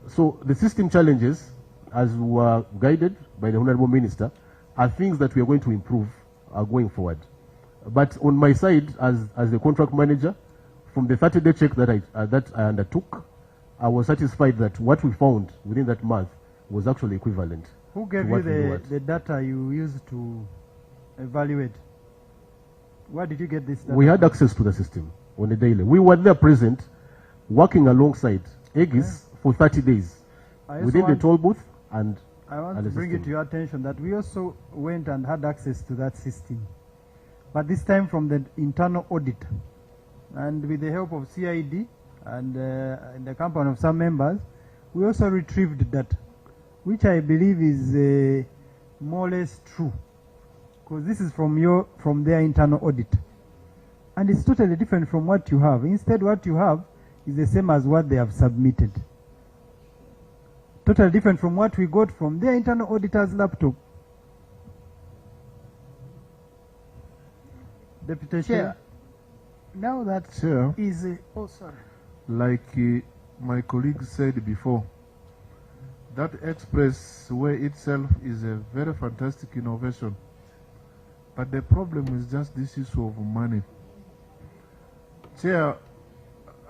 So the system challenges, as were guided by the Honorable Minister, are things that we are going to improve going forward. But on my side, as the contract manager, from the 30-day check that I undertook, I was satisfied that what we found within that month was actually equivalent. Who gave you the data you used to evaluate? Where did you get this data? We had access to the system on a daily. We were there present, working alongside Aegis for 30 days within the toll booth and I want to bring it to your attention that we also went and had access to that system, but this time from the internal audit, and with the help of CID and in the company of some members, we also retrieved that, which I believe is more or less true, because this is from their internal audit, and it's totally different from what you have. Instead, what you have is the same as what they have submitted. Totally different from what we got from their internal auditor's laptop. Deputy Chair. Now that is oh sorry. Like my colleague said before, that expressway itself is a very fantastic innovation. But the problem is just this issue of money. Chair,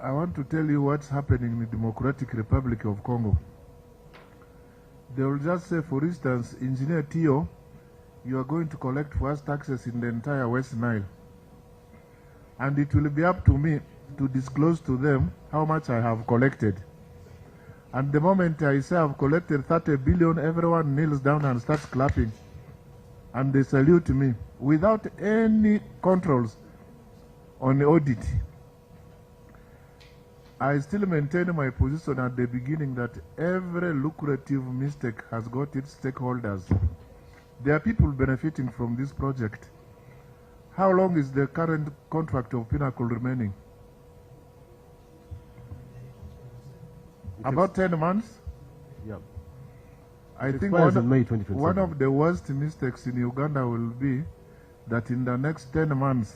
I want to tell you what's happening in the Democratic Republic of Congo. They will just say, for instance, Engineer Tio, you are going to collect for us taxes in the entire West Nile. And it will be up to me to disclose to them how much I have collected. And the moment I say I've collected 30 billion, everyone kneels down and starts clapping. And they salute me without any controls on the audit. I still maintain my position at the beginning that every lucrative mistake has got its stakeholders. There are people benefiting from this project. How long is the current contract of Pinnacle remaining? About 10 months? Yeah. I think one of the worst mistakes in Uganda will be that in the next 10 months,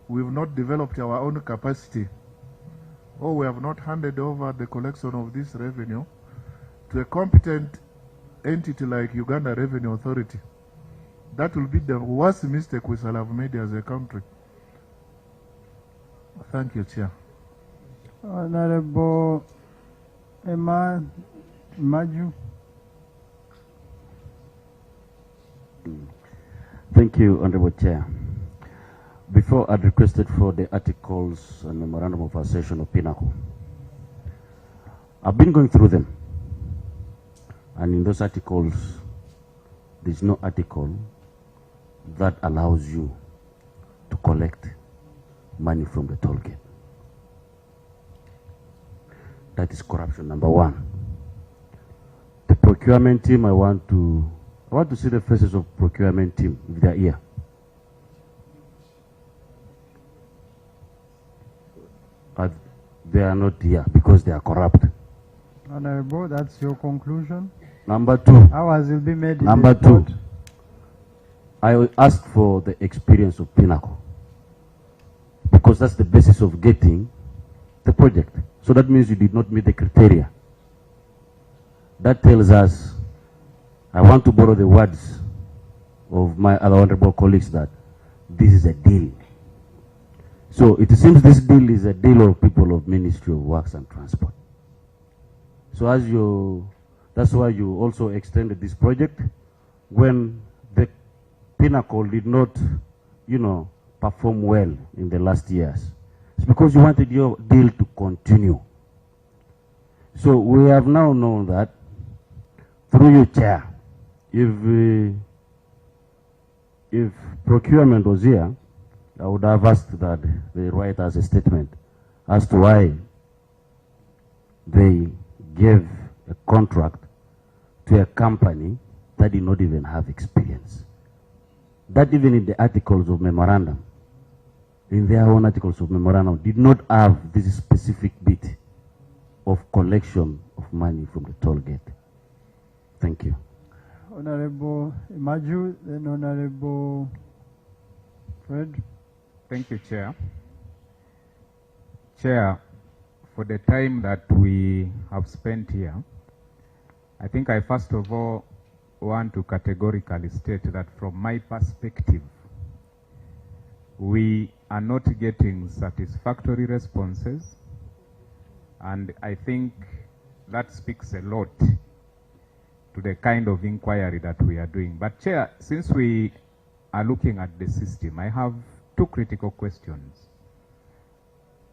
we've not developed our own capacity, or we have not handed over the collection of this revenue to a competent entity like Uganda Revenue Authority. That will be the worst mistake we shall have made as a country. Thank you, Chair. Honorable Maju. Thank you, Honorable Chair. Before I'd requested for the articles and memorandum of association of Pinnacle, I've been going through them. And in those articles, there's no article that allows you to collect money from the toll gate. That is corruption, number one. The procurement team, I want to see the faces of procurement team, if they're here. They are not here because they are corrupt. Honorable, that's your conclusion? Number two. Hours will be made in Number the two. report. I will ask for the experience of Pinnacle, because that's the basis of getting the project. So that means you did not meet the criteria. That tells us, I want to borrow the words of my other honorable colleagues, that this is a deal. So it seems this deal is a deal of people of Ministry of Works and Transport. So that's why you also extended this project when the Pinnacle did not, perform well in the last years. It's because you wanted your deal to continue. So we have now known that, through your chair, if procurement was here, I would have asked that they write us a statement as to why they gave a contract to a company that did not even have experience. That even in the articles of memorandum, in their own articles of memorandum, did not have this specific bit of collection of money from the toll gate. Thank you. Honorable Maju, then Honorable Fred. Thank you, Chair. Chair, for the time that we have spent here, I think I first of all want to categorically state that from my perspective, we are not getting satisfactory responses, and I think that speaks a lot to the kind of inquiry that we are doing. But Chair, since we are looking at the system, I have two critical questions.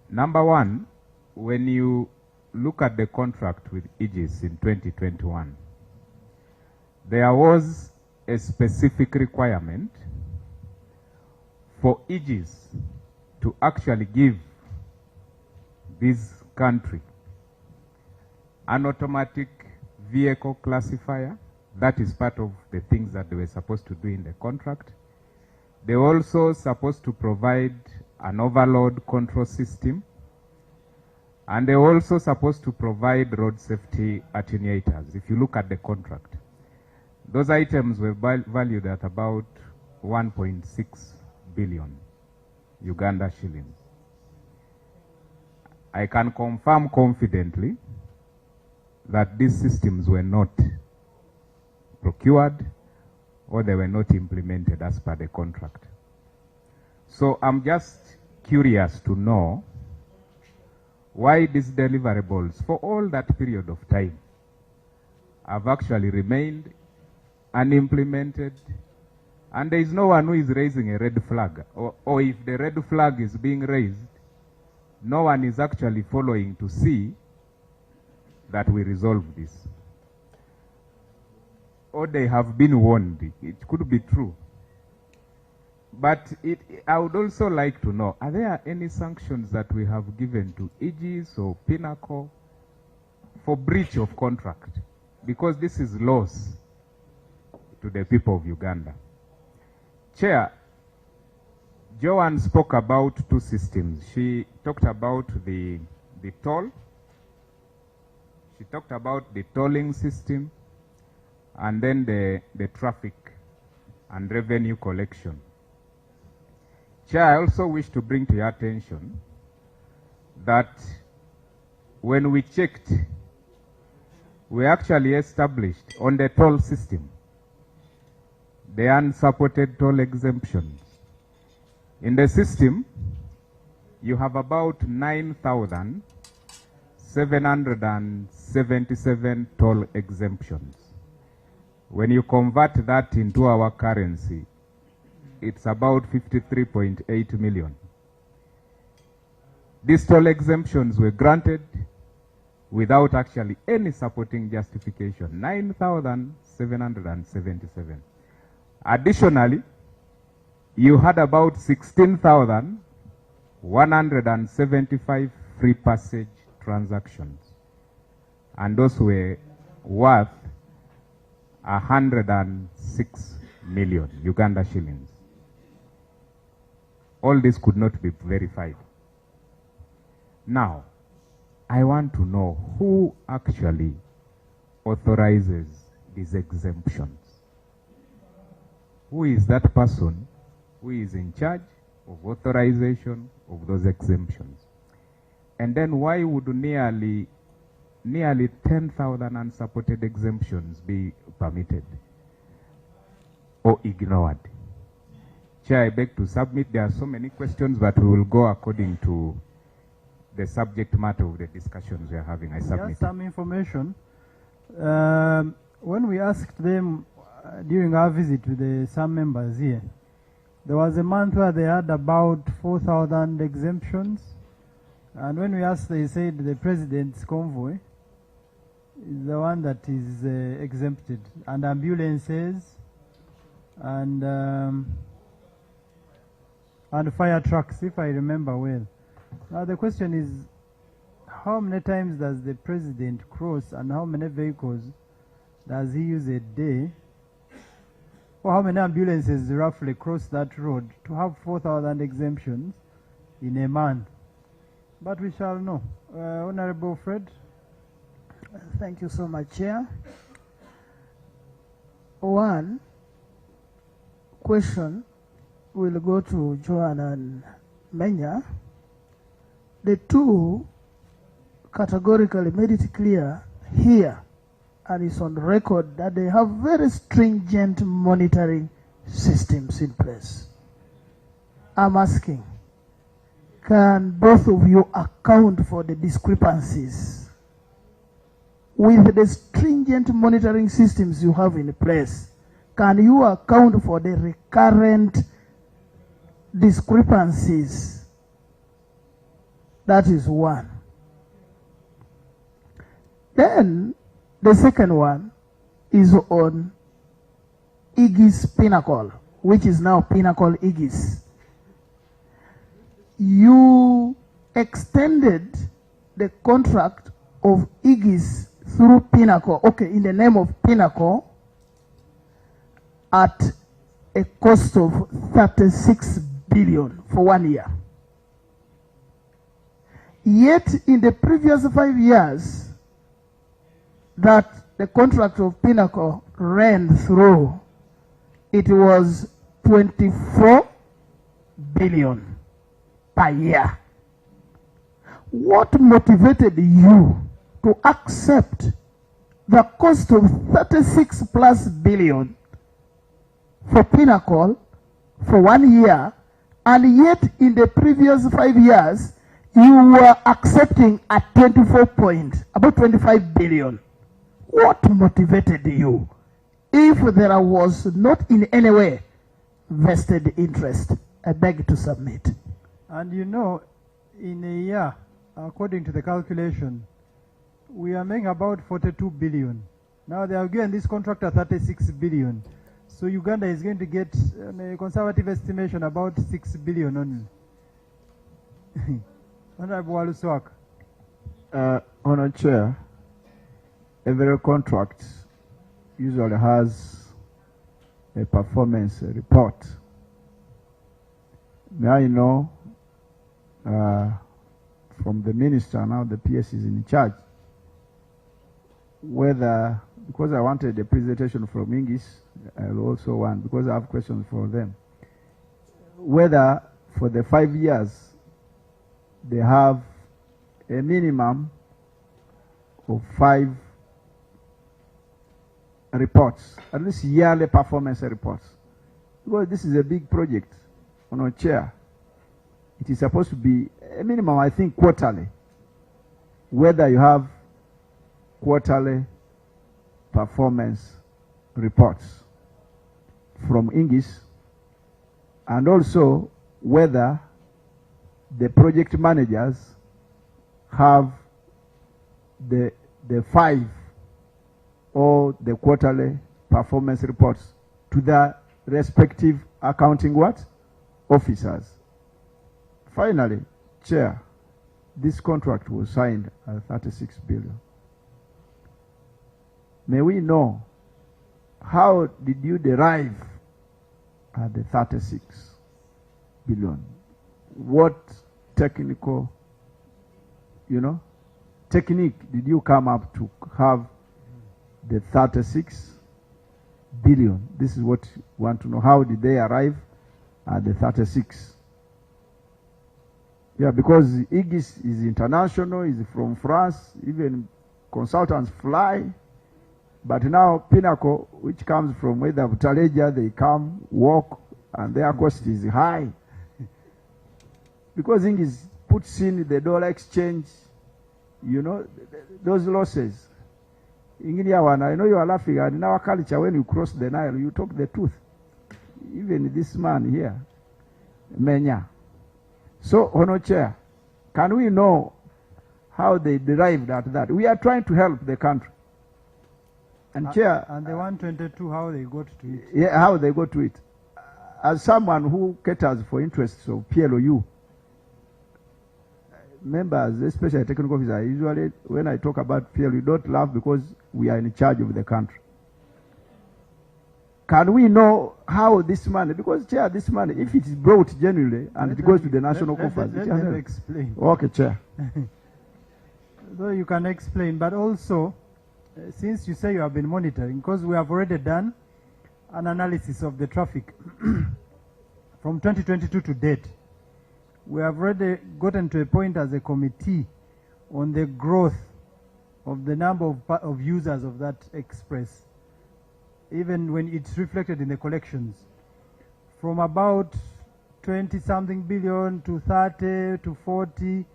Number one, when you look at the contract with Aegis in 2021, there was a specific requirement for Aegis to actually give this country an automatic vehicle classifier. That is part of the things that they were supposed to do in the contract. They were also supposed to provide an overload control system, and they were also supposed to provide road safety attenuators. If you look at the contract, those items were valued at about 1.6 billion Uganda shillings. I can confirm confidently that these systems were not procured or they were not implemented as per the contract. So I'm just curious to know why these deliverables for all that period of time have actually remained unimplemented, and there is no one who is raising a red flag, or if the red flag is being raised, no one is actually following to see that we resolve this. Or they have been warned. It could be true. But I would also like to know, are there any sanctions that we have given to Aegis or Pinnacle for breach of contract? Because this is loss to the people of Uganda. Chair, Joanne spoke about two systems. She talked about the toll. She talked about the tolling system, and then the traffic and revenue collection. Chair, I also wish to bring to your attention that when we checked, we actually established on the toll system the unsupported toll exemptions. In the system, you have about 9,000 777 toll exemptions. When you convert that into our currency, it's about 53.8 million. These toll exemptions were granted without actually any supporting justification, 9,777. Additionally, you had about 16,175 free passage transactions, and those were worth 106 million Uganda shillings. All this could not be verified. Now, I want to know who actually authorizes these exemptions. Who is that person who is in charge of authorization of those exemptions? And then why would nearly 10,000 unsupported exemptions be permitted or ignored? Chair, I beg to submit. There are so many questions, but we will go according to the subject matter of the discussions we are having. I submit. Just some information. When we asked them during our visit to some members here, there was a month where they had about 4,000 exemptions. And when we asked, they said the president's convoy is the one that is exempted, and ambulances and fire trucks, if I remember well. Now the question is, how many times does the president cross, and how many vehicles does he use a day, or how many ambulances roughly cross that road to have 4,000 exemptions in a month? But we shall know. Honorable Fred. Thank you so much, Chair. One question will go to Joan and Menya. The two categorically made it clear here, and it's on record, that they have very stringent monitoring systems in place. I'm asking, can both of you account for the discrepancies with the stringent monitoring systems you have in place? Can you account for the recurrent discrepancies? That is one. Then the second one is on Aegis Pinnacle, which is now Pinnacle Aegis. You extended the contract of Aegis through Pinnacle, okay, in the name of Pinnacle, at a cost of 36 billion for 1 year. Yet in the previous 5 years that the contract of Pinnacle ran through, it was 24 billion per year. What motivated you to accept the cost of 36 plus billion for Pinnacle for 1 year, and yet in the previous 5 years you were accepting at about 25 billion? What motivated you, if there was not in any way vested interest? I beg to submit. And you know, in a year, according to the calculation, we are making about 42 billion. Now they are given this contract at 36 billion. So Uganda is going to get, on a conservative estimation, about 6 billion only. Honorable Waluswak. Honour Chair, every contract usually has a performance report. May I know from the minister, now the PS is in charge, whether, because I wanted a presentation from English, I'll also want, because I have questions for them, whether for the 5 years they have a minimum of 5 reports, at least yearly performance reports. Because this is a big project, Chair. It is supposed to be a minimum, I think, quarterly. whether you have quarterly performance reports from English, and also whether the project managers have the 5 or the quarterly performance reports to their respective accounting what? Officers. Finally, Chair, this contract was signed at 36 billion. May we know, how did you derive at the 36 billion? What technical, technique did you come up to have the 36 billion? This is what we want to know. How did they arrive at the 36? Yeah, because Aegis is international, is from France, even consultants fly. But now Pinnacle, which comes from whether Butaleja, they come, walk, and their cost is high. Because Aegis puts in the dollar exchange, those losses. I know you are laughing, and in our culture, when you cross the Nile, you talk the truth. Even this man here, Menya. So, Honour Chair, can we know how they derived at that? We are trying to help the country. And Chair... And the 122, how they got to it? Yeah, how they got to it. As someone who caters for interests of PLOU, members, especially technical officers, usually when I talk about PLOU, don't laugh because we are in charge of the country. Can we know how this money, because Chair, this money, if it is brought genuinely and it goes to the national coffers. Let me explain. Okay, Chair. So you can explain, but also, since you say you have been monitoring, because we have already done an analysis of the traffic from 2022 to date. We have already gotten to a point as a committee on the growth of the number of users of that express, even when it's reflected in the collections, from about 20-something billion to 30 to 40.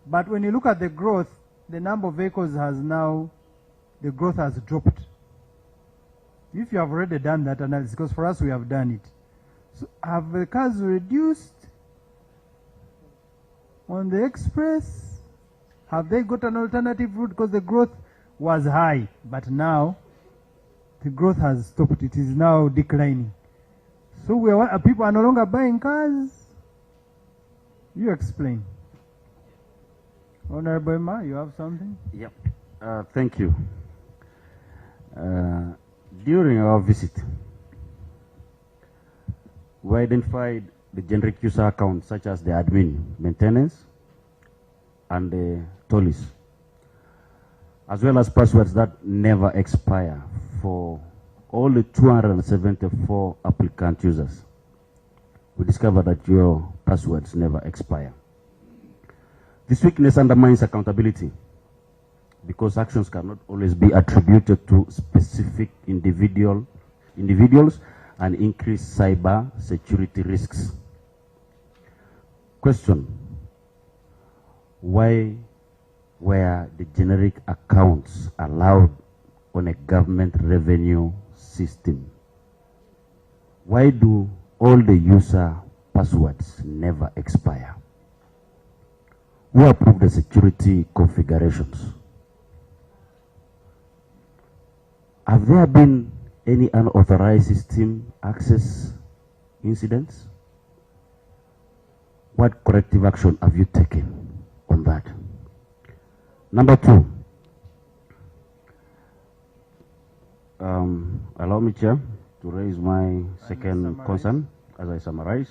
But when you look at the growth, the number of vehicles has now, the growth has dropped. If you have already done that analysis, because for us we have done it. So have the cars reduced on the express? Have they got an alternative route? Because the growth was high, but now the growth has stopped. It is now declining. So people are no longer buying cars. You explain. Honorable Emma, you have something? Yep. Thank you. During our visit, we identified the generic user accounts such as the admin, maintenance, and the tollies, as well as passwords that never expire for all the 274 applicant users. We discovered that your passwords never expire. This weakness undermines accountability because actions cannot always be attributed to specific individuals and increase cyber security risks. Question: why were the generic accounts allowed on a government revenue system? Why do all the user passwords never expire? Who approved the security configurations? Have there been any unauthorized system access incidents? What corrective action have you taken on that? Number 2, allow me, Chair, to raise my second concern as I summarize.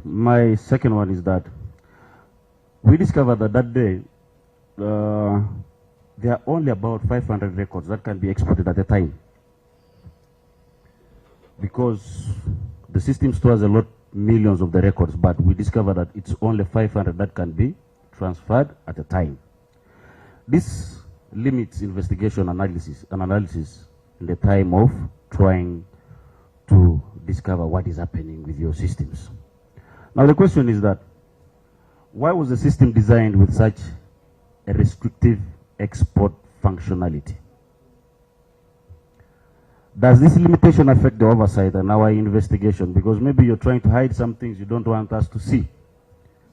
My second one is that we discovered that that day there are only about 500 records that can be exported at a time, because the system stores a lot, millions of the records, but we discovered that it's only 500 that can be transferred at a time. This limits investigation analysis in the time of trying to discover what is happening with your systems. Now the question is that, why was the system designed with such a restrictive export functionality? Does this limitation affect the oversight and our investigation? Because maybe you're trying to hide some things you don't want us to see.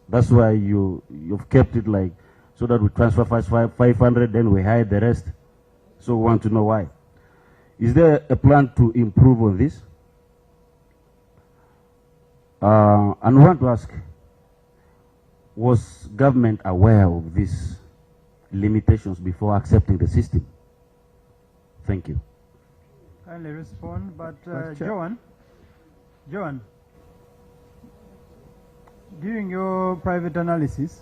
That's why you've kept it like, so that we transfer 500, then we hide the rest. So we want to know why. Is there a plan to improve on this? And we want to ask, was government aware of these limitations before accepting the system? Thank you. Kindly respond, but Joan, during your private analysis,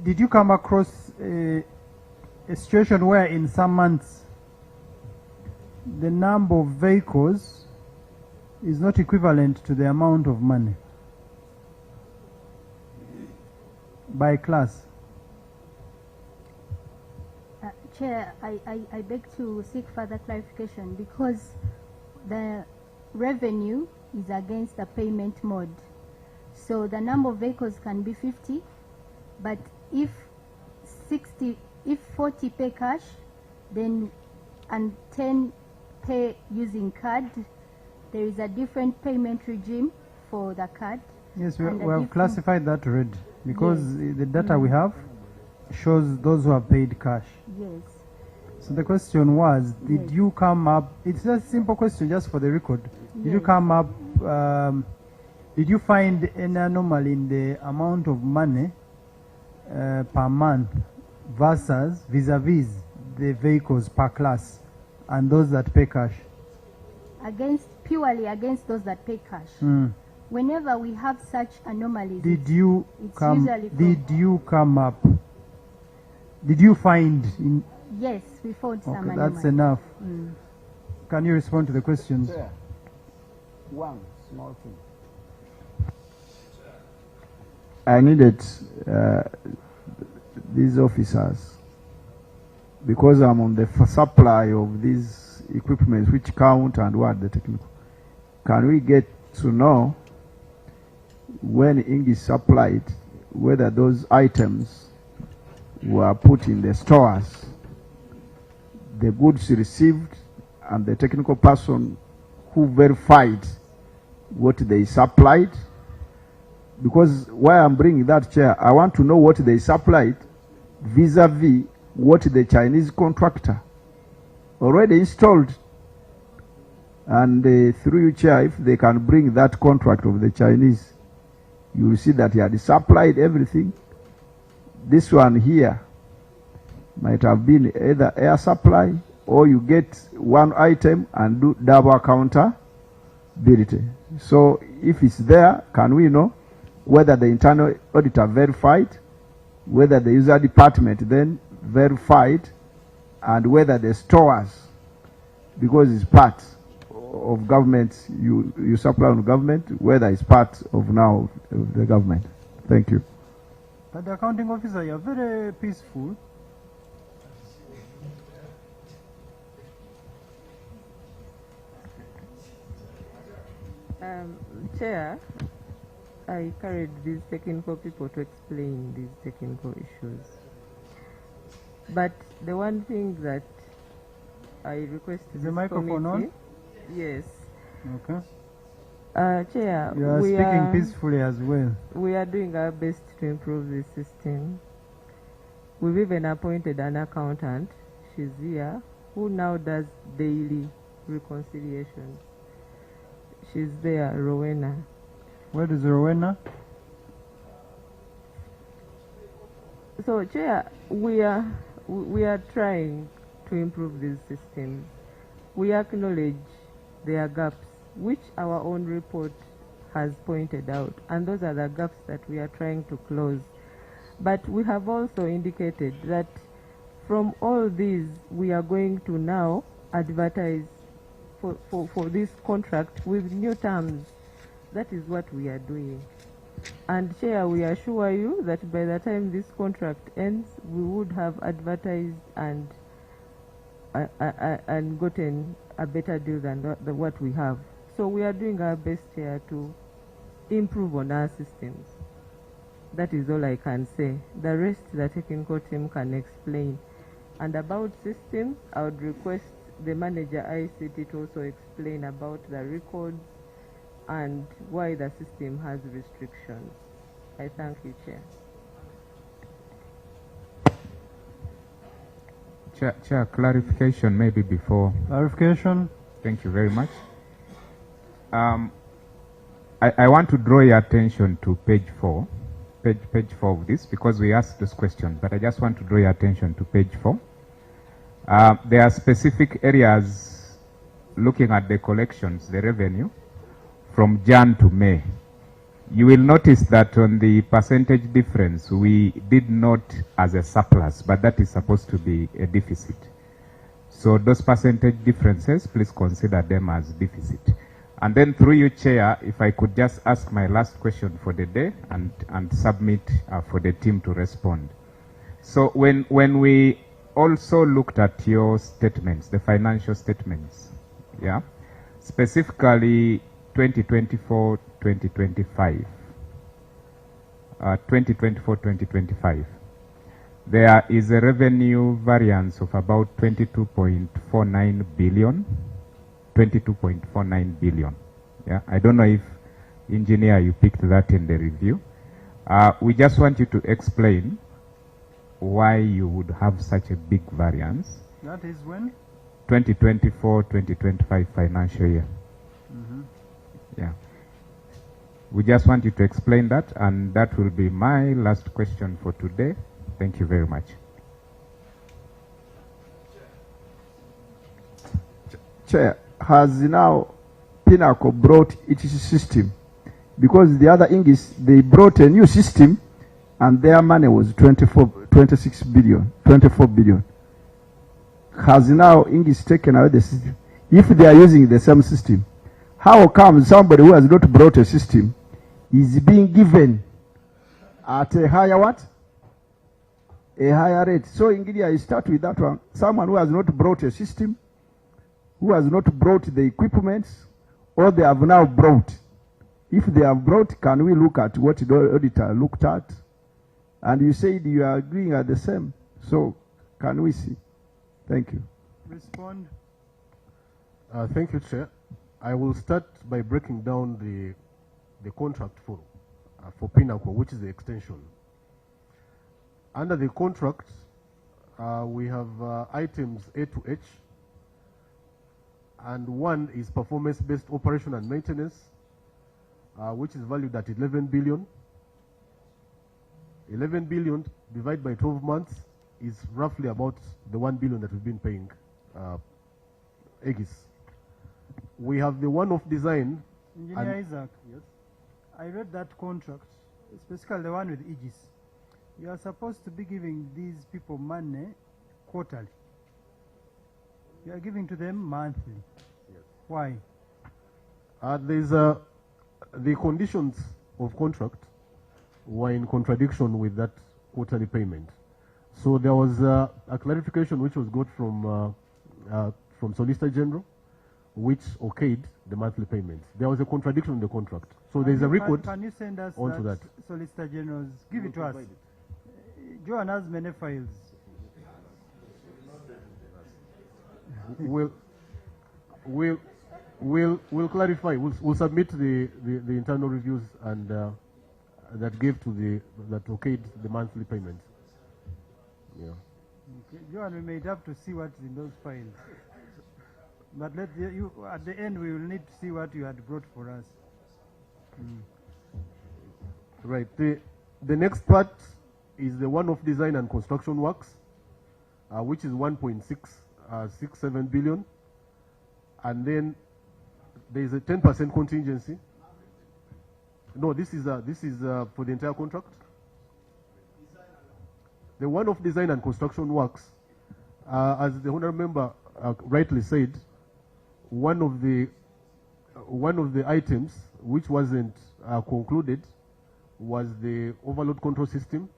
did you come across a situation where in some months the number of vehicles is not equivalent to the amount of money by class? Chair, I beg to seek further clarification, because the revenue is against the payment mode. So the number of vehicles can be 50, but if 40 pay cash, then and 10 pay using card, there is a different payment regime for the card. Yes, we have classified that red, because the data we have shows those who have paid cash. Yes. So the question was, did you come up, it's a simple question just for the record, did you come up, did you find an anomaly in the amount of money per month versus vis-a-vis the vehicles per class and those that pay cash? Purely against those that pay cash. Whenever we have such anomalies, did you find in? Yes, we found some anomalies. That's enough. Can you respond to the questions? Sir, one small thing. I needed these officers, because I'm on the supply of these equipment which count and what the technical. Can we get to know when English supplied, whether those items were put in the stores, the goods received, and the technical person who verified what they supplied? Because why I'm bringing that, Chair, I want to know what they supplied vis-a-vis what the Chinese contractor already installed. And through you, Chair, if they can bring that contract of the Chinese, you will see that he had supplied everything. This one here might have been either air supply, or you get one item and do double accountability. So if it's there, can we know whether the internal auditor verified, whether the user department then verified, and whether the stores, because it's part of government, you supply on government, whether it's part of now of the government. Thank you. But the accounting officer, you're very peaceful. Chair, I carried these technical people to explain these technical issues. But the one thing that I request is the microphone on? Yes. Okay. Chair, you are speaking peacefully as well. We are doing our best to improve this system. We've even appointed an accountant. She's here, who now does daily reconciliations. She's there, Rowena. Where is Rowena? So, Chair, we are trying to improve these systems. We acknowledge there are gaps, which our own report has pointed out, and those are the gaps that we are trying to close. But we have also indicated that from all these, we are going to now advertise for this contract with new terms. That is what we are doing. And Chair, we assure you that by the time this contract ends, we would have advertised and gotten a better deal than what we have. So we are doing our best here to improve on our systems. That is all I can say. The rest the technical team can explain. And about systems, I would request the manager ICT to also explain about the records and why the system has restrictions. I thank you, Chair. Chair, clarification maybe before. Clarification. Thank you very much. I want to draw your attention to page 4 of this, because we asked this question, but I just want to draw your attention to page 4. There are specific areas looking at the collections, the revenue, from Jan to May. You will notice that on the percentage difference, we did note as a surplus, but that is supposed to be a deficit. So those percentage differences, please consider them as deficit. And then through you, Chair, if I could just ask my last question for the day and submit for the team to respond. So when we also looked at your statements, the financial statements, yeah, specifically 2024, 2025, 2024-2025, there is a revenue variance of about 22.49 billion. 22.49 billion. Yeah, I don't know if, engineer, you picked that in the review. We just want you to explain why you would have such a big variance. That is when? 2024-2025 financial year. Mm-hmm. Yeah. We just want you to explain that, and that will be my last question for today. Thank you very much. Chair, has now Pinnacle brought its system? Because the other English, they brought a new system and their money was 24 billion. Has now English taken away the system? If they are using the same system, how come somebody who has not brought a system is being given at a higher what? A higher rate. So English, I start with that one. Someone who has not brought a system, who has not brought the equipment, or they have now brought. If they have brought, can we look at what the auditor looked at? And you said you are agreeing at the same. So can we see? Thank you. Respond. Thank you, Chair. I will start by breaking down the contract for Pinnacle, which is the extension. Under the contract, we have items A to H, and one is performance-based operation and maintenance, which is valued at 11 billion. 11 billion divided by 12 months is roughly about the 1 billion that we've been paying Aegis. We have the one-off design. Engineer Isaac, yes. I read that contract, specifically the one with Aegis. You are supposed to be giving these people money quarterly. You are giving to them monthly. Yes. Why? There's the conditions of contract were in contradiction with that quarterly payment. So there was a clarification which was got from Solicitor General, which okayed the monthly payments. There was a contradiction in the contract. So there's a record. Can you send us onto that? Solicitor General's? Give it to us. Joan has many files. We'll clarify. We'll submit the internal reviews and that gave to that okayed the monthly payments. Yeah. Okay. Joan, we may have to see what's in those files. But at the end, we will need to see what you had brought for us. Right. The next part is the one-off design and construction works, which is 1.667 billion. And then there is a 10% contingency. No, this is for the entire contract. The one-off design and construction works, as the honourable member rightly said, one of the items which wasn't concluded was the overload control system,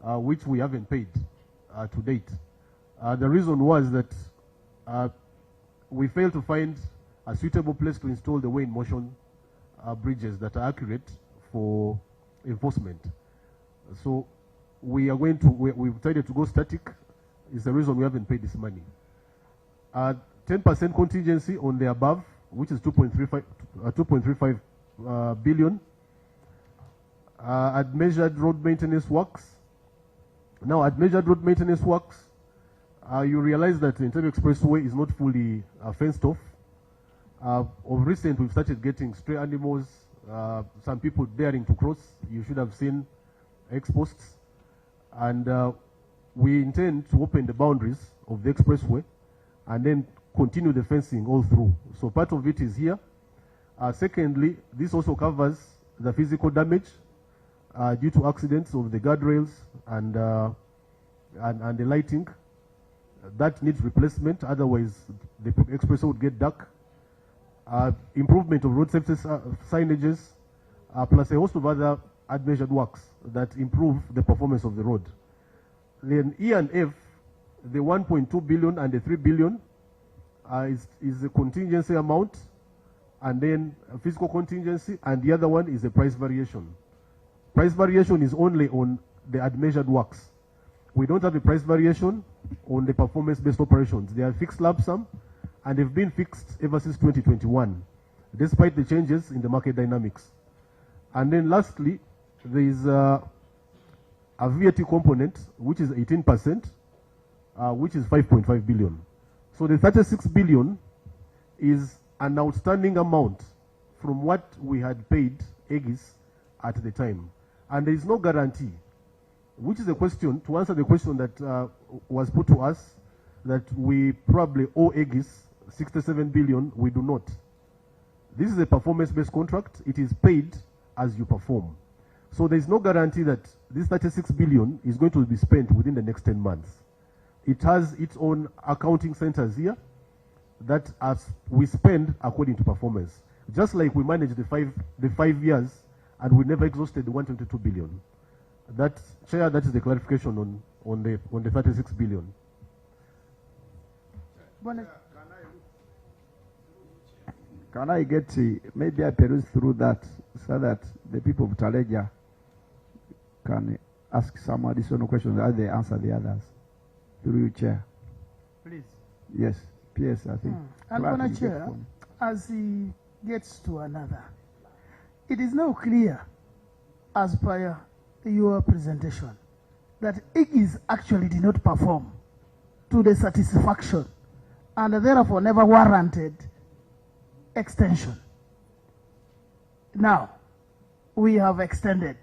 which we haven't paid to date. The reason was that we failed to find a suitable place to install the weigh in motion bridges that are accurate for enforcement. So we are going to, we've decided to go static. Is the reason we haven't paid this money. 10% contingency on the above, which is 2.35 billion. At measured road maintenance works. Now, at measured road maintenance works, you realize that the Entebbe Expressway is not fully fenced off. Of recent, we've started getting stray animals, some people daring to cross. You should have seen ex-posts. And we intend to open the boundaries of the expressway and then continue the fencing all through. So part of it is here. Secondly, this also covers the physical damage due to accidents of the guardrails and the lighting. That needs replacement, otherwise the expressway would get dark. Improvement of road safety signages, plus a host of other ad-measured works that improve the performance of the road. Then E and F, the 1.2 billion and the 3 billion is a contingency amount, and then a physical contingency, and the other one is a price variation. Price variation is only on the ad-measured works. We don't have a price variation on the performance-based operations. They are fixed lump sum, and they've been fixed ever since 2021, despite the changes in the market dynamics. And then lastly, there is a VAT component, which is 18%, which is 5.5 billion. So the 36 billion is an outstanding amount from what we had paid Aegis at the time. And there is no guarantee, which is a question, to answer the question that was put to us, that we probably owe Aegis 67 billion. We do not. This is a performance-based contract. It is paid as you perform. So there is no guarantee that this 36 billion is going to be spent within the next 10 months. It has its own accounting centers here that as we spend according to performance. Just like we managed the five years and we never exhausted the 122 billion. That, Chair, that is the clarification on the 36 billion. Can I get, maybe I peruse through that so that the people of Taleja can ask some additional questions as they answer the others. Through you, Chair. Please. Yes, PS, I think. And Honour Chair, as he gets to another, it is now clear, as per your presentation, that Aegis actually did not perform to the satisfaction and therefore never warranted extension. Now, we have extended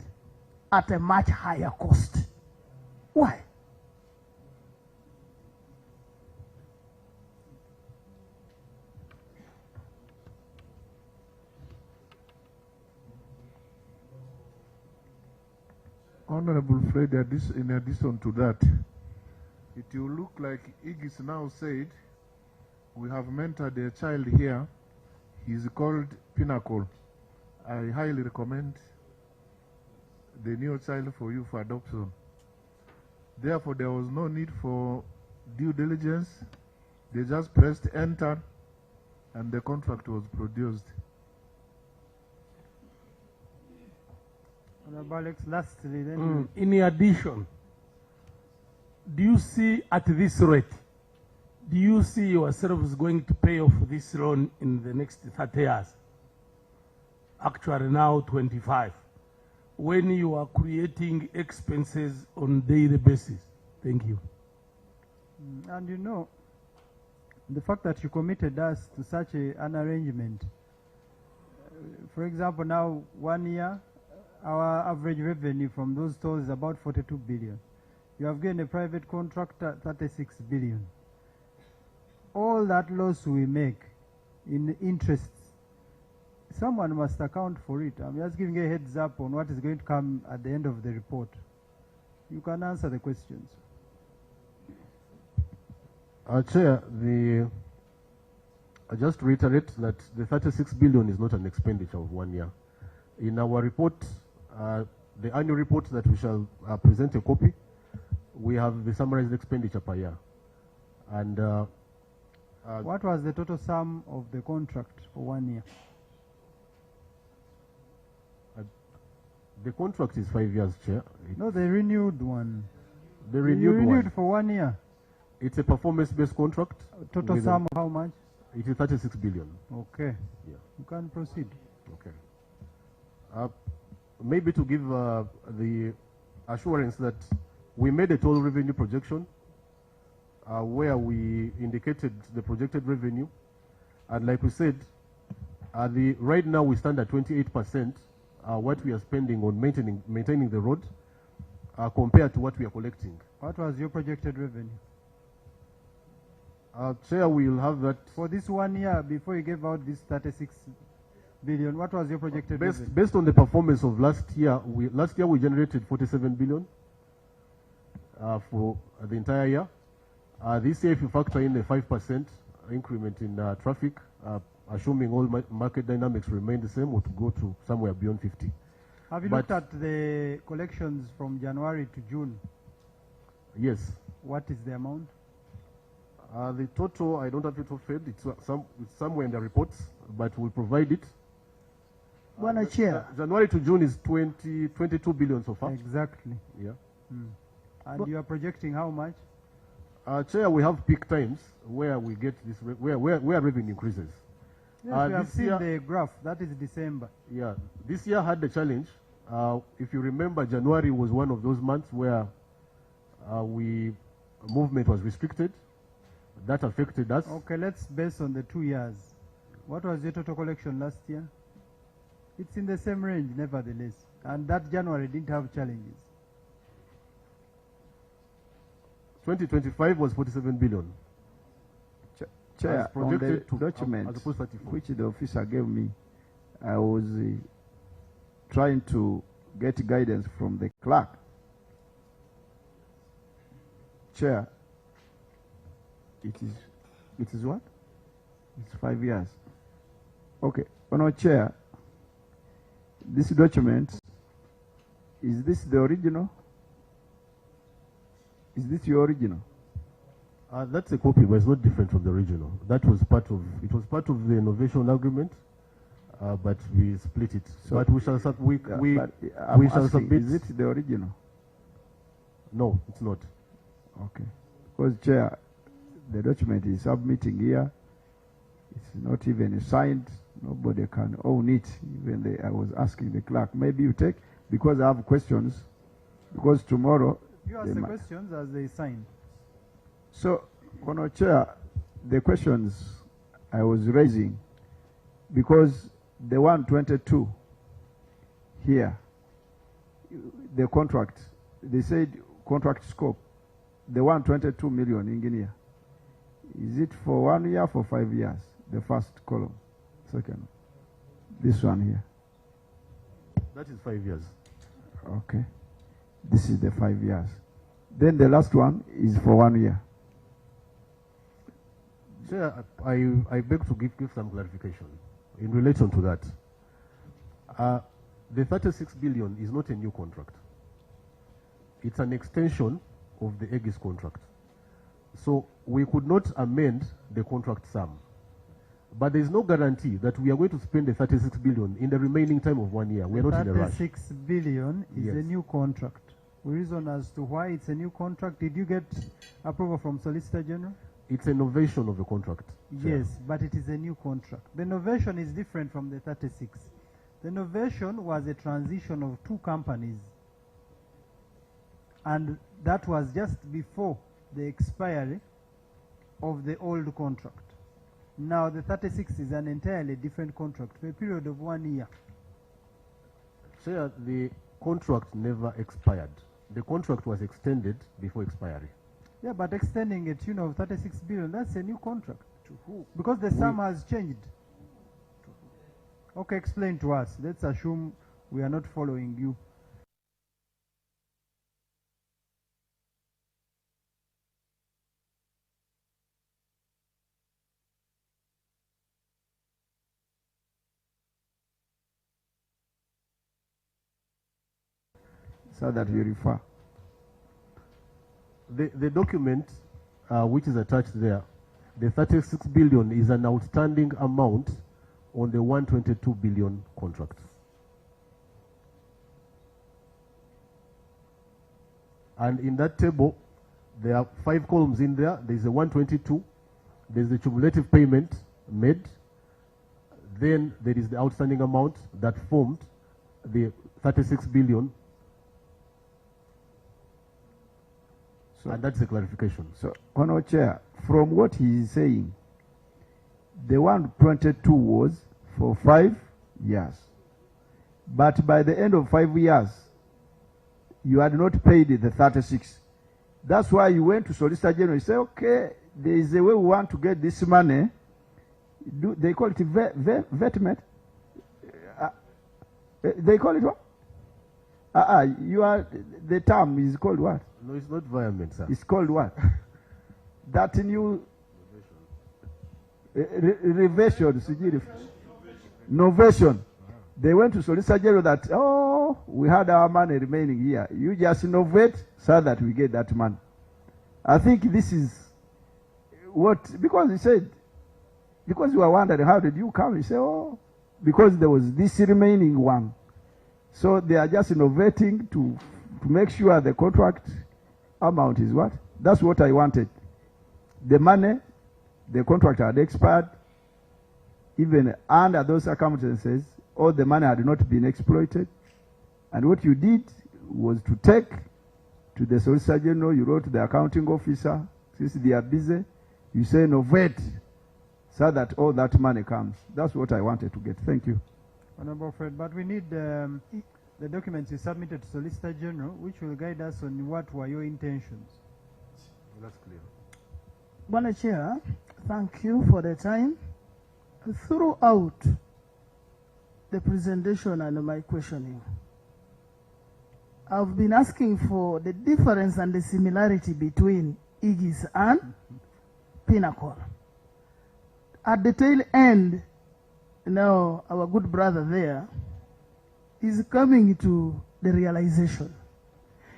at a much higher cost. Why? Honorable Fred, in addition to that, it will look like Aegis now said, we have mentored a child here. He's called Pinnacle. I highly recommend the new child for you for adoption. Therefore, there was no need for due diligence. They just pressed enter and the contract was produced. Honorable Alex, lastly, then. In addition, do you see at this rate, do you see yourselves going to pay off this loan in the next 30 years? Actually now 25. When you are creating expenses on daily basis. Thank you. And you know, the fact that you committed us to such an arrangement, for example, now 1 year, our average revenue from those tolls is about 42 billion. You have given a private contractor 36 billion. All that loss we make in interest, someone must account for it. I'm just giving a heads up on what is going to come at the end of the report. You can answer the questions. Chair, I just reiterate that the 36 billion is not an expenditure of 1 year. In our report, the annual report that we shall present a copy, we have the summarized expenditure per year. And what was the total sum of the contract for 1 year? The contract is 5 years, Chair. No, the renewed one. The You renewed renewed one. for 1 year. It's a performance-based contract. Total with sum how much? It is 36 billion. Okay. Yeah. You can proceed. Okay. Maybe to give the assurance that we made a total revenue projection where we indicated the projected revenue, and like we said, right now we stand at 28% what we are spending on maintaining the road compared to what we are collecting. What was your projected revenue? Chair, we will have that. For this 1 year, before you gave out this 36 billion, what was your projected revenue? Based on the performance of last year we generated 47 billion for the entire year. This year, if you factor in the 5% increment in traffic, assuming all market dynamics remain the same, would go to somewhere beyond 50. Have you looked at the collections from January to June? Yes. What is the amount? The total, I don't have it offhand. It's somewhere in the reports, but we'll provide it. Bwana Chair. January to June is 22 billion so far. Exactly. Yeah. And you are projecting how much? Chair, we have peak times where we get this, where revenue increases. Yes, we have this seen year, the graph. That is December. Yeah, this year had the challenge. If you remember, January was one of those months where movement was restricted. That affected us. Okay, let's base on the 2 years. What was your total collection last year? It's in the same range, nevertheless. And that January didn't have challenges. 2025 was 47 billion. Chair, As on the projected to- document as opposed to 34. which the officer gave me, I was trying to get guidance from the clerk. Chair, it is what? It's 5 years. Okay. Honourable Chair, this document, is this the original? Is this your original? That's a copy, but it's not different from the original. It was part of the innovation agreement, but we split it. So- but we shall I'm we shall asking, submit. is it the original? No, it's not. Okay. Because Chair, the document is submitting here. It's not even signed. Nobody can own it. Even I was asking the clerk. Maybe you take, because I have questions, because tomorrow. You ask the questions as they sign. So, Honourable Chair, the questions I was raising, because the 122 here, the contract, they said contract scope, the 122 million engineer, is it for 1 year, for 5 years? The first column, second, this one here. That is 5 years. Okay, this is the 5 years. Then the last one is for 1 year. Chair, I beg to give some clarification in relation to that. The 36 billion is not a new contract. It's an extension of the Aegis contract. So we could not amend the contract sum. But there is no guarantee that we are going to spend the 36 billion in the remaining time of 1 year. We are not in a rush. 36 billion is Yes. a new contract. Reason as to why it's a new contract. Did you get approval from Solicitor General? It's a novation of the contract. Chair. Yes, but it is a new contract. The novation is different from the 36. The novation was a transition of two companies. And that was just before the expiry of the old contract. Now the 36 is an entirely different contract for a period of 1 year. Chair, the contract never expired. The contract was extended before expiry. Yeah, but extending a tune of 36 billion, that's a new contract. To who? Because the sum has changed. Okay, explain to us. Let's assume we are not following you. so that you refer. The document which is attached there, the 36 billion is an outstanding amount on the 122 billion contract. And in that table, there are 5 columns in there. There's a 122, there's the cumulative payment made, then there is the outstanding amount that formed the 36 billion. And that's a clarification. So, Honourable Chair, from what he is saying, the 122 was for 5 years. But by the end of 5 years, you had not paid the 36. That's why you went to Solicitor General. You say, okay, there is a way we want to get this money. They call it vetment. They call it what? You are, the term is called what? No, it's not environment, sir. It's called what? That new reversion. Novation. They went to Solicitor General that, oh, we had our money remaining here. You just innovate so that we get that money. I think this is what, because he said, because you were wondering, how did you come? He said, oh, because there was this remaining one. So they are just innovating to make sure the contract amount is what? That's what I wanted. The money, the contract had expired. Even under those circumstances, all the money had not been exploited. And what you did was to take to the Solicitor General, you wrote to the accounting officer, since they are busy, you say innovate so that all that money comes. That's what I wanted to get. Thank you. Honorable Fred, but we need the documents you submitted to Solicitor General, which will guide us on what were your intentions. That's clear. Bwana Chair, thank you for the time. Throughout the presentation and my questioning, I've been asking for the difference and the similarity between Aegis and Pinnacle. At the tail end, now our good brother there is coming to the realization.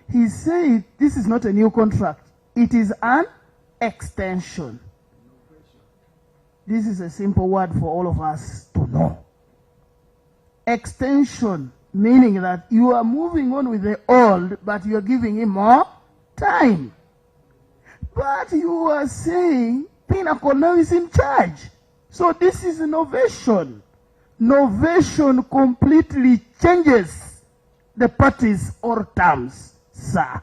He said this is not a new contract, it is an extension. This is a simple word for all of us to know. Extension, meaning that you are moving on with the old, but you are giving him more time. But you are saying Pinnacle now is in charge. So this is innovation. Novation completely changes the parties or terms, sir.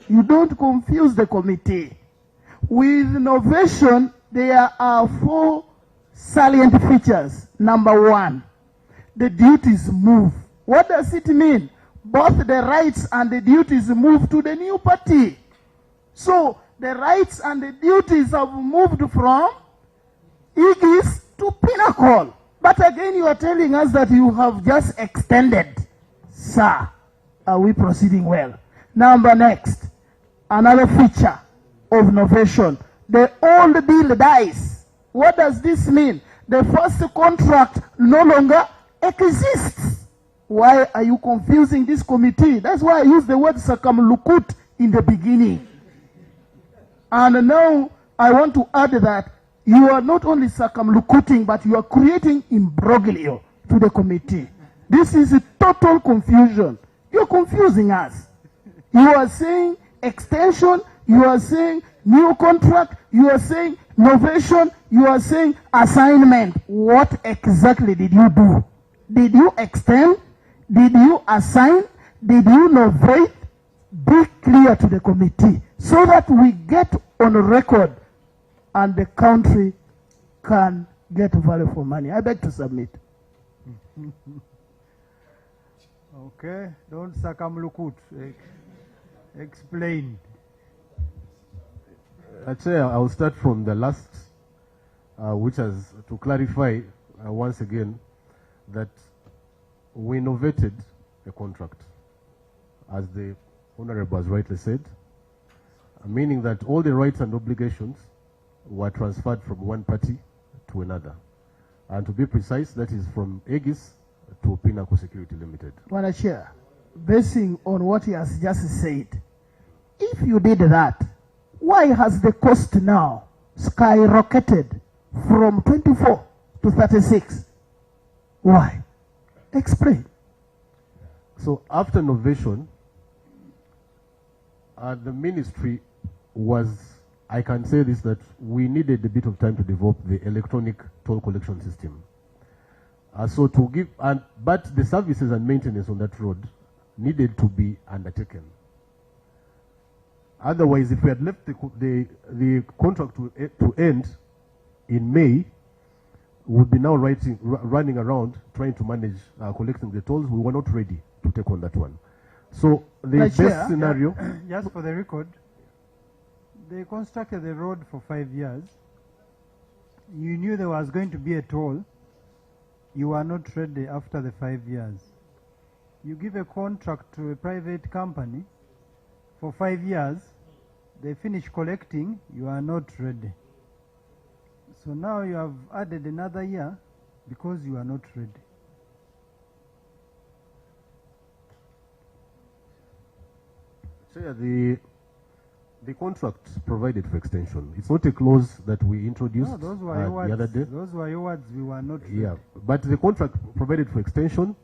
You don't confuse the committee. With novation, there are 4 salient features. Number 1, the duties move. What does it mean? Both the rights and the duties move to the new party. So the rights and the duties have moved from Aegis to Pinnacle. But again, you are telling us that you have just extended. Sir, are we proceeding well? Next, another feature of novation. The old bill dies. What does this mean? The first contract no longer exists. Why are you confusing this committee? That's why I used the word circumlocute in the beginning. And now I want to add that you are not only circumlocuting, but you are creating imbroglio to the committee. This is a total confusion. You're confusing us. You are saying extension, you are saying new contract, you are saying novation, you are saying assignment. What exactly did you do? Did you extend? Did you assign? Did you novate? Be clear to the committee so that we get on record and the country can get value for money. I beg to submit. Okay, don't circumlocute. Explain. Chair, I'll start from the last, which is to clarify once again that we innovated a contract, as the Honorable has rightly said, meaning that all the rights and obligations were transferred from one party to another. And to be precise, that is from Aegis to Pinnacle Security Limited. Bwana Chair, basing on what he has just said, if you did that, why has the cost now skyrocketed from 24 to 36? Why? Explain. So after novation, the ministry was, I can say this, that we needed a bit of time to develop the electronic toll collection system. So to give, but the services and maintenance on that road needed to be undertaken. Otherwise, if we had left the contract to end in May, we would be now running around trying to manage collecting the tolls. We were not ready to take on that one. So the best scenario... Just for the record, they constructed the road for 5 years. You knew there was going to be a toll. You were not ready after the 5 years. You give a contract to a private company for 5 years, they finish collecting, you are not ready. So now you have added another year because you are not ready. Chair, the contract provided for extension. It's not a clause that we introduced No, those were your the other words. day. Those were your words. We were not ready. Yeah, but the contract provided for extension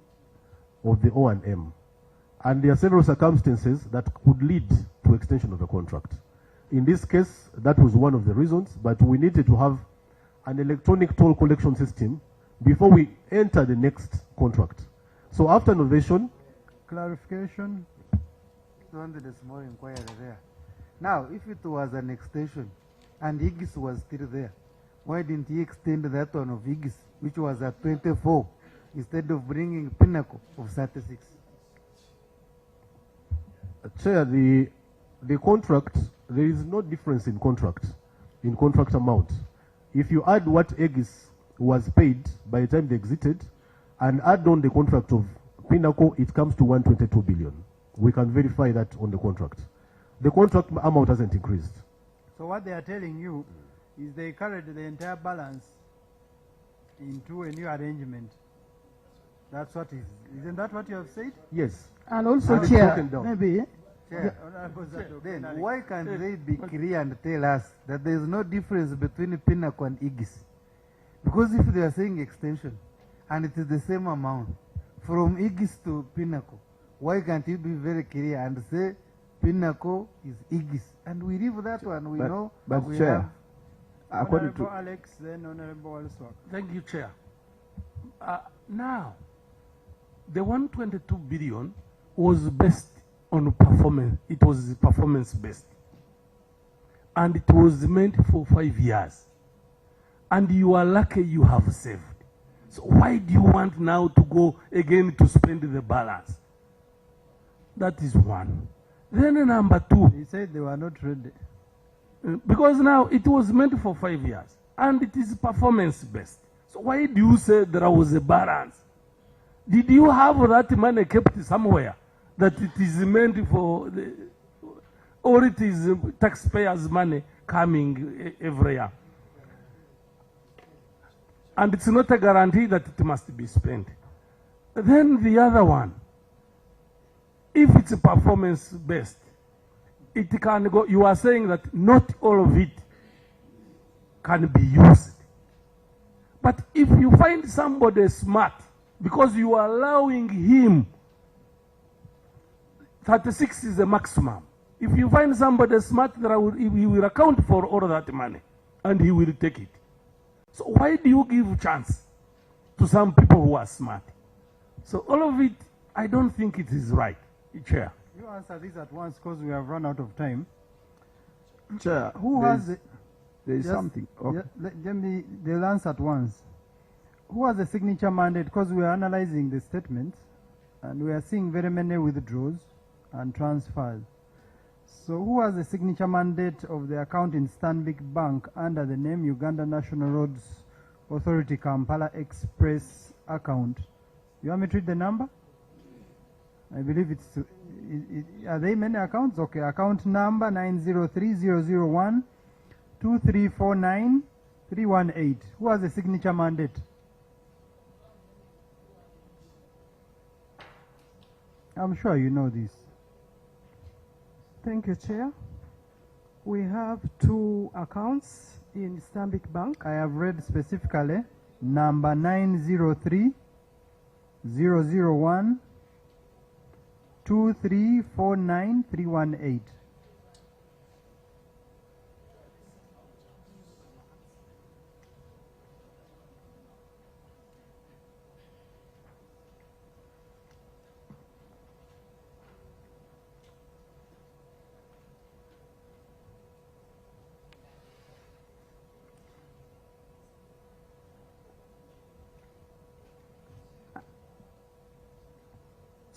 of the O&M. And there are several circumstances that could lead to extension of the contract. In this case, that was one of the reasons, but we needed to have an electronic toll collection system before we enter the next contract. So after novation... Clarification. Only the small inquiry there. Now, if it was an extension and Igis was still there, why didn't he extend that one of Igis, which was at 24, instead of bringing Pinnacle of 36? Chair, the contract, there is no difference in contract amount. If you add what Aegis was paid by the time they exited and add on the contract of Pinnacle, it comes to 122 billion. We can verify that on the contract. The contract amount hasn't increased. So what they are telling you is they carried the entire balance into a new arrangement. That's what is. Isn't that what you have said? Yes. And also, Chair, maybe... Chair, then why can't they be clear and tell us that there is no difference between Pinnacle and Igis? Because if they are saying extension and it is the same amount from Igis to Pinnacle, why can't you be very clear and say Pinnacle is Igis? And we leave that one, we know. But we Chair, have Honorable Alex, then Honorable Walswak. Thank you, Chair. Now, the 122 billion was based on performance. It was performance based. And it was meant for 5 years. And you are lucky you have saved. So why do you want now to go again to spend the balance? That is one. Then number two. He said they were not ready. Because now it was meant for 5 years. And it is performance based. So why do you say there was a balance? Did you have that money kept somewhere that it is meant for, or it is taxpayers' money coming every year? And it's not a guarantee that it must be spent. Then the other one, if it's performance based, it can go, you are saying that not all of it can be used. But if you find somebody smart, because you are allowing him, 36 is the maximum. If you find somebody smart, he will account for all that money and he will take it. So why do you give chance to some people who are smart? So all of it, I don't think it is right, Chair. You answer this at once because we have run out of time. Chair, Who has the... There is Yes, something. Okay. They'll answer at once. Who has the signature mandate? Because we are analyzing the statements and we are seeing very many withdrawals and transfers. So who has the signature mandate of the account in Stanbic Bank under the name Uganda National Roads Authority Kampala Express account? You want me to read the number? I believe it's... are there many accounts? Okay, account number 903-001 2349-318. Who has the signature mandate? I'm sure you know this. Thank you, Chair. We have two accounts in Stanbic Bank. I have read specifically number 903 001 2349 318.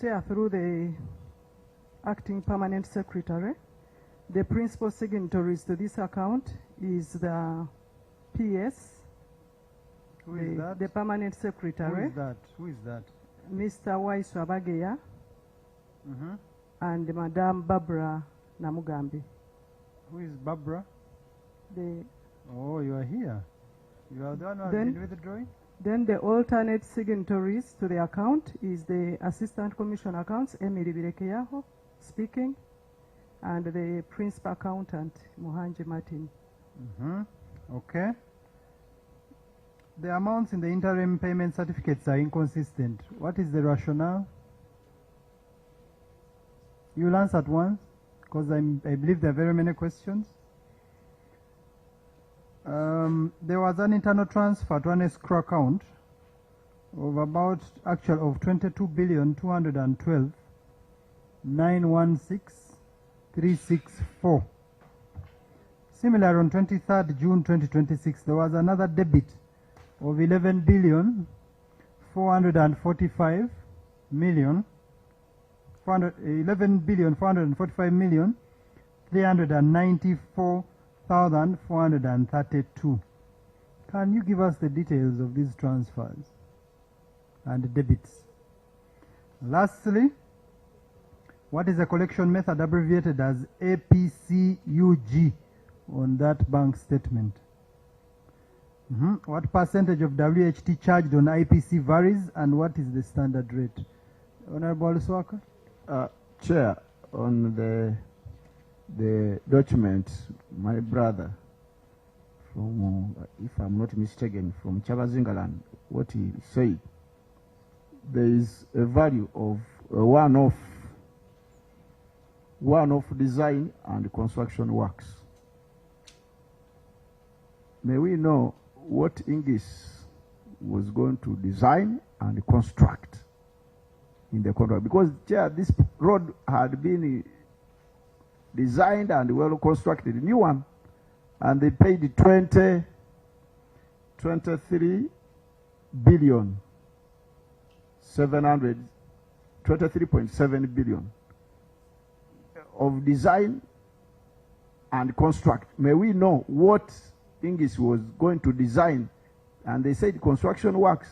Chair, through the acting permanent secretary, the principal signatories to this account is the PS, Who is that? the permanent secretary, Who is that? Who is that? Mr. Waisu Abageya, Mm-hmm. and Madam Barbara Namugambi. Who is Barbara? The Oh, you are here. You are the one who has Then- been withdrawing? Then the alternate signatories to the account is the Assistant Commissioner Accounts, Emily Birekeyaho, speaking, and the Principal Accountant, Muhanji Martin. Mm-hmm. Okay. The amounts in the interim payment certificates are inconsistent. What is the rationale? You'll answer at once, because I believe there are very many questions. There was an internal transfer to an escrow account of about actual of 22,212,916,364. Similar, on 23rd June 2026, there was another debit of 11,445,394,432. Can you give us the details of these transfers and debits? Lastly, what is the collection method abbreviated as APCUG on that bank statement? What percentage of WHT charged on IPC varies, and what is the standard rate? Honorable Swaka? Chair, on the document, my brother from, if I'm not mistaken, from Chavazingaland, what he said, there is a value of a one-off design and construction works. May we know what English was going to design and construct in the contract? Because, Chair, this road had been designed and well constructed, a new one, and they paid 23 billion 23.7 billion of design and construct. May we know what English was going to design? And they said construction works,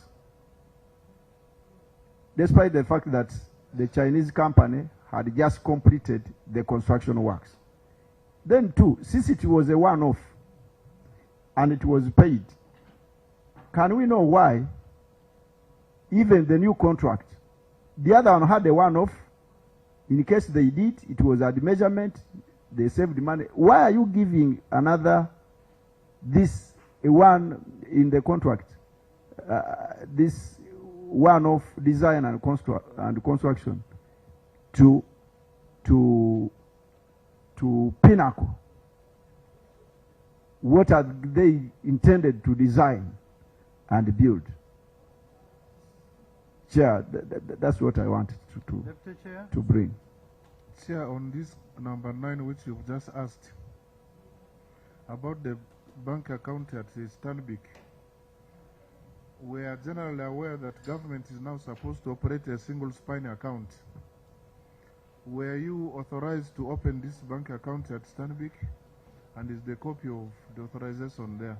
despite the fact that the Chinese company had just completed the construction works. Then too, since it was a one-off and it was paid, can we know why even the new contract, the other one had a one-off, in case they did, it was at the measurement, they saved money. Why are you giving another, this one in the contract, this one-off design and construction to Pinnacle? What are they intended to design and build? Chair, that's what I wanted to bring. Chair, on this number 9, which you've just asked, about the bank account at Stanbic, we are generally aware that government is now supposed to operate a single spine account. Were you authorized to open this bank account at Stanbic? And is the copy of the authorization there?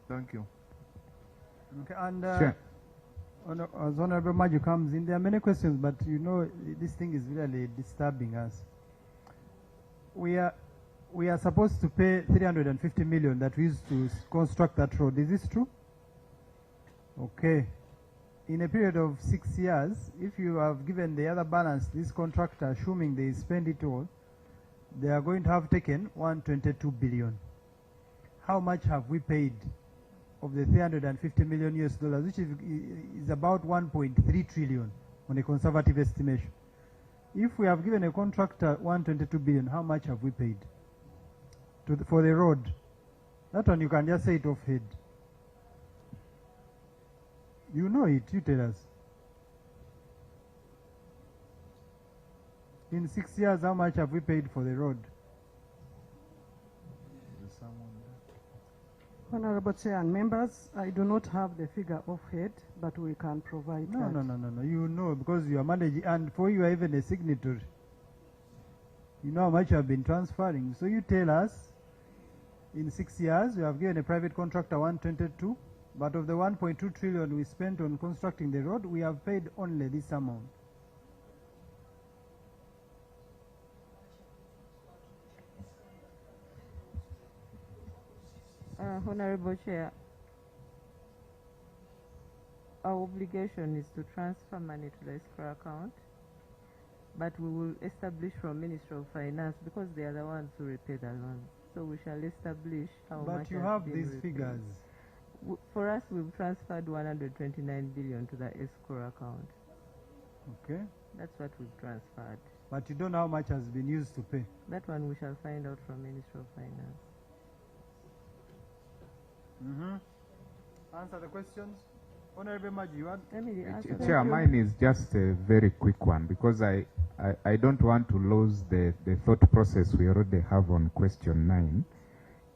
Thank you. Okay, and Chair. as Honorable Maju comes in, there are many questions, but you know this thing is really disturbing us. We are supposed to pay 350 million that we used to construct that road. Is this true? Okay. in a period of 6 years, if you have given the other balance, this contractor, assuming they spend it all, they are going to have taken 122 billion. How much have we paid of the 350 million US dollars, which is about 1.3 trillion on a conservative estimation? If we have given a contractor 122 billion, how much have we paid for the road? That one you can just say it off head. You know it, you tell us. In 6 years, how much have we paid for the road? Honorable Chair and members, I do not have the figure off head, but we can provide that. No. You know, because you are managing, and for you are even a signatory. You know how much you have been transferring. So you tell us, in 6 years, you have given a private contractor 122, but of the 1.2 trillion we spent on constructing the road, we have paid only this amount. Honorable Chair, our obligation is to transfer money to the escrow account, but we will establish from Ministry of Finance, because they are the ones who repay the loan. So we shall establish how much. But you have these figures. For us, we've transferred 129 billion to the escrow account. Okay. That's what we've transferred. But you don't know how much has been used to pay. That one we shall find out from Ministry of Finance. Answer the questions. Honorable Maji, you want? Chair, mine is just a very quick one, because I don't want to lose the thought process we already have on question 9.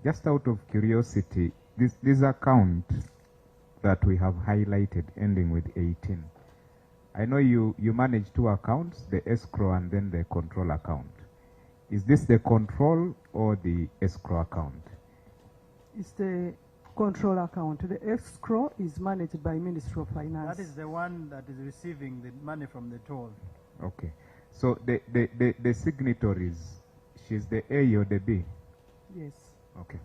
Just out of curiosity, this account that we have highlighted ending with 18, I know you manage 2 accounts, the escrow and then the control account. Is this the control or the escrow account? It's the control account. The escrow is managed by Ministry of Finance. That is the one that is receiving the money from the toll. Okay. So the signatories, she's the A or the B? Yes. Okay.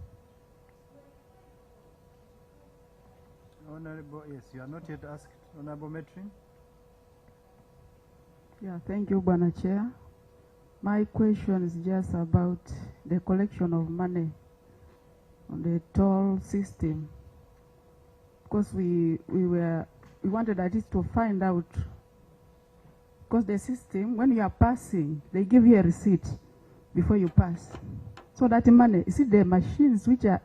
Honorable, yes, you are not yet asked. Honorable Metrin. Yeah, thank you, Bwana Chair. My question is just about the collection of money on the toll system, because we wanted at least to find out, because the system, when you are passing, they give you a receipt before you pass. So that money, is it the machines which are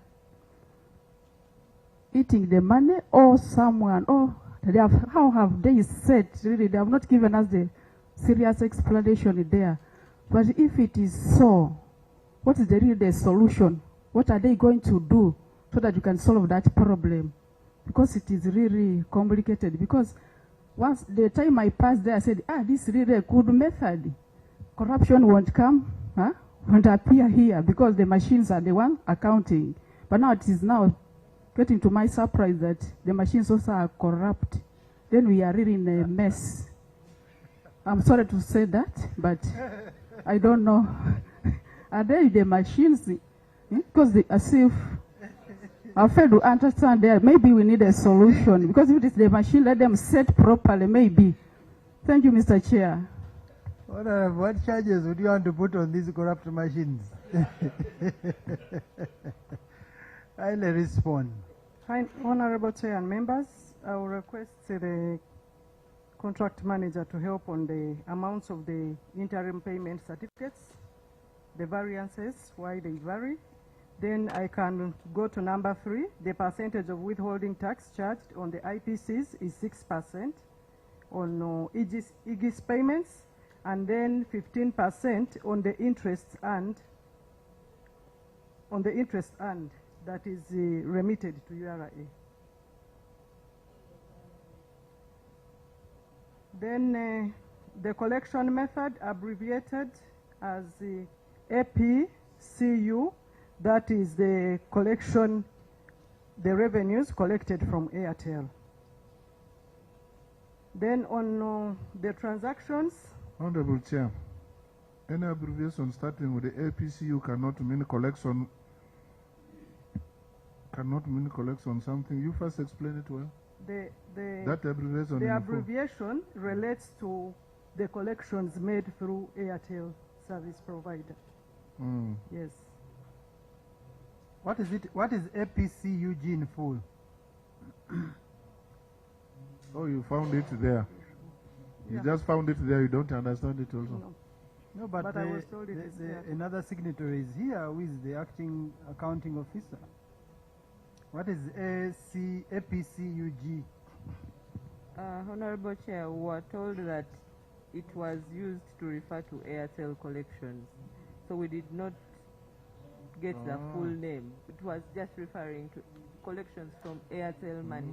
eating the money, or someone, or how have they said, really, they have not given us the serious explanation there. But if it is so, what is the solution? What are they going to do so that you can solve that problem? Because it is really complicated. Because once the time I passed there, I said, this is really a good method. Corruption won't come, won't appear here, because the machines are the one accounting. But now it is now getting to my surprise that the machines also are corrupt. Then we are really in a mess. I'm sorry to say that, but I don't know. Are they the machines? Because as if I fail to understand there, maybe we need a solution. Because if it is the machine, let them set properly, maybe. Thank you, Mr. Chair. What charges would you want to put on these corrupt machines? I'll respond. Fine, Honorable Chair and members, I will request the contract manager to help on the amounts of the interim payment certificates, the variances, why they vary. Then I can go to number 3. The percentage of withholding tax charged on the IPCs is 6% on EGIS payments, and then 15% on the interest earned. That is remitted to URA. Then the collection method, abbreviated as the APCU, that is the collection, the revenues collected from Airtel. Then on the transactions. Honorable Chair, any abbreviation starting with the APCU cannot mean collection. Cannot mean collection something. You first explain it well. That abbreviation the in full. abbreviation relates to the collections made through Airtel service provider. Mm. Yes. What is it? What is APCUG in full? Oh, you found it there. You Yeah. just found it there. You don't understand it also. No. No, but, But I was told it is there. another signatory is here, who is the acting accounting officer. What is APCUG? Honorable Chair, we were told that it was used to refer to Airtel collections. So we did not get the full name. It was just referring to collections from Airtel money.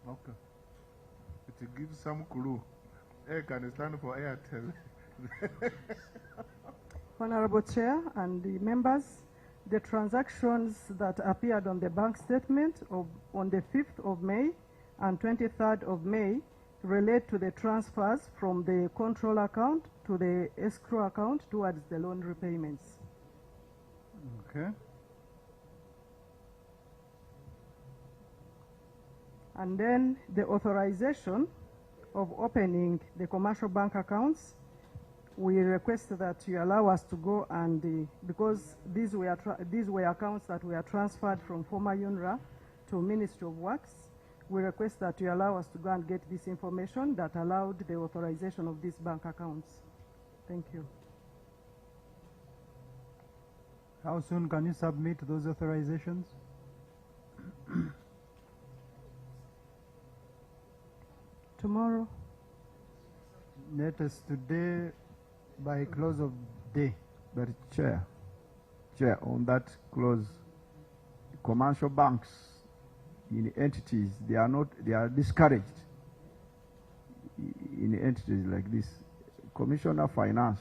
Okay. It gives some clue. A can stand for Airtel. Honorable Chair and the members, the transactions that appeared on the bank statement on the 5th of May and 23rd of May relate to the transfers from the control account to the escrow account towards the loan repayments. Okay. And then the authorization of opening the commercial bank accounts, we request that you allow us to go and, because these were accounts that were transferred from former UNRA to Ministry of Works, we request that you allow us to go and get this information that allowed the authorization of these bank accounts. Thank you. How soon can you submit those authorizations? Tomorrow. Latest today by close of day. But Chair, on that clause, commercial banks in entities, they are discouraged in entities like this. Commissioner of Finance,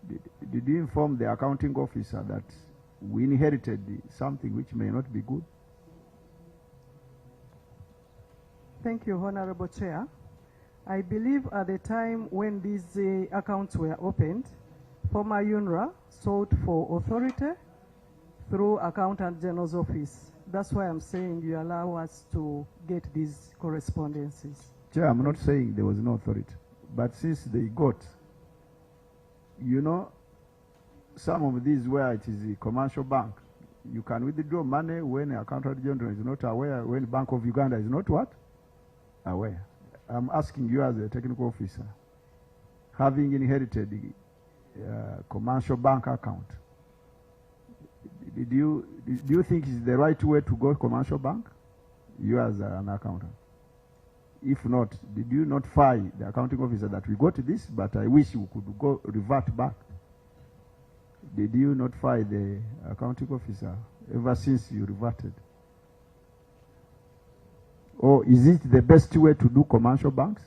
did you inform the accounting officer that we inherited something which may not be good? Thank you, Honorable Chair. I believe at the time when these accounts were opened, former UNRA sought for authority through Accountant General's office. That's why I'm saying you allow us to get these correspondences. Chair, I'm not saying there was no authority, but since they got, you know, some of these where it is a commercial bank, you can withdraw money when Accountant General is not aware, when Bank of Uganda is not what? Aware. I'm asking you as a technical officer, having inherited the commercial bank account, do you think it's the right way to go commercial bank? You as an accountant. If not, did you notify the accounting officer that we got this, but I wish you could go revert back? Did you notify the accounting officer ever since you reverted? Or is it the best way to do commercial banks?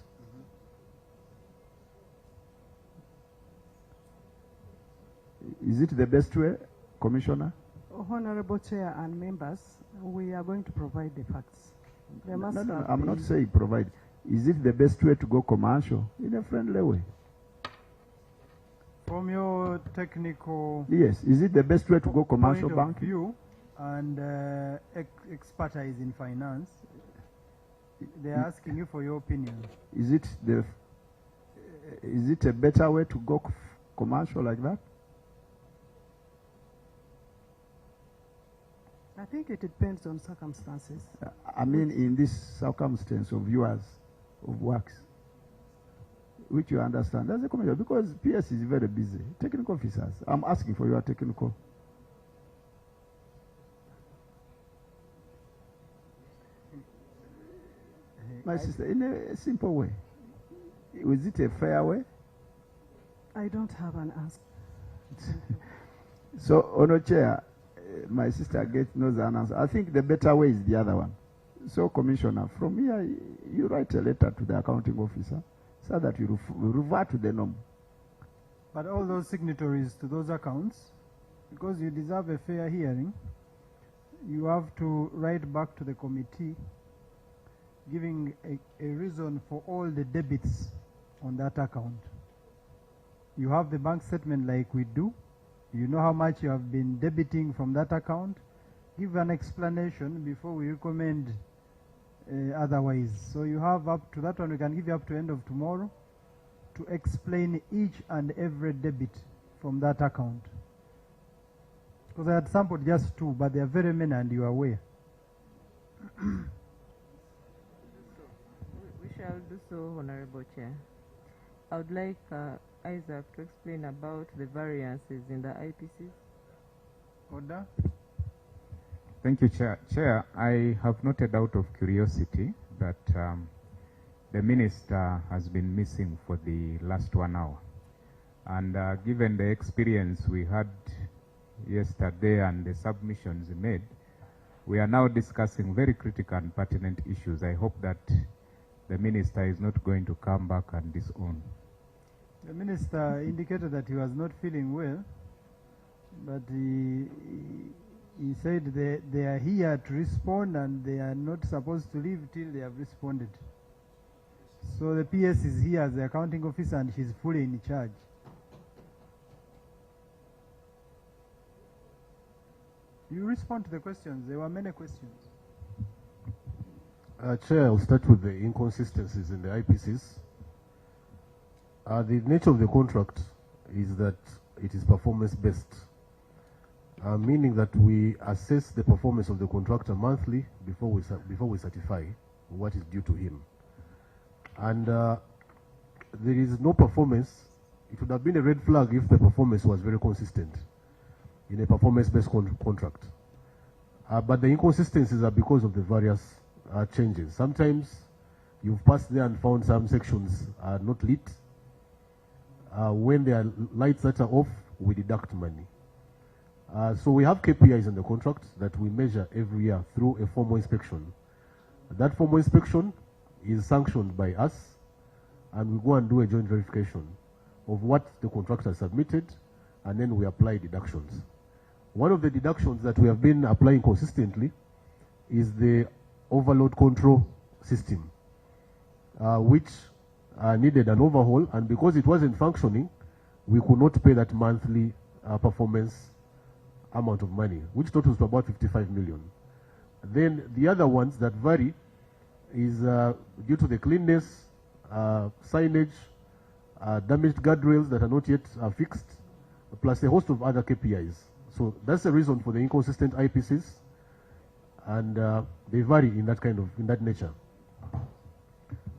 Is it the best way, Commissioner? Honorable Chair and members, we are going to provide the facts. They must No, have I'm not been- saying provide. Is it the best way to go commercial in a friendly way? From your technical Yes. Is it the best way to go commercial point of banking? view and expertise in finance, they're asking you for your opinion. Is it a better way to go commercial like that? I think it depends on circumstances. I mean, in this circumstance of yours, of works, which you understand as a commissioner, because PS is very busy. Technical officers, I'm asking for your technical. My sister, in a simple way, was it a fair way? I don't have an answer. So, Honour Chair, my sister knows an answer. I think the better way is the other one. So, Commissioner, from here, you write a letter to the accounting officer so that you revert to the norm. But all those signatories to those accounts, because you deserve a fair hearing, you have to write back to the committee giving a reason for all the debits on that account. You have the bank statement like we do. You know how much you have been debiting from that account. Give an explanation before we recommend otherwise. So you have up to that one, we can give you up to end of tomorrow to explain each and every debit from that account. Because I had sampled just two, but there are very many and you are aware. We shall do so, Honorable Chair. I would like Isaac to explain about the variances in the IPCs. Order. Thank you, Chair. Chair, I have noted out of curiosity that the Minister has been missing for the last 1 hour. And given the experience we had yesterday and the submissions made, we are now discussing very critical and pertinent issues. I hope that the Minister is not going to come back and disown. The Minister indicated that he was not feeling well, but he said they are here to respond and they are not supposed to leave till they have responded. So the PS is here as the accounting officer and she's fully in charge. You respond to the questions. There were many questions. Chair, I'll start with the inconsistencies in the IPCs. The nature of the contract is that it is performance-based, meaning that we assess the performance of the contractor monthly before we certify what is due to him. And there is no performance. It would have been a red flag if the performance was very consistent in a performance-based contract. But the inconsistencies are because of the various changes. Sometimes you've passed there and found some sections are not lit. When there are lights that are off, we deduct money. So we have KPIs in the contract that we measure every year through a formal inspection. That formal inspection is sanctioned by us, and we go and do a joint verification of what the contractor submitted, and then we apply deductions. One of the deductions that we have been applying consistently is the overload control system, which needed an overhaul, and because it wasn't functioning, we could not pay that monthly performance amount of money, which totals to about 55 million. Then the other ones that vary is due to the cleanness, signage, damaged guardrails that are not yet fixed, plus a host of other KPIs. So that's the reason for the inconsistent IPCs, and they vary in that nature.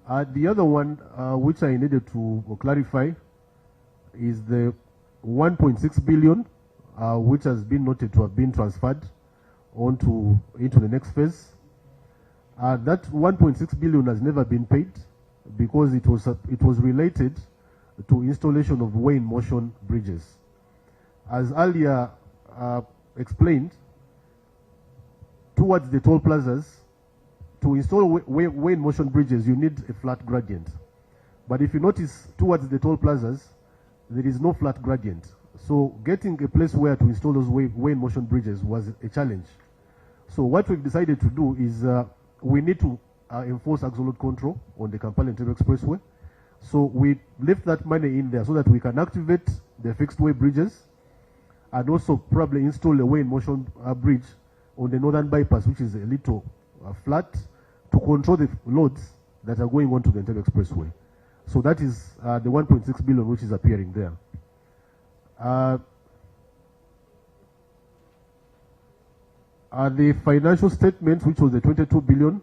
The other one which I needed to clarify is the 1.6 billion which has been noted to have been transferred into the next phase. That 1.6 billion has never been paid because it was related to installation of weigh-in-motion bridges. As earlier explained, towards the toll plazas, to install weigh-in-motion bridges, you need a flat gradient. But if you notice, towards the toll plazas, there is no flat gradient. So getting a place where to install those weigh-in-motion bridges was a challenge. So what we've decided to do is we need to enforce axle load control on the Kampala-Entebbe Expressway. So we left that money in there so that we can activate the fixed-way bridges and also probably install a weigh-in-motion bridge on the northern bypass, which is a little flat, to control the loads that are going on to the Entebbe Expressway. So that is the 1.6 billion which is appearing there. The financial statement, which was the 22 billion,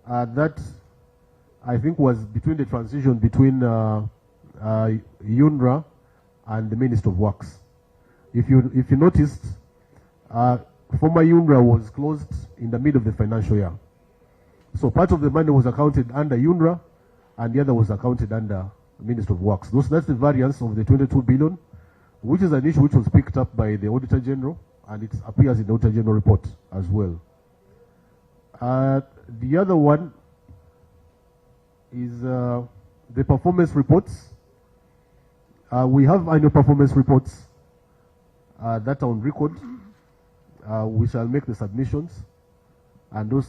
that I think was between the transition between UNRA and the Minister of Works. If you noticed, former UNRA was closed in the middle of the financial year. So part of the money was accounted under UNRA and the other was accounted under the Minister of Works. That's the variance of the 22 billion, which is an issue which was picked up by the Auditor General, and it appears in the Auditor General report as well. The other one is the performance reports. We have annual performance reports that are on record. We shall make the submissions, and those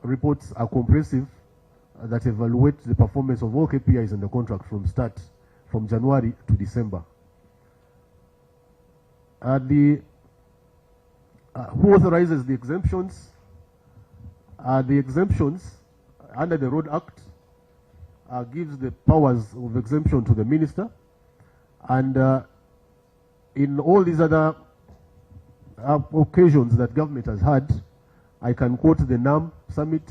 reports are comprehensive that evaluate the performance of all KPIs in the contract from January to December. Who authorizes the exemptions? The exemptions under the Road Act gives the powers of exemption to the minister, and in all these other occasions that government has had, I can quote the NAM summit,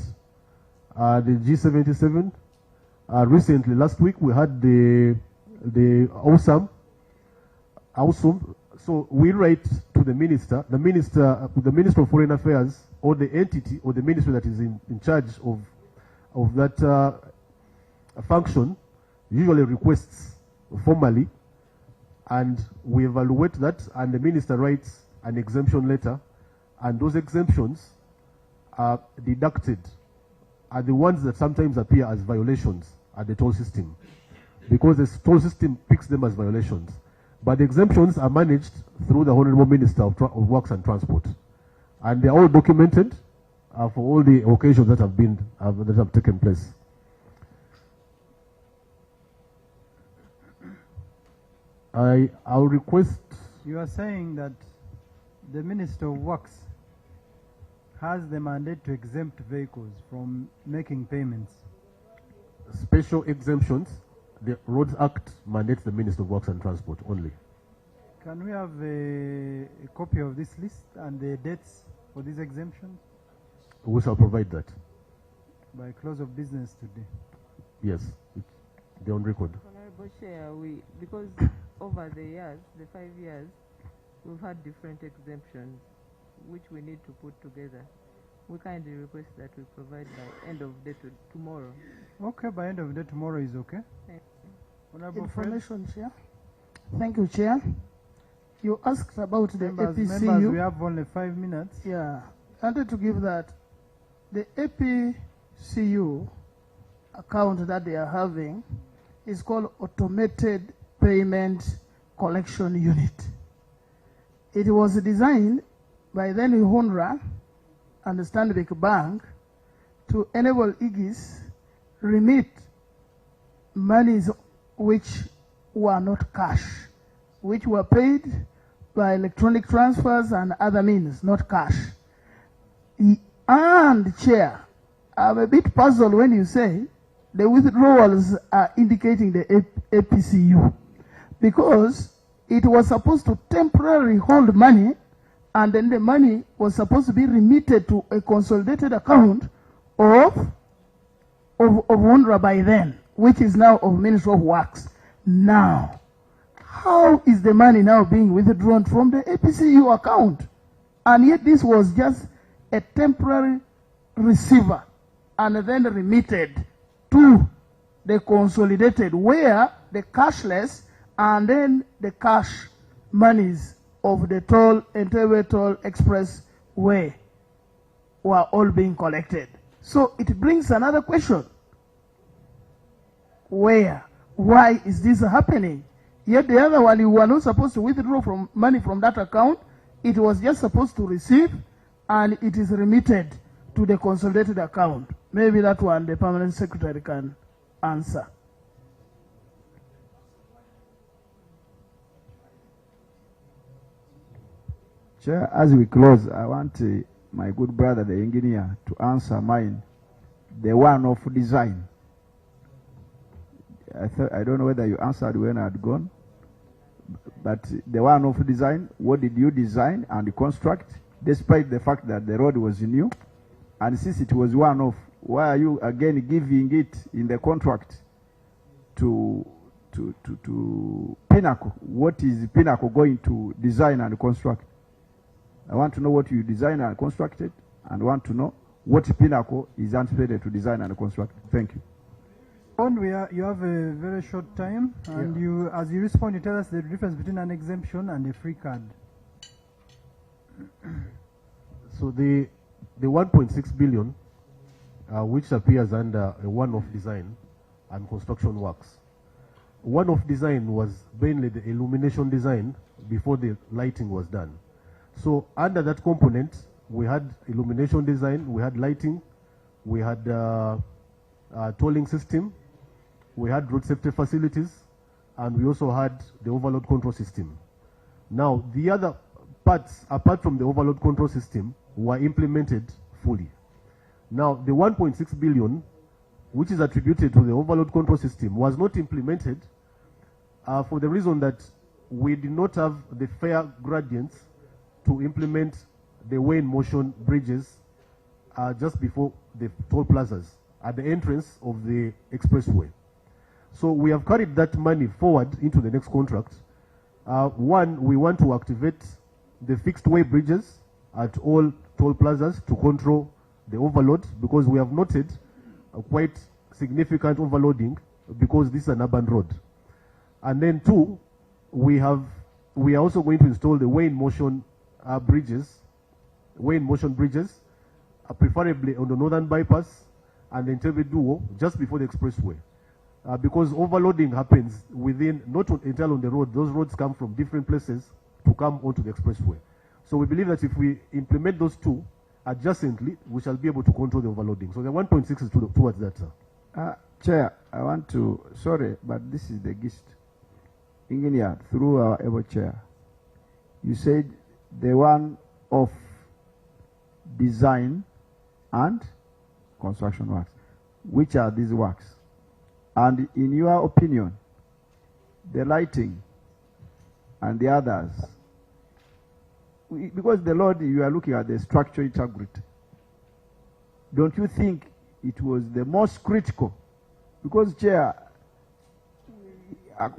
the G77. Recently, last week, we had the AWSOM. So we write to the Minister of Foreign Affairs, or the entity or the ministry that is in charge of that function, usually requests formally, and we evaluate that, and the minister writes an exemption letter, and those exemptions are deducted, are the ones that sometimes appear as violations at the toll system, because the toll system picks them as violations. But the exemptions are managed through the Honorable Minister of Works and Transport, and they are all documented for all the occasions that have taken place. I'll request. You are saying that the Minister of Works has the mandate to exempt vehicles from making payments. Special exemptions, the Roads Act mandates the Minister of Works and Transport only. Can we have a copy of this list and the dates for these exemptions? We shall provide that. By close of business today. Yes, they're on record. Honorable Chair, because over the years, the 5 years, we've had different exemptions which we need to put together. We kindly request that we provide by end of day tomorrow. Okay, by end of day tomorrow is okay. Honorable Information, Chair. Thank you, Chair. You asked about the APCU. Members, we have only 5 minutes. Yeah, I wanted to give that. The APCU account that they are having is called Automated Payment Collection Unit. It was designed by then UNRA and the Stanbic Bank to enable IGIS remit monies which were not cash, which were paid by electronic transfers and other means, not cash. And Chair, I'm a bit puzzled when you say the withdrawals are indicating the APCU, because it was supposed to temporarily hold money, and then the money was supposed to be remitted to a consolidated account of UNRWA by then, which is now of Ministry of Works. Now, how is the money now being withdrawn from the APCU account? And yet this was just a temporary receiver and then remitted to the consolidated, where the cashless and then the cash monies of the toll, Entebbe Toll Expressway were all being collected. So it brings another question. Why is this happening? Yet the other one, you were not supposed to withdraw money from that account. It was just supposed to receive, and it is remitted to the consolidated account. Maybe that one the Permanent Secretary can answer. Chair, as we close, I want my good brother, the engineer, to answer mine. The one-off design. I don't know whether you answered when I had gone, but the one-off design, what did you design and construct, despite the fact that the road was new? And since it was one-off, why are you again giving it in the contract to Pinnacle? What is Pinnacle going to design and construct? I want to know what you designed and constructed, and want to know what Pinnacle is anticipated to design and construct. Thank you. You have a very short time, and as you respond, you tell us the difference between an exemption and a free card. So the 1.6 billion, which appears under a one-off design and construction works. One-off design was mainly the illumination design before the lighting was done. So under that component, we had illumination design, we had lighting, we had tolling system, we had road safety facilities, and we also had the overload control system. Now, the other parts, apart from the overload control system, were implemented fully. Now, the 1.6 billion, which is attributed to the overload control system, was not implemented for the reason that we did not have the fare gradients to implement the weigh-in-motion bridges just before the toll plazas at the entrance of the expressway. So we have carried that money forward into the next contract. One, we want to activate the fixed way bridges at all toll plazas to control the overload, because we have noted quite significant overloading because this is an urban road. And then two, we are also going to install the weigh-in-motion bridges, preferably on the northern bypass and the Entebbe Duo just before the expressway. Because overloading happens within, not entirely on the road, those roads come from different places to come onto the expressway. So we believe that if we implement those two adjacently, we shall be able to control the overloading. So the 1.6 is towards that, sir. Chair, I want to, sorry, but this is the gist. Engineer, through our able chair, you said the one of design and construction works. Which are these works? And in your opinion, the lighting and the others, because the Lord, you are looking at the structural integrity, don't you think it was the most critical? Because Chair,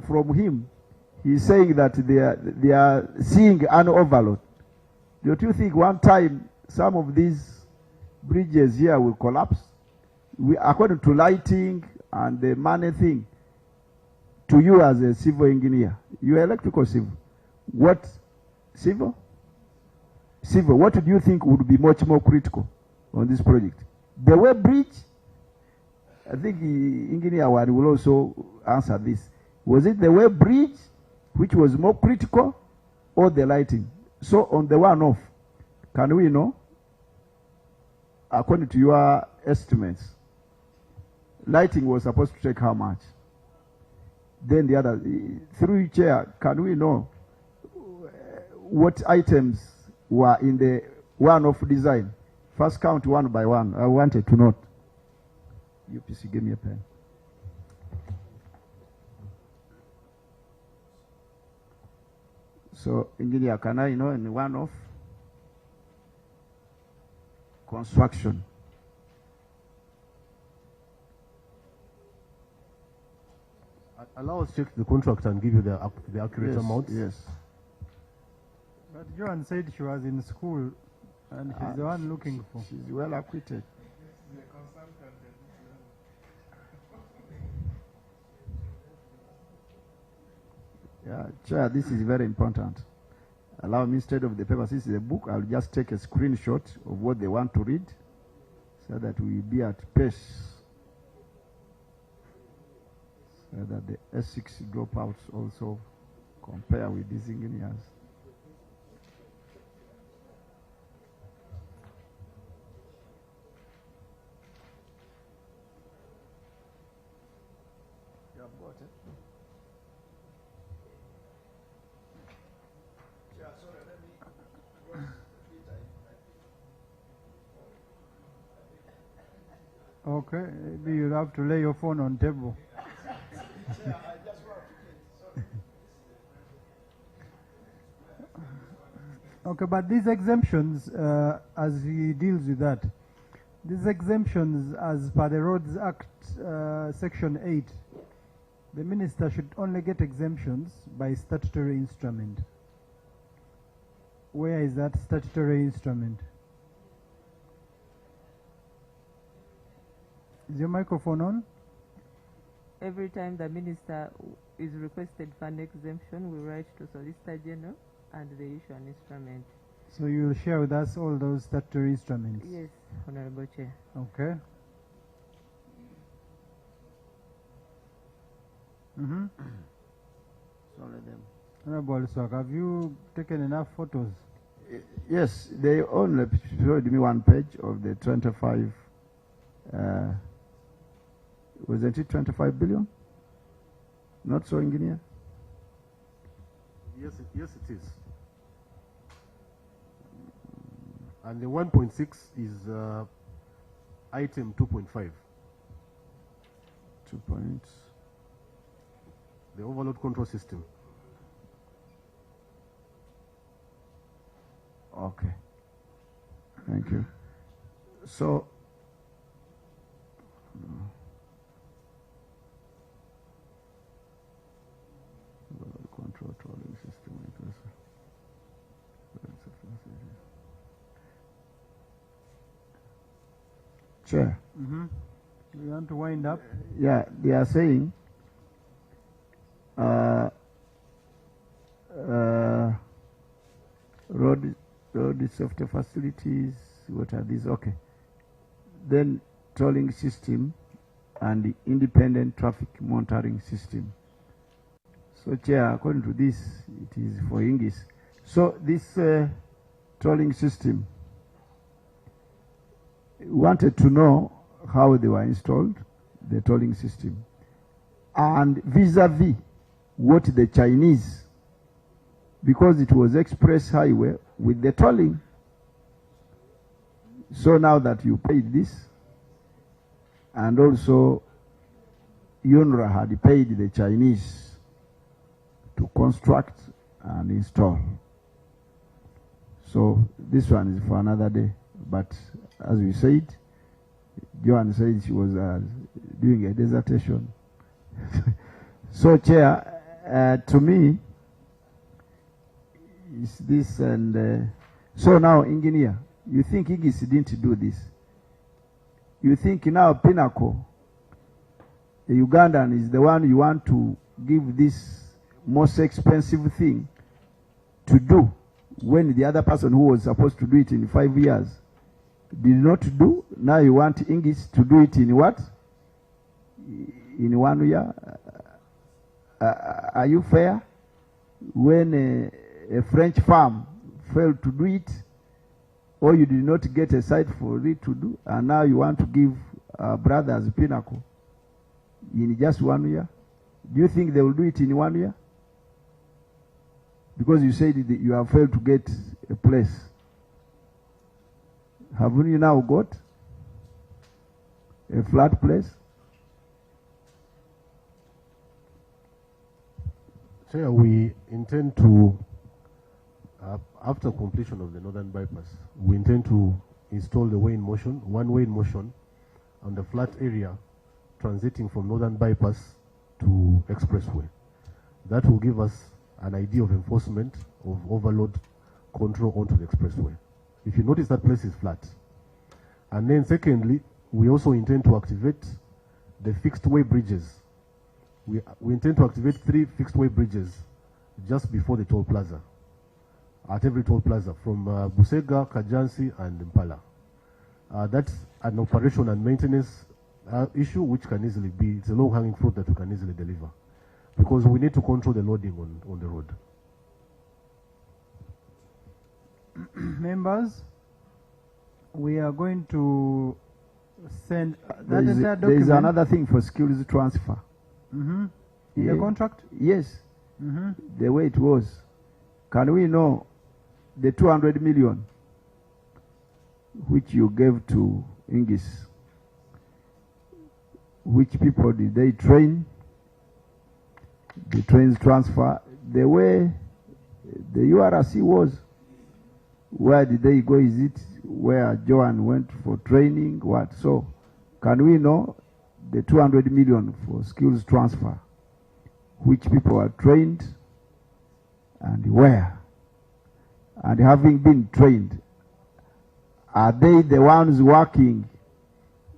from him, he's saying that they are seeing an overload. Don't you think one time some of these bridges here will collapse? According to lighting and the money thing, to you as a civil engineer, you are electrical civil. What civil? Civil, what do you think would be much more critical on this project? The way bridge, I think the engineer one will also answer this. Was it the way bridge which was more critical, or the lighting? So on the one-off, can we know, according to your estimates, lighting was supposed to take how much? Then the other, through your chair, can we know what items were in the one-off design? First count one by one. I wanted to note. UPC, give me a pen. So, engineer, can I know in one-off construction? Allow us to check the contract and give you the accurate amounts. Yes. But Joan said she was in school and she's the one looking for. She's well acquitted. Yeah, Chair, this is very important. Allow me, instead of the paper, this is a book, I'll just take a screenshot of what they want to read so that we be at pace. So that the S6 dropouts also compare with these engineers. You have got it? Yeah, sorry, let me Okay, maybe you'll have to lay your phone on table. Okay, but these exemptions, as he deals with that, these exemptions as per the Roads Act, Section 8, the minister should only get exemptions by statutory instrument. Where is that statutory instrument? Is your microphone on? Every time the minister is requested for an exemption, we write to Solicitor General and they issue an instrument. So you will share with us all those statutory instruments? Yes, Honorable Chair. Okay. Mm-hmm. Sorry, them. Honorable Swak, have you taken enough photos? Yes, they only showed me one page of the 25, wasn't it 25 billion? Not so, engineer? Yes, it is. And the 1.6 is item 2.5. 2 points. The overload control system. Okay. Thank you. So, control trolling system. Chair. We want to wind up. Yeah, they are saying road safety facilities. What are these? Okay. Then tolling system and the independent traffic monitoring system. So, Chair, according to this, it is for Ingis. So this tolling system, wanted to know how they were installed, the tolling system, and vis-a-vis what the Chinese, because it was express highway with the tolling. So now that you paid this, and also UNRWA had paid the Chinese to construct and install. So this one is for another day. But as we said, Joan said she was doing a dissertation. So, Chair, to me, is this and so now, engineer, you think Igis didn't do this? You think now Pinnacle, the Ugandan, is the one you want to give this most expensive thing to do when the other person who was supposed to do it in 5 years did not do? Now you want Ingis to do it in what? In 1 year? Are you fair? When a French farm failed to do it, or you did not get a site for it to do, and now you want to give brothers Pinnacle in just 1 year? Do you think they will do it in 1 year? Because you said that you have failed to get a place. Haven't you now got a flat place? Chair, we intend to, after completion of the northern bypass, we intend to install the way in motion, one way in motion, on the flat area transiting from northern bypass to expressway. That will give us an idea of enforcement of overload control onto the expressway. If you notice, that place is flat. And then secondly, we also intend to activate the fixed way bridges. We intend to activate 3 fixed way bridges just before the toll plaza, at every toll plaza from Busega, Kajansi, and Impala. That's an operation and maintenance issue which can easily be, it's a low-hanging fruit that we can easily deliver, because we need to control the loading on the road. Members, we are going to send There that is, entire there is document. another thing for skills transfer. In the contract? Yes. The way it was. Can we know the 200 million which you gave to Ingis? Which people did they train? The trains transfer. The way the URC was, where did they go? Is it where Joan went for training? What? So, can we know the 200 million for skills transfer? Which people are trained and where? And having been trained, are they the ones working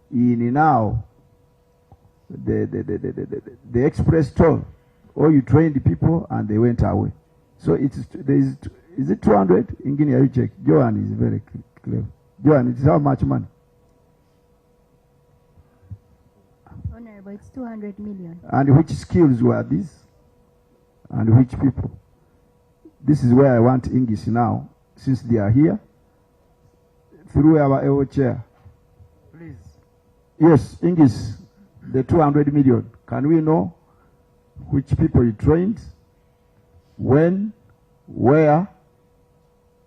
in now the express toll, or you trained people and they went away? So is it 200? Engineer, you check. Joan is very clear. Joan, it is how much money? Honorable, it's 200 million. And which skills were these? And which people? This is where I want Ingis now, since they are here, through our AO chair. Please. Yes, Ingis, the 200 million. Can we know which people you trained, when, where,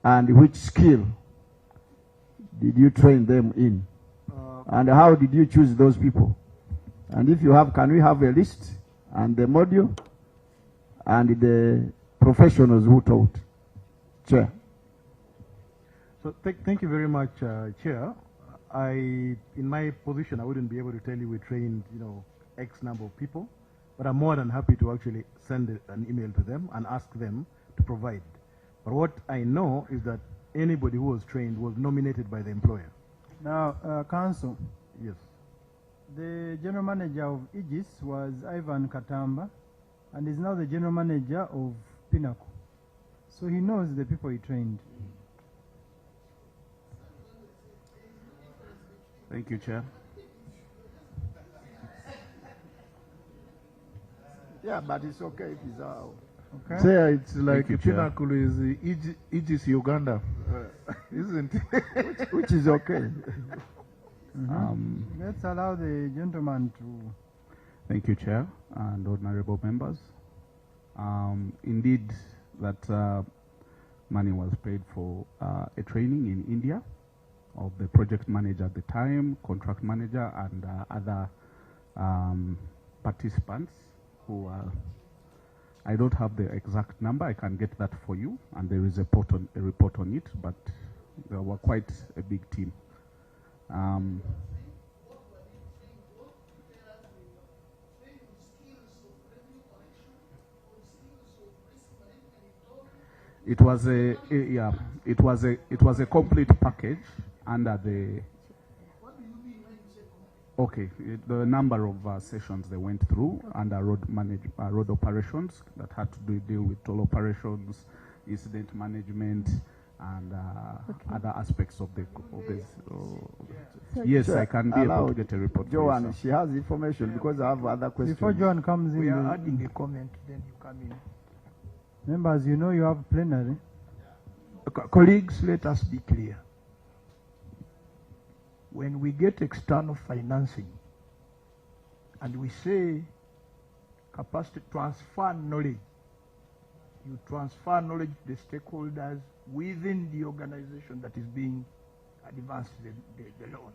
and which skill did you train them in? And how did you choose those people? And if you have, can we have a list and the module and the professionals who taught? Chair. So thank you very much, Chair. In my position, I wouldn't be able to tell you we trained, X number of people, but I'm more than happy to actually send an email to them and ask them to provide. But what I know is that anybody who was trained was nominated by the employer. Now, Council. Yes. The general manager of Aegis was Ivan Katamba, and is now the general manager of Pinnacle. So he knows the people he trained. Thank you, Chair. Yeah, but it's okay if it's out. Okay. Say it's like you, Chair. Pinnacle is Aegis Uganda, isn't it? Which is okay. Let's allow the gentleman to... Thank you, Chair and honorable members. Indeed, that money was paid for a training in India of the project manager at the time, contract manager, and other participants who are... I don't have the exact number. I can get that for you, and there is a report on it, but there were quite a big team. It was a complete package under the. Okay, the number of sessions they went through under road operations that had to deal with toll operations, incident management, and other aspects of this. Yes, I can be able to get a report. Joanne, she has information because I have other questions. Before Joanne comes in, We are adding a comment, then you come in. members, you know you have plenary. Colleagues, let us be clear. When we get external financing and we say capacity transfer knowledge, you transfer knowledge to the stakeholders within the organization that is being advanced the loan.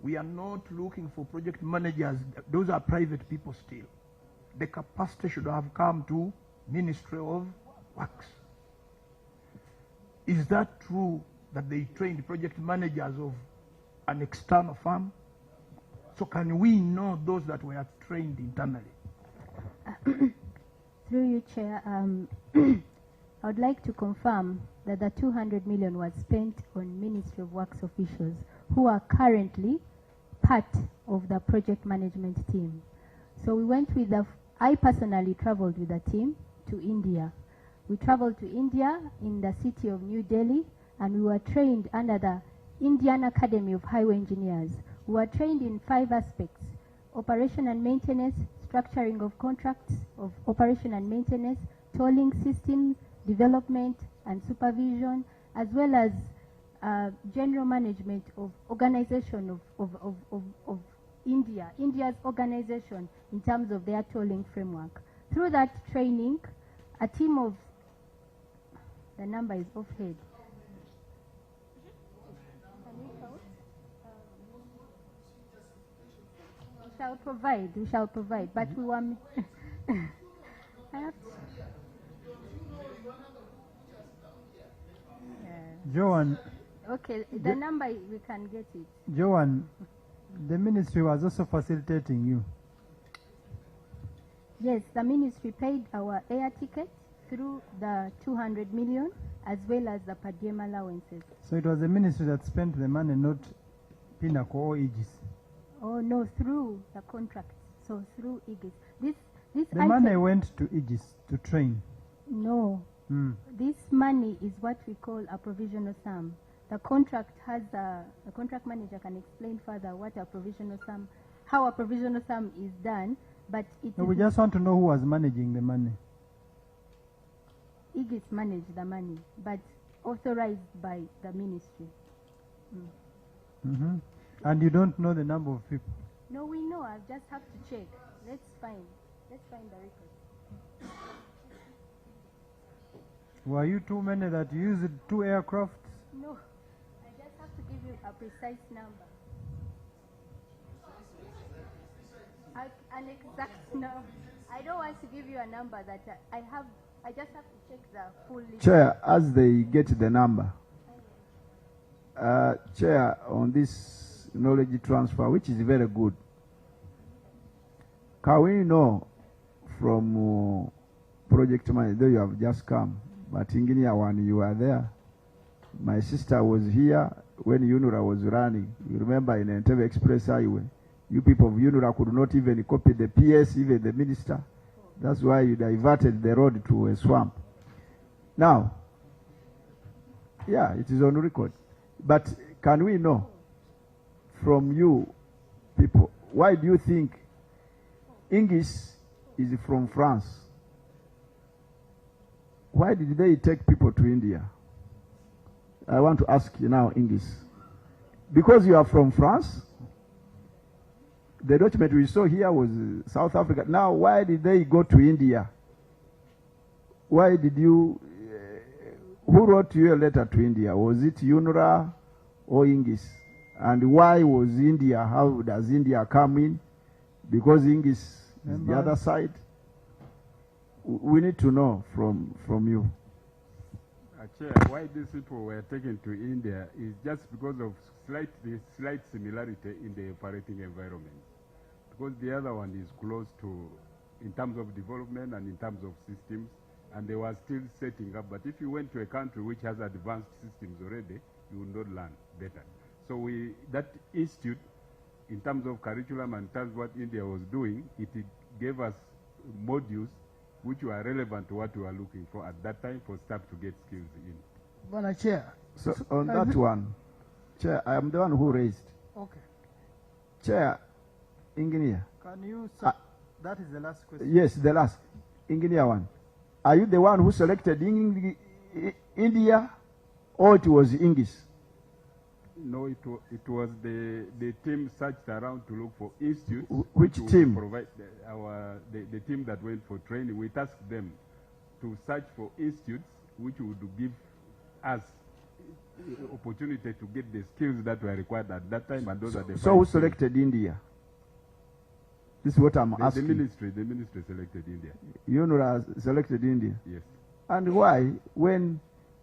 We are not looking for project managers. Those are private people still. The capacity should have come to Ministry of Works. Is that true that they trained project managers of an external firm? So can we know those that were trained internally? Through you, Chair, I would like to confirm that the 200 million was spent on Ministry of Works officials who are currently part of the project management team. So we went with I personally traveled with the team to India. We traveled to India in the city of New Delhi, and we were trained under the Indian Academy of Highway Engineers. We were trained in 5 aspects: operation and maintenance, structuring of contracts of operation and maintenance, tolling systems, development and supervision, as well as general management of organization of India's organization in terms of their tolling framework. Through that training, a team of, the number is off head. We shall provide, but we want, I have to. Joanne. Okay, the number, we can get it. Joanne, the ministry was also facilitating you. Yes, the ministry paid our air ticket through the 200 million as well as the per diem allowances. So it was the ministry that spent the money, not Pinnacle or Aegis. Oh no, through the contract. So through Aegis. This The money went to Aegis to train. No. This money is what we call a provisional sum. The contract has the contract manager can explain further what a provisional sum, how a provisional sum is done, but it No, is we just want to know who was managing the money. Aegis managed the money, but authorized by the ministry. And you don't know the number of people. No, we know. I just have to check. Let's find the record. Were you too many that used 2 aircrafts? No, I just have to give you a precise number. An exact no. I don't want to give you a number that I just have to check the full list. Chair, as they get the number, Chair, on this knowledge transfer, which is very good, can we know from project manager, though you have just come, but engineer one, you are there. My sister was here when UNRA was running. You remember in Entebbe Express Highway, you people of UNRA could not even copy the PS, even the minister. That's why you diverted the road to a swamp. Now, yeah, it is on record. But can we know from you people, why do you think English is from France? Why did they take people to India? I want to ask you now, English. Because you are from France? The document we saw here was South Africa. Now, why did they go to India? Why did you... who wrote you a letter to India? Was it UNRA or English? And why was India? How does India come in? Because English is the other side. We need to know from you. Chair, why these people were taken to India is just because of slight similarity in the operating environment. Because the other one is close to, in terms of development and in terms of systems, and they were still setting up. But if you went to a country which has advanced systems already, you will not learn better. So that institute, in terms of curriculum and in terms of what India was doing, it gave us modules which were relevant to what we were looking for at that time for staff to get skills in. Bwana Chair. So on that one, Chair, I am the one who raised. Okay. Chair, engineer. Can you... that is the last question. Yes, the last. Engineer one. Are you the one who selected India or it was English? No, it was the team searched around to look for institutes. Which team? Provide the team that went for training. We tasked them to search for institutes which would give us opportunity to get the skills that were required at that time, and those are the... So who selected India? This is what I'm asking. The ministry selected India. UNRA selected India? Yes. And why, when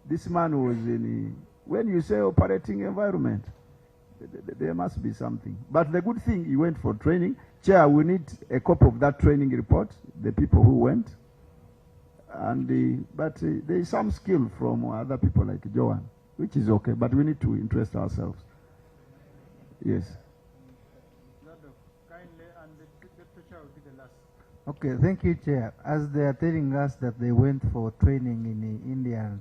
this man was in... When you say operating environment, there must be something. But the good thing, you went for training. Chair, we need a copy of that training report, the people who went. And but there is some skill from other people like Joan, which is okay, but we need to interest ourselves. Yes. Okay, thank you, Chair. As they are telling us that they went for training in India,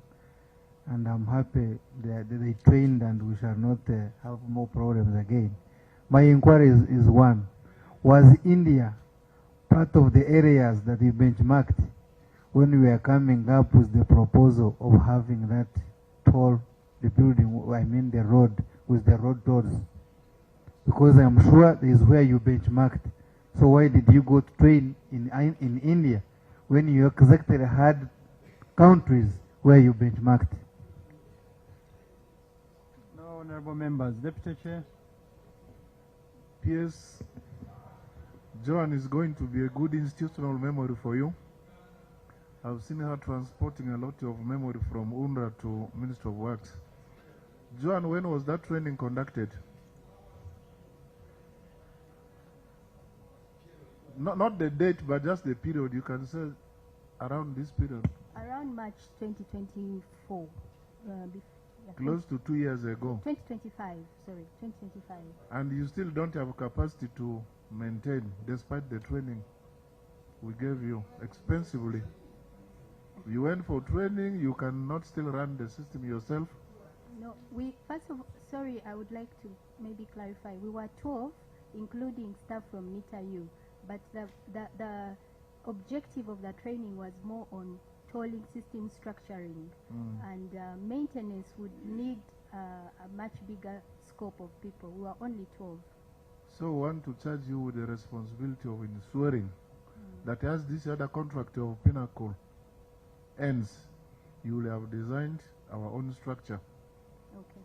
and I'm happy that they trained and we shall not have more problems again. My inquiry is one. Was India part of the areas that we benchmarked when we were coming up with the proposal of having that toll, the building, I mean the road, with the road tolls? Because I'm sure this is where you benchmarked. So why did you go to train in India when you exactly had countries where you benchmarked? Honorable members, Deputy Chair. Yes, Joan is going to be a good institutional memory for you. I've seen her transporting a lot of memory from UNRWA to Ministry of Works. Joan, when was that training conducted? Not the date, but just the period. You can say around this period. Around March 2024. Close to 2 years ago. 2025, sorry, 2025. And you still don't have capacity to maintain, despite the training we gave you expensively. You went for training, you cannot still run the system yourself? No, first of all, sorry, I would like to maybe clarify. We were 12, including staff from NITAU, but the objective of the training was more on tolling system structuring, and maintenance would need a much bigger scope of people. We were only 12. So we want to charge you with the responsibility of ensuring that as this other contract of Pinnacle ends, you will have designed our own structure. Okay.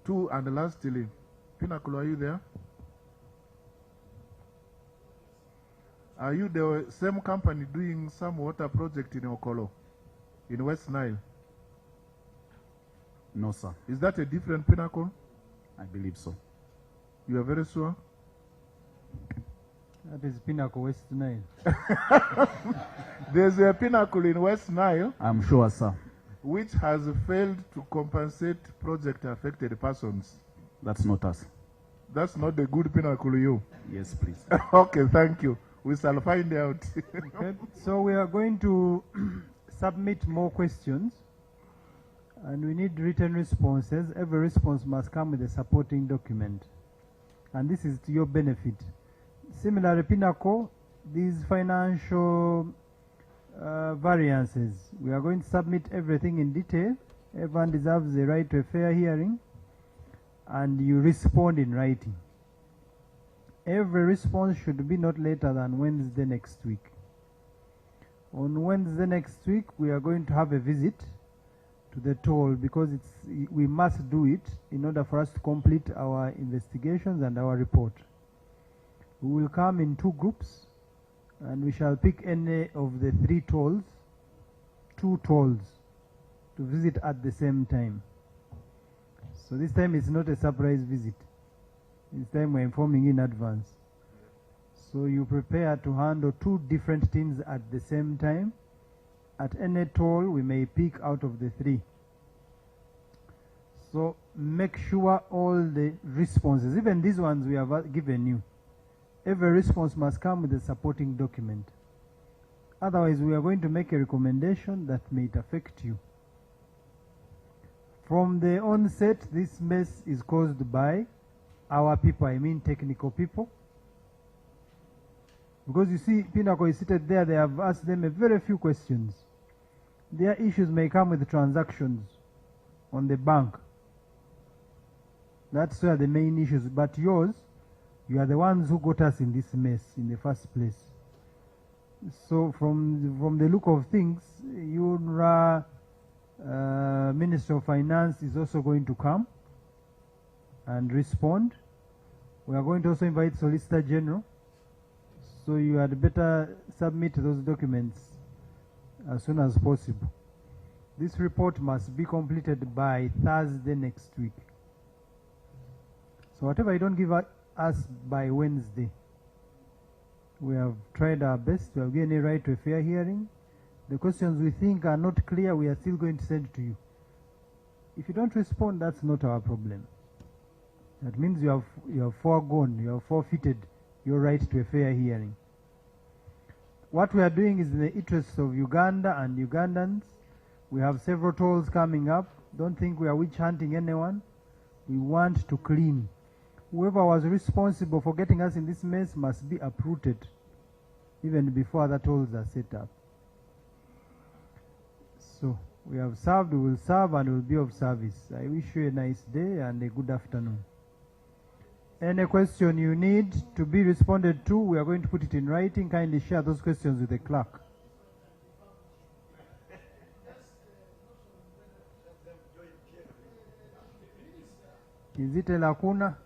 2, and lastly, Pinnacle, are you there? Are you the same company doing some water project in Okolo, in West Nile? No, sir. Is that a different Pinnacle? I believe so. You are very sure? That is Pinnacle West Nile. There's a Pinnacle in West Nile. I'm sure, sir. Which has failed to compensate project affected persons. That's not us. That's not the good Pinnacle you. Yes, please. Okay, thank you. We shall find out. Okay, so we are going to submit more questions, and we need written responses. Every response must come with a supporting document, and this is to your benefit. Similarly, Pinnacle, these financial variances, we are going to submit everything in detail. Everyone deserves the right to a fair hearing, and you respond in writing. Every response should be not later than Wednesday next week. On Wednesday next week, we are going to have a visit to the toll, because we must do it in order for us to complete our investigations and our report. We will come in 2 groups, and we shall pick any of the 3 tolls, 2 tolls, to visit at the same time. So this time it's not a surprise visit. This time we're informing in advance. So you prepare to handle 2 different teams at the same time. At any toll, we may pick out of the 3. So make sure all the responses, even these ones we have given you, every response must come with a supporting document. Otherwise, we are going to make a recommendation that may affect you. From the onset, this mess is caused by our people, I mean technical people. Because you see, Pinnacle is seated there, they have asked them a very few questions. Their issues may come with transactions on the bank. That's where the main issues, but yours, you are the ones who got us in this mess in the first place. So from the look of things, UNRA Minister of Finance is also going to come and respond. We are going to also invite Solicitor General. So you had better submit those documents as soon as possible. This report must be completed by Thursday next week. So whatever you don't give us by Wednesday, we have tried our best. We have given a right to a fair hearing. The questions we think are not clear, we are still going to send to you. If you don't respond, that's not our problem. That means you have foregone, you have forfeited your right to a fair hearing. What we are doing is in the interests of Uganda and Ugandans. We have several tolls coming up. Don't think we are witch hunting anyone. We want to clean. Whoever was responsible for getting us in this mess must be uprooted even before other tolls are set up. So we have served, we will serve, and we will be of service. I wish you a nice day and a good afternoon. Any question you need to be responded to, we are going to put it in writing. Kindly share those questions with the clerk. Is it a lacuna?